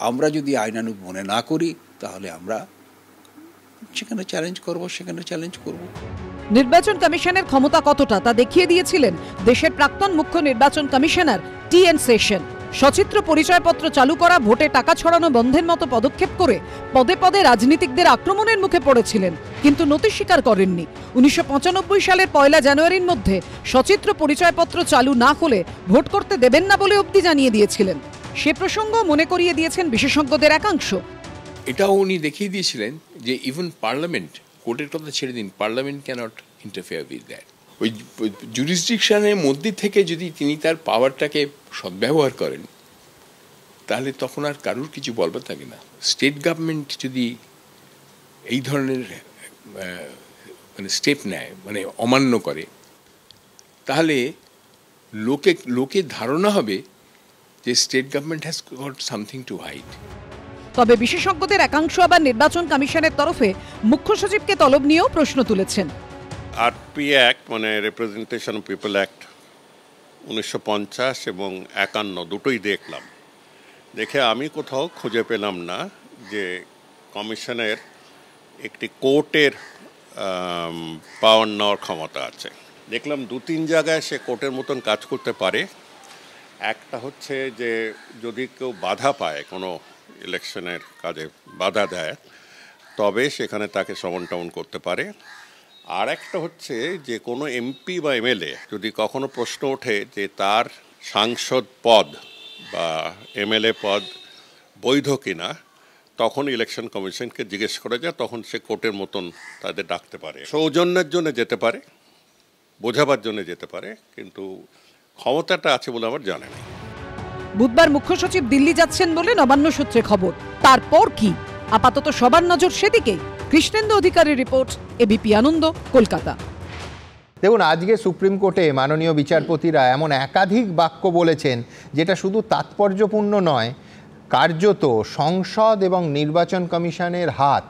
আমরা যদি আইনানুগ মনে না করি তাহলে আমরা যেখানে চ্যালেঞ্জ করব। নির্বাচন কমিশনের ক্ষমতা কতটা তা দেখিয়ে দিয়েছিলেন দেশের প্রাক্তন মুখ্য নির্বাচন কমিশনার টি.এন. সেশন। সচিত্র পরিচয়পত্র চালু করা, ভোটে টাকা ছড়ানো বন্ধের মতো পদক্ষেপ করে পদে পদে রাজনীতিকদের আক্রমণের মুখে পড়েছিলেন, কিন্তু নতি স্বীকার করেননি। 1995 সালের 1 জানুয়ারির মধ্যে সচিত্র পরিচয়পত্র চালু না হলে ভোট করতে দেবেন না বলে অবধি জানিয়ে দিয়েছিলেন। সে প্রসঙ্গ মনে করিয়ে দিয়েছেন বিশেষজ্ঞদের একাংশ। এটাও উনি দেখিয়ে দিয়েছিলেন যে ইভেন পার্লামেন্ট, কোর্টের কথা ছেড়ে দিন, parliament cannot interfere with that. ওই জুরিসডিকশনের মধ্যে থেকে যদি তিনি তার পাওয়ারটাকে সদ্ব্যবহার করেন তাহলে তখন আর কারুর কিছু বলবার থাকে না। স্টেট গভর্নমেন্ট যদি এই ধরনের মানে স্টেপ নেয়, মানে অমান্য করে, তাহলে লোকে ধারণা হবে যে state government has got something to hide. তবে বিশেষজ্ঞদের একাংশ আবার নির্বাচন কমিশনের তরফে মুখ্য সচিবকে তলব নিয়েও প্রশ্ন তুলেছেন। আরপি অ্যাক্ট মানে রিপ্রেজেন্টেশন অফ পিপল অ্যাক্ট 1950 এবং 51 দুটোই দেখলাম, দেখে আমি কোথাও খুঁজে পেলাম না যে কমিশনের একটি কোর্টের পাওয়ার নেওয়ার ক্ষমতা আছে। দেখলাম 2-3 জায়গায় সে কোর্টের মতন কাজ করতে পারে। একটা হচ্ছে যে যদি কেউ বাধা পায়, কোনো ইলেকশনের কাজে বাধা দেয়, তবে সেখানে তাকে সমন টমন করতে পারে। আর একটা হচ্ছে যে কোনো এমপি বা এমএলএ যদি কখনো প্রশ্ন ওঠে যে তার সাংসদ পদ বা এমএলএ পদ বৈধ কিনা, তখন ইলেকশন কমিশনকে জিজ্ঞেস করা যায়, তখন সে কোর্টের মতন তাদের ডাকতে পারে। সৌজন্যের জন্য যেতে পারে, বোঝাবার জন্য যেতে পারে, কিন্তু ক্ষমতাটা আছে বলে আমার জানা নেই। বুধবার মুখ্য সচিব দিল্লি যাচ্ছেন বলে নবান্ন সূত্রে খবর। তারপর কি? আপাতত সবার নজর সেদিকে। কৃষ্ণেন্দু অধিকারীর রিপোর্ট, এবিপি আনন্দ, কলকাতা। দেখুন, আজকে সুপ্রিম কোর্টে মাননীয় বিচারপতিরা এমন একাধিক বাক্য বলেছেন যেটা শুধু তাৎপর্যপূর্ণ নয়, কার্যত সংসদ এবং নির্বাচন কমিশনের হাত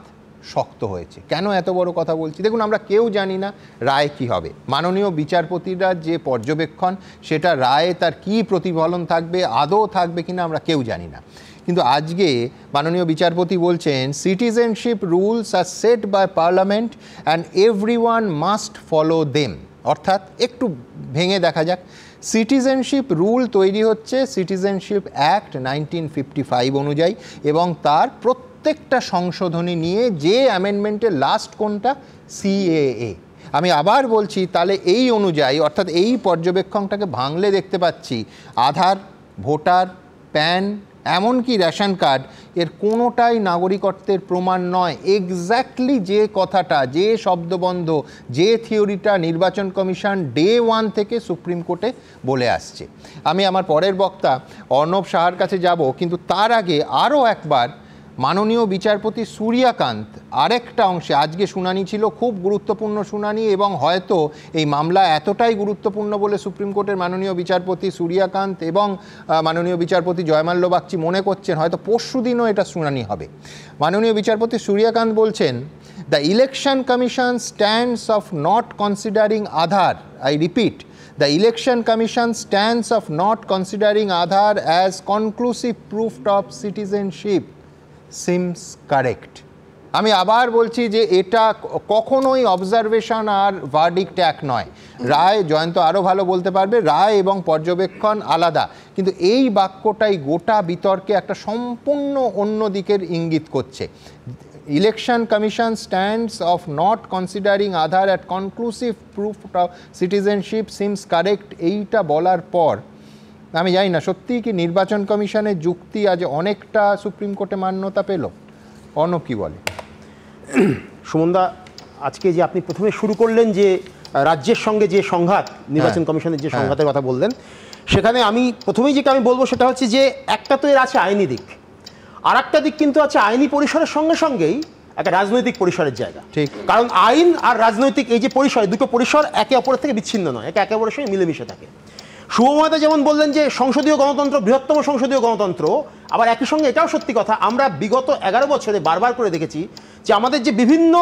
শক্ত হয়েছে। কেন এত বড় কথা বলছি? দেখুন, আমরা কেউ জানি না রায় কি হবে। মাননীয় বিচারপতিরা যে পর্যবেক্ষণ, সেটা রায়ে তার কি প্রতিফলন থাকবে, আদৌ থাকবে কিনা আমরা কেউ জানি না। কিন্তু আজকে মাননীয় বিচারপতি বলছেন citizenship rules are set by parliament and everyone must follow them. অর্থাৎ একটু ভেঙে দেখা যাক। সিটিজেনশিপ রুল তৈরি হচ্ছে সিটিজেনশিপ অ্যাক্ট 1955 অনুযায়ী, এবং তার প্রত্যেকটা সংশোধনী নিয়ে, যে অ্যামেন্ডমেন্টের লাস্ট কোনটা, সিএএ। আমি আবার বলছি, তাহলে এই অনুযায়ী, অর্থাৎ এই পর্যবেক্ষণটাকে ভাঙলে দেখতে পাচ্ছি আধার, ভোটার, প্যান, এমনকি রেশন কার্ড, এর কোনোটাই নাগরিকত্বের প্রমাণ নয়। এক্স্যাক্টলি যে কথাটা, যে শব্দবন্ধ, যে থিওরিটা নির্বাচন কমিশন ডে 1 থেকে সুপ্রিম কোর্টে বলে আসছে। আমি আমার পরের বক্তা অর্ণব সাহার কাছে যাব, কিন্তু তার আগে আরও একবার মাননীয় বিচারপতি সূর্যকান্ত আরেকটা অংশে, আজকে শুনানি ছিল, খুব গুরুত্বপূর্ণ শুনানি, এবং হয়তো এই মামলা এতটাই গুরুত্বপূর্ণ বলে সুপ্রিম কোর্টের মাননীয় বিচারপতি সূর্যকান্ত এবং মাননীয় বিচারপতি জয়মাল্য বাগচি মনে করছেন হয়তো পরশু দিনও এটা শুনানি হবে। মাননীয় বিচারপতি সূর্যকান্ত বলছেন, the election commission stands of not considering Aadhaar, I repeat, the election commission stands of not considering Aadhaar as conclusive proof of citizenship seems correct. আমি আবার বলছি যে এটা কখনোই অবজারভেশন আর ভার্ডিক্ট এক নয়। রায়, জয়ন্ত আরও ভালো বলতে পারবে, রায় এবং পর্যবেক্ষণ আলাদা, কিন্তু এই বাক্যটাই গোটা বিতর্কে একটা সম্পূর্ণ অন্য দিকের ইঙ্গিত করছে। Election commission stands of not considering Aadhaar at conclusive proof of citizenship seems correct, এইটা বলার পর আমি জানি না সত্যিই কি নির্বাচন কমিশনের যুক্তি আজ অনেকটা সুপ্রিম কোর্টে মান্যতা পেল। অর্ণব কি বলে? সুমনদা, আজকে যে আপনি প্রথমে শুরু করলেন যে রাজ্যের সঙ্গে যে সংঘাত, নির্বাচন কমিশনের যে সংঘাতের কথা বললেন, সেখানে আমি প্রথমেই যেটা আমি বলবো সেটা হচ্ছে যে একটা তো এর আছে আইনি দিক, আর একটা দিক কিন্তু আছে আইনি পরিসরের সঙ্গে সঙ্গেই একটা রাজনৈতিক পরিসরের জায়গা। ঠিক, কারণ আইন আর রাজনৈতিক এই যে পরিসর, দুটো পরিসর একে অপরের থেকে বিচ্ছিন্ন নয়, একে অপরের সঙ্গে মিলেমিশে থাকে। শুভময়দা যেমন বললেন যে সংসদীয় গণতন্ত্র বৃহত্তম সংসদীয় গণতন্ত্র, আবার একই সঙ্গে এটাও সত্যি কথা, আমরা বিগত 11 বছরে বারবার করে দেখেছি যে আমাদের যে বিভিন্ন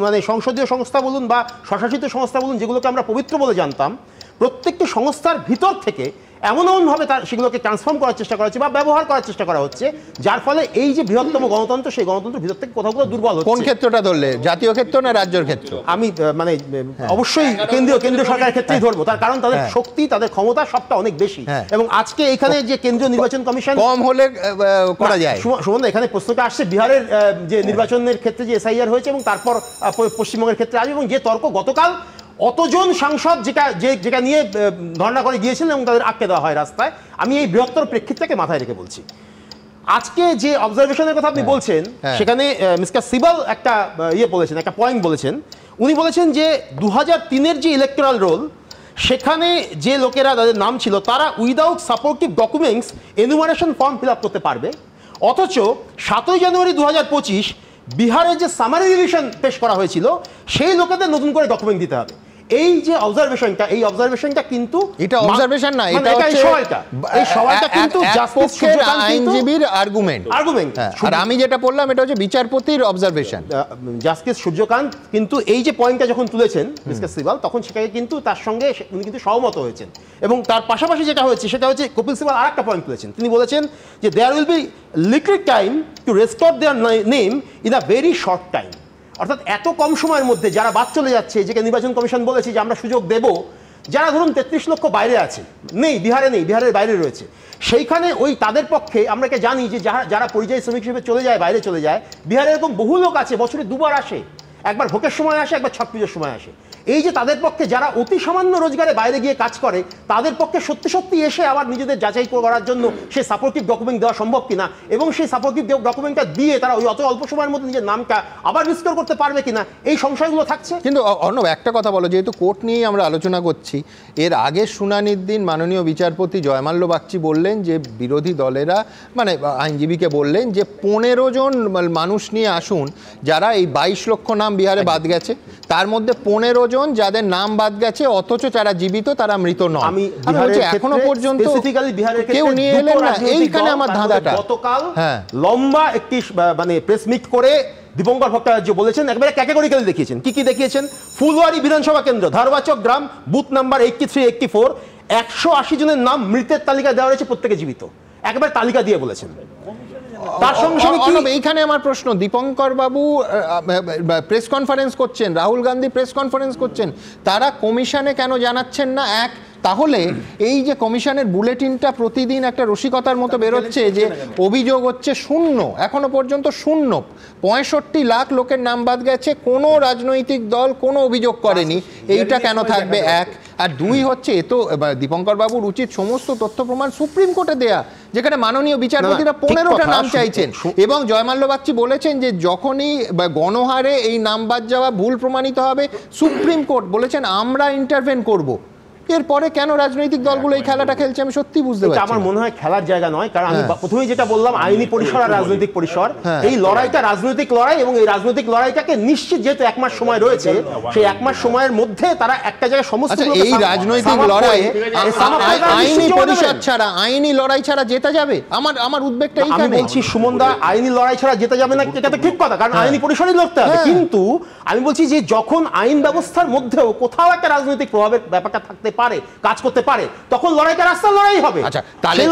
মানে সংসদীয় সংস্থা বলুন বা স্বশাসিত সংস্থা বলুন, যেগুলোকে আমরা পবিত্র বলে জানতাম, প্রত্যেকটি সংস্থার ভিতর থেকে এমনভাবে সেগুলোকে ট্রান্সফর্ম করার চেষ্টা করা হচ্ছে বা ব্যবহার করার চেষ্টা করা হচ্ছে, যার ফলে এই যে বৃহত্তম গণতন্ত্র, সেই গণতন্ত্রের ভিতর থেকে কোথাও কোথাও দুর্বল হচ্ছে। কোন ক্ষেত্রটা ধরলে, জাতীয় ক্ষেত্র না রাজ্যের ক্ষেত্র? আমি মানে অবশ্যই কেন্দ্রীয় সরকারের ক্ষেত্রেই ধরবো, তার কারণ তাদের শক্তি, তাদের ক্ষমতা সবটা অনেক বেশি। এবং আজকে এখানে যে কেন্দ্রীয় নির্বাচন কমিশন কম হলে করা যায়। সুমন, এখানে প্রশ্নটা আসছে বিহারের যে নির্বাচনের ক্ষেত্রে যে এসআইআর হয়েছে এবং তারপর পশ্চিমবঙ্গের ক্ষেত্রে আসবে, এবং যে তর্ক গতকাল অতজন সাংসদ যেটা নিয়ে ধর্ণা করে গিয়েছিলেন এবং তাদের আটকে দেওয়া হয় রাস্তায়, আমি এই বৃহত্তর প্রেক্ষিতটাকে মাথায় রেখে বলছি। আজকে যে অবজারভেশনের কথা আপনি বলছেন, সেখানে মিস্টার সিবাল একটা বলেছেন, একটা পয়েন্ট বলেছেন। উনি বলেছেন যে 2003-এর যে ইলেকটোরাল রোল, সেখানে যে লোকেরা তাদের নাম ছিল তারা without supportive documents enumeration form fill up করতে পারবে, অথচ 7 জানুয়ারি 2025 বিহারের যে সামারি রিভিশন পেশ করা হয়েছিল, সেই লোকেদের নতুন করে ডকুমেন্ট দিতে হবে। এই যে অবজারভেশনটা, এই অবজারভেশনটা কিন্তু এটা অবজারভেশন না, এটা হচ্ছে এই সবাইটা কিন্তু আইনজীবীর আর্গুমেন্ট। আর আমি যেটা বললাম এটা হচ্ছে বিচারপতির অবজারভেশন। জাস্টিস সূর্যকান্ত কিন্তু এই যে পয়েন্টটা যখন তুলেছেন মিস্টার সিবাল, তখন সেটাকে কিন্তু তার সঙ্গে উনি কিন্তু সহমত হয়েছেন। এবং তার পাশাপাশি যেটা হয়েছে সেটা হচ্ছে কপিল সিবাল আরেকটা পয়েন্ট তুলেছেন। তিনি বলেছেন যে there will be liquid time to restore their name in a very short time. অর্থাৎ এত কম সময়ের মধ্যে যারা বাদ চলে যাচ্ছে, যে নির্বাচন কমিশন বলেছে যে আমরা সুযোগ দেব, যারা ধরুন 33 লক্ষ বাইরে আছে, নেই বিহারে, নেই বিহারের বাইরে রয়েছে, সেইখানে ওই তাদের পক্ষে আমরা জানি যে যারা পরিযায়ী শ্রমিক হিসেবে চলে যায়, বাইরে চলে যায়, বিহারে এরকম বহু লোক আছে, বছরে দুবার আসে, একবার ভোটের সময় আসে, একবার ছট পুজোর সময় আসে। এই যে তাদের পক্ষে যারা অতি সামান্য রোজগারে বাইরে গিয়ে কাজ করে, তাদের পক্ষে সত্যি সত্যি এসে আবার নিজেদের যাচাই করার জন্য সেই সাপোর্টিভ ডকুমেন্ট দেওয়া সম্ভব কিনা, এবং সেই সাপোর্টিভ ডকুমেন্টটা দিয়ে তারা ওই অত অল্প সময়ের মধ্যে নিজের নামটা আবার রিস্টোর করতে পারবে কিনা, এই সংশয়গুলো থাকছে। কিন্তু অর্ণব, একটা কথা বলো, যেহেতু কোর্ট নিয়েই আমরা আলোচনা করছি, এর আগের শুনানির দিন মাননীয় বিচারপতি জয়মাল্য বাগচি বললেন যে বিরোধী দলেরা, মানে আইনজীবীকে বললেন যে 15 জন মানুষ নিয়ে আসুন যারা এই 22 লক্ষ নাম বিহারে বাদ গেছে, তার মধ্যে 15 জন যাদের নাম বাদ গেছে অথচ যারা জীবিত, তারা মৃত নয়। আমি এখনো পর্যন্ত কেউ নিয়ে এলেন না, এইখানে আমার ধাঁধাটা। গতকাল লম্বা একটি মানে প্রেস মিট করে দীপঙ্কর ভট্টাচার্য বলেছেন, একবারে ক্যাটেগরিক্যালি দেখিয়েছেন। কি কি দেখিয়েছেন? ফুলবাড়ি বিধানসভা কেন্দ্র, ধারবাচক গ্রাম, বুথ নাম্বার 83-84, 180 জনের নাম মৃতের তালিকা দেওয়া রয়েছে, প্রত্যেকে জীবিত, একবার তালিকা দিয়ে বলেছেন। তার সঙ্গে এইখানে আমার প্রশ্ন, দীপঙ্কর বাবু প্রেস কনফারেন্স করছেন, রাহুল গান্ধী প্রেস কনফারেন্স করছেন, তারা কমিশনে কেন জানাচ্ছেন না? এক, তাহলে এই যে কমিশনের বুলেটিনটা প্রতিদিন একটা রসিকতার মতো বেরোচ্ছে যে অভিযোগ হচ্ছে শূন্য, এখনো পর্যন্ত শূন্য, 65 লাখ লোকের নাম বাদ গেছে, কোনো রাজনৈতিক দল কোনো অভিযোগ করেনি, এইটা কেন থাকবে? এক। আর দুই হচ্ছে, এ তো দীপঙ্কর বাবুর উচিত সমস্ত তথ্য প্রমাণ সুপ্রিম কোর্টে দেয়া, যেখানে মাননীয় বিচারপতিরা 15টা নাম চাইছেন, এবং জয়মাল্য বাগচি বলেছেন যে যখনই গণহারে এই নাম বাদ যাওয়া ভুল প্রমাণিত হবে, সুপ্রিম কোর্ট বলেছেন আমরা ইন্টারভেন করব। এরপরে কেন রাজনৈতিক দলগুলো এই খেলাটা খেলছে আমি সত্যি বুঝতে পারছি। আমার মনে হয় খেলার জায়গা নয়, কারণ আমি প্রথমেই যেটা বললাম, আইনি পরিসর আর রাজনৈতিক পরিসর, এই লড়াইটা রাজনৈতিক লড়াই, এবং এই রাজনৈতিক লড়াইটাকে নিশ্চিত যেহেতু 1 মাস সময় রয়েছে, সেই 1 মাস সময়ের মধ্যে তারা একটা জায়গায় সমস্ত এই রাজনৈতিক লড়াই আইনি পরিষদ ছাড়া, আইনি লড়াই ছাড়া জেতা যাবে? আমার উদ্বেগটা এইখানে। আমি বলছি সুমনদা, আইনি লড়াই ছাড়া জেতা যাবে না, এটা তো ঠিক কথা, কারণ আইনি পরিসরই লড়তে হবে, কিন্তু আমি বলছি যে যখন আইন ব্যবস্থার মধ্যেও কোথাও একটা রাজনৈতিক প্রভাবের ব্যাপারটা থাকতে পারে, কাজ করতে পারে, তখন লড়াইটা রাস্তার লড়াই হবে। আচ্ছা, তাহলে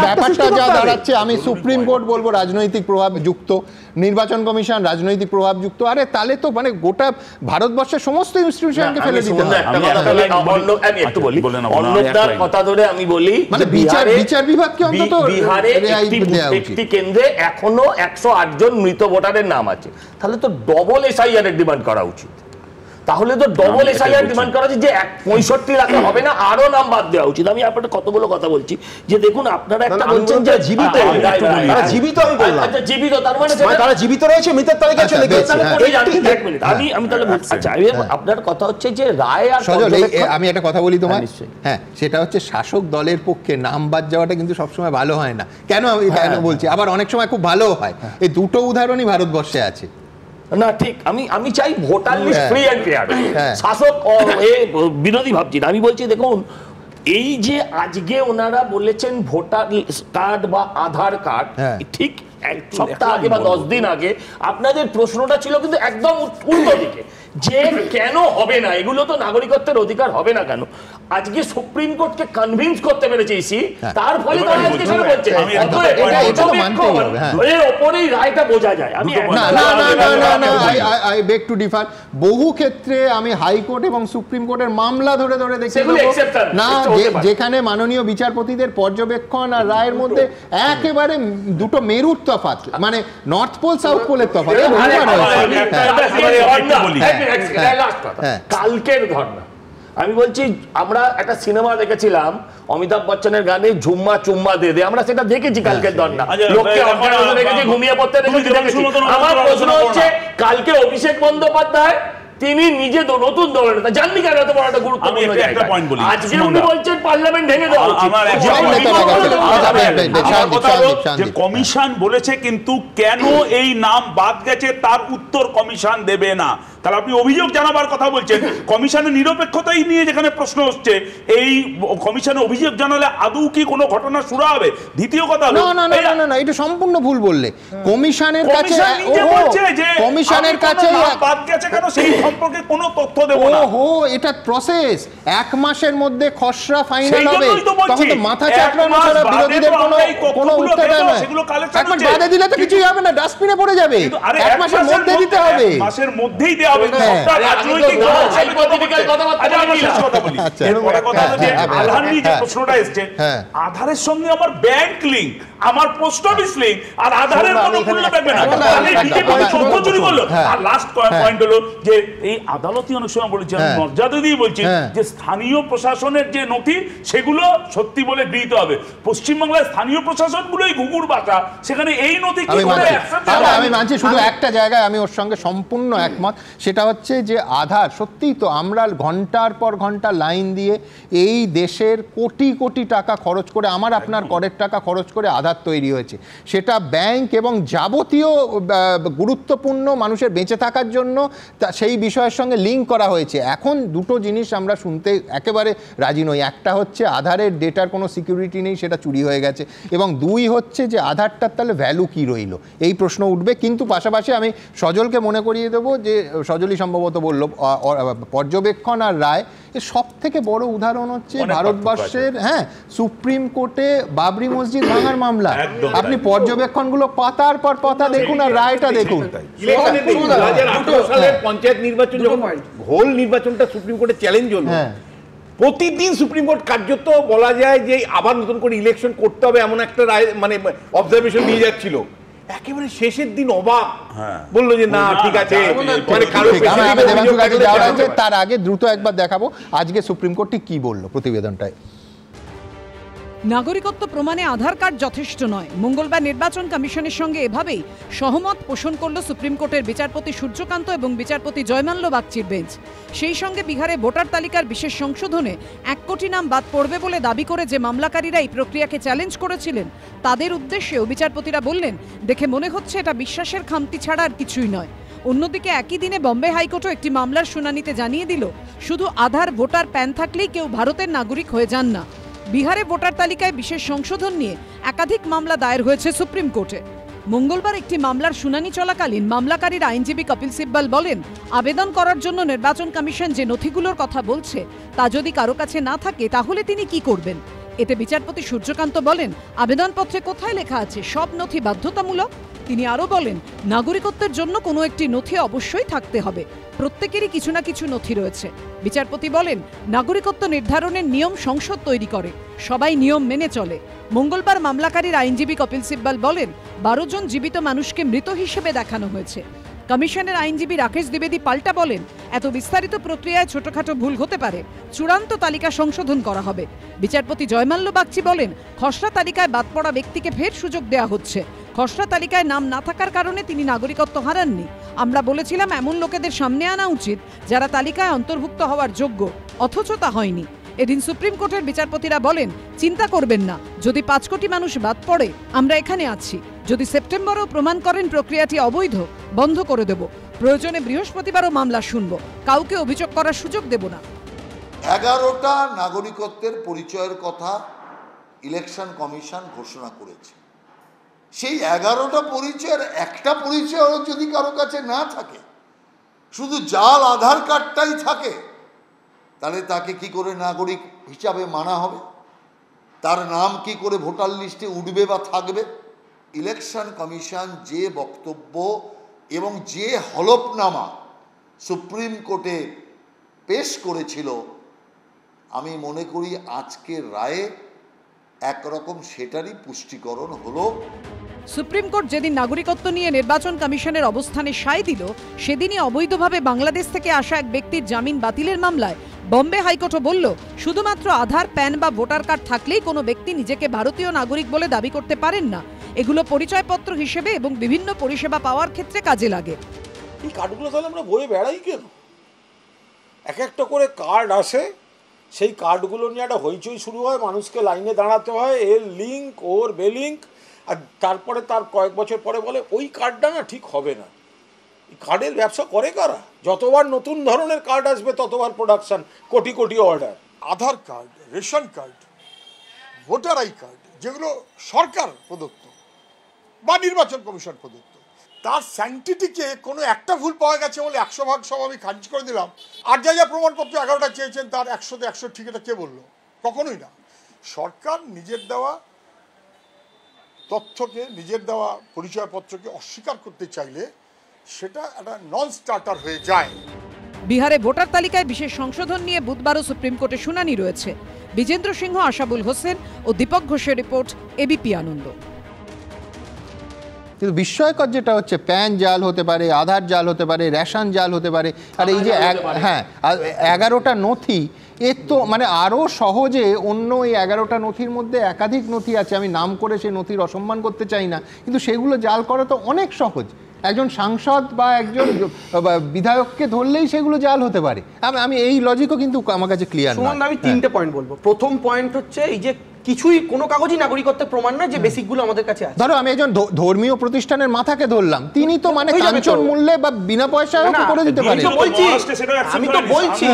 ব্যাপারটা যা দাঁড়াচ্ছে, আমি সুপ্রিম কোর্ট বলবো রাজনৈতিক প্রভাব যুক্ত, নির্বাচন কমিশন রাজনৈতিক প্রভাব যুক্ত, আরে তাহলে তো মানে গোটা ভারতবর্ষের সমস্ত ইনস্টিটিউশনকে ফেলে দিতে হবে। কথা ধরে আমি বলি, মানে বিচার বিভাগকে অন্তত বিহারে একটি কেন্দ্রে এখনো 108 জন মৃত ভোটারের নাম আছে, তাহলে তো ডবল এসআইআর এর ডিমান্ড করা উচিত। তাহলে তো ডবল এসআইআর ডিমান্ড করা উচিত, যে 65 লাখে হবে না, আরো নাম বাদ দেওয়া উচিত। আমি আপনাদের কতগুলো কথা বলছি, যে দেখুন আপনারা একটা বলছেন যে জীবিত, তারা জীবিত, আমি বললাম আচ্ছা জীবিত, তার মানে তারা জীবিত রয়েছে, মৃতের তালিকায় চলে গেছে। এক মিনিট, আমি তাহলে আচ্ছা, আপনার কথা হচ্ছে যে রায় আর আমি একটা কথা বলি তোমার, হ্যাঁ, সেটা হচ্ছে শাসক দলের পক্ষে নাম বাদ যাওয়াটা কিন্তু সবসময় ভালো হয় না। কেন আমি বলছি, আবার অনেক সময় খুব ভালো হয়। এই দুটো উদাহরণই ভারতবর্ষে আছে। না ঠিক, আমি চাই voter list free and fair, শাসক বিরোধী ভাবছি না। আমি বলছি দেখুন, এই যে আজকে ওনারা বলেছেন ভোটার কার্ড বা আধার কার্ড, ঠিক 1 সপ্তাহ আগে বা 10 দিন আগে আপনাদের প্রশ্নটা ছিল কিন্তু একদম উল্টো দিকে, যে কেন হবে না, এগুলো তো নাগরিকত্বের অধিকার হবে না কেন? আজকে সুপ্রিম কোর্টকে কনভিন্স করতে পেরেছে ইসি, তার ফলে তারা আজকে সেটা বলছে, এর ওপরেই রায়টা বোঝা যায়। আমি আই বেগ টু ডিফার, বহু ক্ষেত্রে আমি হাইকোর্ট এবং সুপ্রিম কোর্টের মামলা ধরে ধরে দেখছি না, যেখানে মাননীয় বিচারপতিদের পর্যবেক্ষণ আর রায়ের মধ্যে একেবারে দুটো মেরুর তফাৎ, মানে নর্থ পোল সাউথ পোলের তফাৎ। কালকের ঘটনা আমি বলছি, আমরা একটা সিনেমা দেখেছিলাম অমিতাভ বচ্চনের গানে ঝুম্মা চুম্মা দে দে, আমরা সেটা দেখেছি কালকের ঘটনা, লোককে দেখেছি, ঘুমিয়ে পড়তে দেখেছি। আমার প্রশ্ন হচ্ছে, কালকে অভিষেক বন্দ্যোপাধ্যায় তিনি নিজে নতুন দলের নেতা, জাননি কেন এত বড় একটা গুরুত্বপূর্ণ জায়গা, আজকে উনি বলছেন পার্লামেন্ট ভেঙে দেওয়া উচিত। কমিশন বলেছে, কিন্তু কেন এই নাম বাদ গেছে তার উত্তর কমিশন দেবে না। তাহলে আপনি অভিযোগ জানাবার কথা বলছেন, কমিশনের নিরপেক্ষতাই নিয়ে যেখানে প্রশ্ন হচ্ছে, এই কমিশনে অভিযোগ জানালে আদৌ কি কোনো ঘটনা শুরু হবে? দ্বিতীয় কথা, না, এটা সম্পূর্ণ ভুল বললে। কমিশনের কাছে বাদ গেছে কেন সেই সম্পর্কে কোনো তথ্য দেব না। ওহো, এটা প্রসেস। 1 মাসের মধ্যে খসড়া ফাইনাল হবে, তখন তো মাথা চাটরানো ছাড়া বিরোধীদের কোনো উত্তর দেয় না। 1 মাস বাদে দিলে তো কিছুই হবে না, ডাস্টবিনে পড়ে যাবে। 1 মাসের মধ্যে দিতে হবে, 1 মাসের মধ্যেই দেওয়া হবে। সবটা রাজনৈতিক আধার নিয়ে যে প্রশ্নটা এসছে, আধারের সঙ্গে আমার ব্যাংক লিংক, আমার পোস্ট অফিস লিংক, আর আধারের কোনো মূল্য থাকবে না। তথ্য চুরি করলো। আর লাস্ট পয়েন্ট হলো যে এই আদালতই অনেক সময় বলেছি, আমি মর্যাদা দিয়ে বলছি যে স্থানীয় প্রশাসনের যে নথি সেগুলো সত্যি বলে গৃহীত হবে। পশ্চিমবাংলার স্থানীয় প্রশাসনগুলোই ঘুঘুর বাঁচা, সেখানে এই নথি কি করে আমি মানছি। শুধু একটা জায়গায় আমি ওর সঙ্গে সম্পূর্ণ একমত, সেটা হচ্ছে যে আধার সত্যিই তো আমরা ঘন্টার পর ঘন্টা লাইন দিয়ে এই দেশের কোটি কোটি টাকা খরচ করে, আমার আপনার করের টাকা খরচ করে আধার তৈরি হয়েছে। সেটা ব্যাংক এবং যাবতীয় গুরুত্বপূর্ণ মানুষের বেঁচে থাকার জন্য সেই বিষয়ের সঙ্গে লিঙ্ক করা হয়েছে। এখন দুটো জিনিস আমরা শুনতে একেবারে রাজি নই। একটা হচ্ছে আধারের ডেটার কোনো সিকিউরিটি নেই, সেটা চুরি হয়ে গেছে, এবং 2 হচ্ছে যে আধারটার তাহলে ভ্যালু কী রইল, এই প্রশ্ন উঠবে। কিন্তু পাশাপাশি আমি সজলকে মনে করিয়ে দেবো যে সজলই সম্ভবত বলল পর্যবেক্ষণ আর রায় এর সব থেকে বড় উদাহরণ হচ্ছে ভারতবর্ষের সুপ্রিম কোর্টে বাবরি মসজিদ ভাঙার মামলা। আপনি পর্যবেক্ষণগুলো পাতার পর পাতা দেখুন আর রায়টা দেখুন। পঞ্চায়েত নির্বাচন যখন হোল নির্বাচনটা সুপ্রিম কোর্টে চ্যালেঞ্জ হলো, প্রতিদিন সুপ্রিম কোর্ট কার্যত বলা যায় যে আবার নতুন করে ইলেকশন করতে হবে এমন একটা রায় মানে অবজারভেশন নিয়ে যাচ্ছিল। একেবারে শেষের দিন অবাক বললো যে না ঠিক আছে, তার আগে দ্রুত একবার দেখাবো আজকে সুপ্রিম কোর্ট কি বললো প্রতিবেদনটায়। নাগরিকত্ব প্রমাণে আধার কার্ড যথেষ্ট নয়, মঙ্গলবার নির্বাচন কমিশনের সঙ্গে এভাবেই সহমত পোষণ করল সুপ্রিম কোর্টের বিচারপতি সূর্যকান্ত এবং বিচারপতি জয়মাল্য বাগচির বেঞ্চ। সেই সঙ্গে বিহারে ভোটার তালিকার বিশেষ সংশোধনে 1 কোটি নাম বাদ পড়বে বলে দাবি করে যে মামলাকারীরা এই প্রক্রিয়াকে চ্যালেঞ্জ করেছিলেন তাদের উদ্দেশ্যেও বিচারপতিরা বললেন, দেখে মনে হচ্ছে এটা বিশ্বাসের খামতি ছাড়া আর কিছুই নয়। অন্যদিকে একই দিনে বম্বে হাইকোর্টও একটি মামলার শুনানিতে জানিয়ে দিল, শুধু আধার ভোটার প্যান থাকলেই কেউ ভারতের নাগরিক হয়ে যান না। বিহারে ভোটার তালিকায় বিশেষ সংশোধন নিয়ে একাধিক মামলা দায়ের হয়েছে সুপ্রিম কোর্টে। মঙ্গলবার একটি মামলার শুনানি চলাকালীন মামলাকারীর আইনজীবী কপিল সিব্বল বলেন, আবেদন করার জন্য নির্বাচন কমিশন যে নথিগুলোর কথা বলছে তা যদি কারো কাছে না থাকে তাহলে তিনি কি করবেন। এতে বিচারপতি সূর্যকান্ত বলেন, আবেদনপত্রে কোথায় লেখা আছে সব নথি বাধ্যতামূলক? তিনি আরও বলেন, নাগরিকত্বের জন্য কোনো একটি নথি অবশ্যই থাকতে হবে, প্রত্যেকেরই কিছু না কিছু নথি রয়েছে। বিচারপতি বলেন, নাগরিকত্ব নির্ধারণের নিয়ম সংসদ তৈরি করে, সবাই নিয়ম মেনে চলে। মঙ্গলবার মামলাকারীর আইনজীবী কপিল সিব্বল বলেন, 12 জন জীবিত মানুষকে মৃত হিসেবে দেখানো হয়েছে। কমিশনের আইনজীবী রাকেশ দ্বিবেদী পাল্টা বলেন, এত বিস্তারিত প্রক্রিয়ায় ছোটখাটো ভুল হতে পারে, চূড়ান্ত তালিকা সংশোধন করা হবে। বিচারপতি জয়মাল্য বাগচি বলেন, খসড়া তালিকায় বাদ পড়া ব্যক্তিকে ফের সুযোগ দেওয়া হচ্ছে। খসড়া তালিকায় নাম না থাকার কারণে তিনি নাগরিকত্ব হারাননি। আমরা বলেছিলাম এমন লোকেদের সামনে আনা উচিত যারা তালিকায় অন্তর্ভুক্ত হওয়ার যোগ্য, অথচ তা হয়নি। এদিন সুপ্রিম কোর্টের বিচারপতিরা বলেন, চিন্তা করবেন না, যদি 5 কোটি মানুষ বাদ পড়ে আমরা এখানে আছি। যদি সেপ্টেম্বরেও প্রমাণ করেন প্রক্রিয়াটি অবৈধ, বন্ধ করে দেব। প্রয়োজনে বৃহস্পতিবারও মামলা শুনব, কাউকে অভিযোগ করার সুযোগ দেব না। 11টা নাগরিকত্বের পরিচয়ের কথা ইলেকশন কমিশন ঘোষণা করেছে। সেই 11টা পরিচয়ের একটা পরিচয় যদি কারো কাছে না থাকে, শুধু জাল আধার কার্ডটাই থাকে, তাহলে তাকে কি করে নাগরিক হিসাবে মানা হবে? তার নাম কি করে ভোটার লিস্টে উঠবে বা থাকবে? ইলেকশন কমিশন যে বক্তব্য এবং যে হলফনামা সুপ্রিম কোর্টে পেশ করেছিল, আমি মনে করি আজকের রায়ে একরকম সেটারই পুষ্টিকরণ হলো। সুপ্রিম কোর্ট যেদিন নাগরিকত্ব নিয়ে নির্বাচন কমিশনের অবস্থানে সায় দিল, সেদিনই অবৈধভাবে বাংলাদেশ থেকে আসা এক ব্যক্তির জামিন বাতিলের মামলায় বম্বে হাইকোর্টও বলল, শুধুমাত্র আধার, প্যান বা ভোটার কার্ড থাকলেই কোনো ব্যক্তি নিজেকে ভারতীয় নাগরিক বলে দাবি করতে পারেন না। এগুলো পরিচয়পত্র হিসেবে এবং বিভিন্ন পরিষেবা পাওয়ার ক্ষেত্রে কাজে লাগে। এই কার্ডগুলো তাহলে আমরা বয়ে বেড়াই কেন? এক একটা করে কার্ড আসে, সেই কার্ডগুলো নিয়ে একটা হইচই শুরু হয়, মানুষকে লাইনে দাঁড়াতে হয়, এর লিঙ্ক ওর বেলিঙ্ক, আর তারপরে তার কয়েক বছর পরে বলে ওই কার্ডটা না ঠিক হবে না। এই কার্ডের ব্যবসা করে কারা? যতবার নতুন ধরনের কার্ড আসবে ততবার production, crore crore order. Aadhaar card, ration card, voter I card, যেগুলো সরকার প্রদত্ত বা নির্বাচন কমিশন প্রদত্ত, তার স্যাংটিটিকে কোনো একটা ভুল পাওয়া গেছে বলে 100% সব আমি খারিজ করে দিলাম। আর যা প্রমাণপত্র 11টা চেয়েছেন তার 100তে 100 ঠিক, এটা কে বললো? কখনোই না। সরকার নিজের দেওয়া তথ্যকে, নিজের দেওয়া পরিচয়পত্রকে অস্বীকার করতে চাইলে সেটা একটা নন স্টার্টার হয়ে যায়। বিহারে ভোটার তালিকায় বিশেষ সংশোধন নিয়ে বুধবারও সুপ্রিম কোর্টে শুনানি রয়েছে। বিজেন্দ্র সিংহ, আশাবুল হোসেন ও দীপক ঘোষের রিপোর্ট, এবিপি আনন্দ। কিন্তু বিস্ময়কর যেটা হচ্ছে, প্যান জাল হতে পারে, আধার জাল হতে পারে, রেশন জাল হতে পারে, আর এই যে 11টা নথি, এর তো মানে আরও সহজে অন্য এই 11টা নথির মধ্যে একাধিক নথি আছে, আমি নাম করে সেই নথির অসম্মান করতে চাই না, কিন্তু সেগুলো জাল করা তো অনেক সহজ। একজন সাংসদ বা একজন বিধায়ককে ধরলেই সেগুলো জাল হতে পারে। আমি এই লজিকও কিন্তু আমার কাছে ক্লিয়ার না। আমি 3টে পয়েন্ট বলবো। প্রথম পয়েন্ট হচ্ছে এই যে কিছুই কোনো কাগজই নাগরিকত্বের প্রমাণ নয়, যে বেসিকগুলো আমাদের কাছে আছে। ধরো আমি একজন ধর্মীয় প্রতিষ্ঠানের মাথাকে ধরলাম, তিনি তো মানে কাঞ্চন মূল্যে বা বিনা পয়সায় করে দিতে পারেন। আমি তো বলছি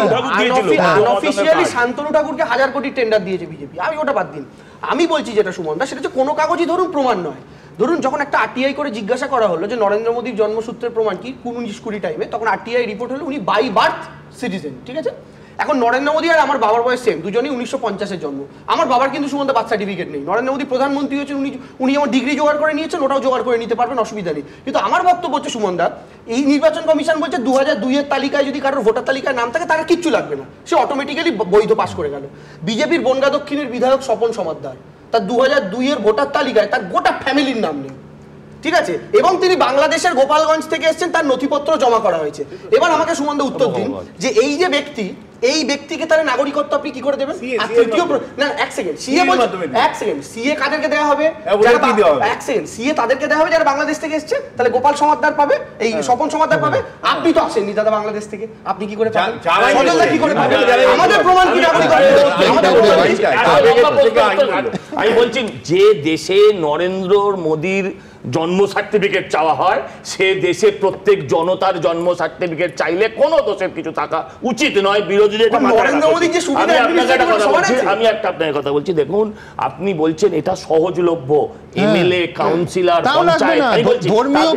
আনঅফিশিয়ালি শান্তনু ঠাকুরকে 1000 কোটি টেন্ডার দিয়েছে বিজেপি, আমি ওটা বাদ দিন। আমি বলছি যেটা সুমন দা, সেটা হচ্ছে কোনো কাগজই ধরুন প্রমাণ নয়। ধরুন যখন একটা আরটিআই করে জিজ্ঞাসা করা হলো যে নরেন্দ্র মোদীর জন্মসূত্রের প্রমাণ কি 19-20 টাইমে, তখন আরটিআই রিপোর্ট হলো উনি বাই বার্থ সিটিজেন, ঠিক আছে? এখন নরেন্দ্র মোদী আর আমার বাবার বয়স সেম, দুজনেই 1950-এর জন্ম। আমার বাবার কিন্তু সুমন্ত বার্থ সার্টিফিকেট নেই। নরেন্দ্র মোদী প্রধানমন্ত্রী হয়েছেন, উনি যেমন ডিগ্রি জোগাড় করে নিয়েছেন, ওটাও জোগাড় করে নিতে পারবেন, অসুবিধা নেই। কিন্তু আমার বক্তব্য হচ্ছে সুমনদা, এই নির্বাচন কমিশন বলছে 2002-এর তালিকায় যদি কারোর ভোটার তালিকায় নাম থাকে তার কিচ্ছু লাগবে না, সে অটোমেটিক্যালি বৈধ পাস করে গেল। বিজেপির বনগা দক্ষিণের বিধায়ক স্বপন সমাদ্দার, তার 2002-এর ভোটার তালিকায় তার গোটা ফ্যামিলির নাম নেই, ঠিক আছে? এবং তিনি বাংলাদেশের গোপালগঞ্জ থেকে এসেছেন, তার নথিপত্র জমা করা হয়েছে। এবার আমাকে সুমন দা উত্তর দিন যে এই যে ব্যক্তি, এই ব্যক্তিকে তাহলে নাগরিকত্ব আপনি কি করে দেবেন? আর তৃতীয় না, এক সেকেন্ড, সিএ কাদেরকে দেওয়া হবে? এক সেকেন্ড, সিএ তাদেরকে দেওয়া হবে যারা বাংলাদেশ থেকে এসেছে। তাহলে গোপাল সমাদ্দার পাবে, এই স্বপন সমাদ্দার পাবে, আপনি তো আসেননি দাদা বাংলাদেশ থেকে, আপনি কি করে পাবেন? কি করে পাবেন? আমাদের প্রমাণ কি আমি বলছি, যে দেশে নরেন্দ্র মোদীর জন্ম সার্টিফিকেট চাওয়া হয়, সে দেশে প্রত্যেক জনতার জন্ম সার্টিফিকেট চাইলে কোনো দোষের কিছু থাকা উচিত নয়। বিরোধীদের আমি একটা আপনার কথা বলছি, দেখুন আপনি বলছেন এটা সহজলভ্য, এমএলএ, কাউন্সিলর, পঞ্চায়েত, ধর্মীয়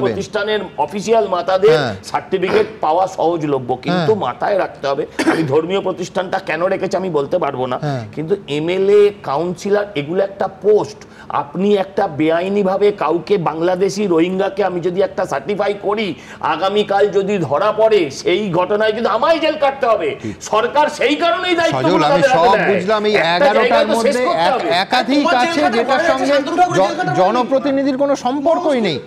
প্রতিষ্ঠানের অফিসিয়াল মাতাদের সার্টিফিকেট পাওয়া সহজলভ্য, কিন্তু মাথায় রাখতে হবে, আমি ধর্মীয় প্রতিষ্ঠানটা কেন রেখেছি আমি বলতে পারবো না, কিন্তু এমএলএ, কাউন্সিলর এগুলো একটা পোস্ট। আপনি একটা বেআইনিভাবে কাউকে, বাংলাদেশি রোহিঙ্গাকে আমি যদি একটা সার্টিফাই করি, আগামীকাল যদি ধরা পড়ে সেই ঘটনায় কিন্তু আমায় জেল কাটতে হবে। সরকার সেই কারণেই দায়িত্ব। আমি সব বুঝলাম, এই 11টার মধ্যে একাধিক আছে যেটার সঙ্গে জনপ্রতিনিধির কোনো সম্পর্কই নেই,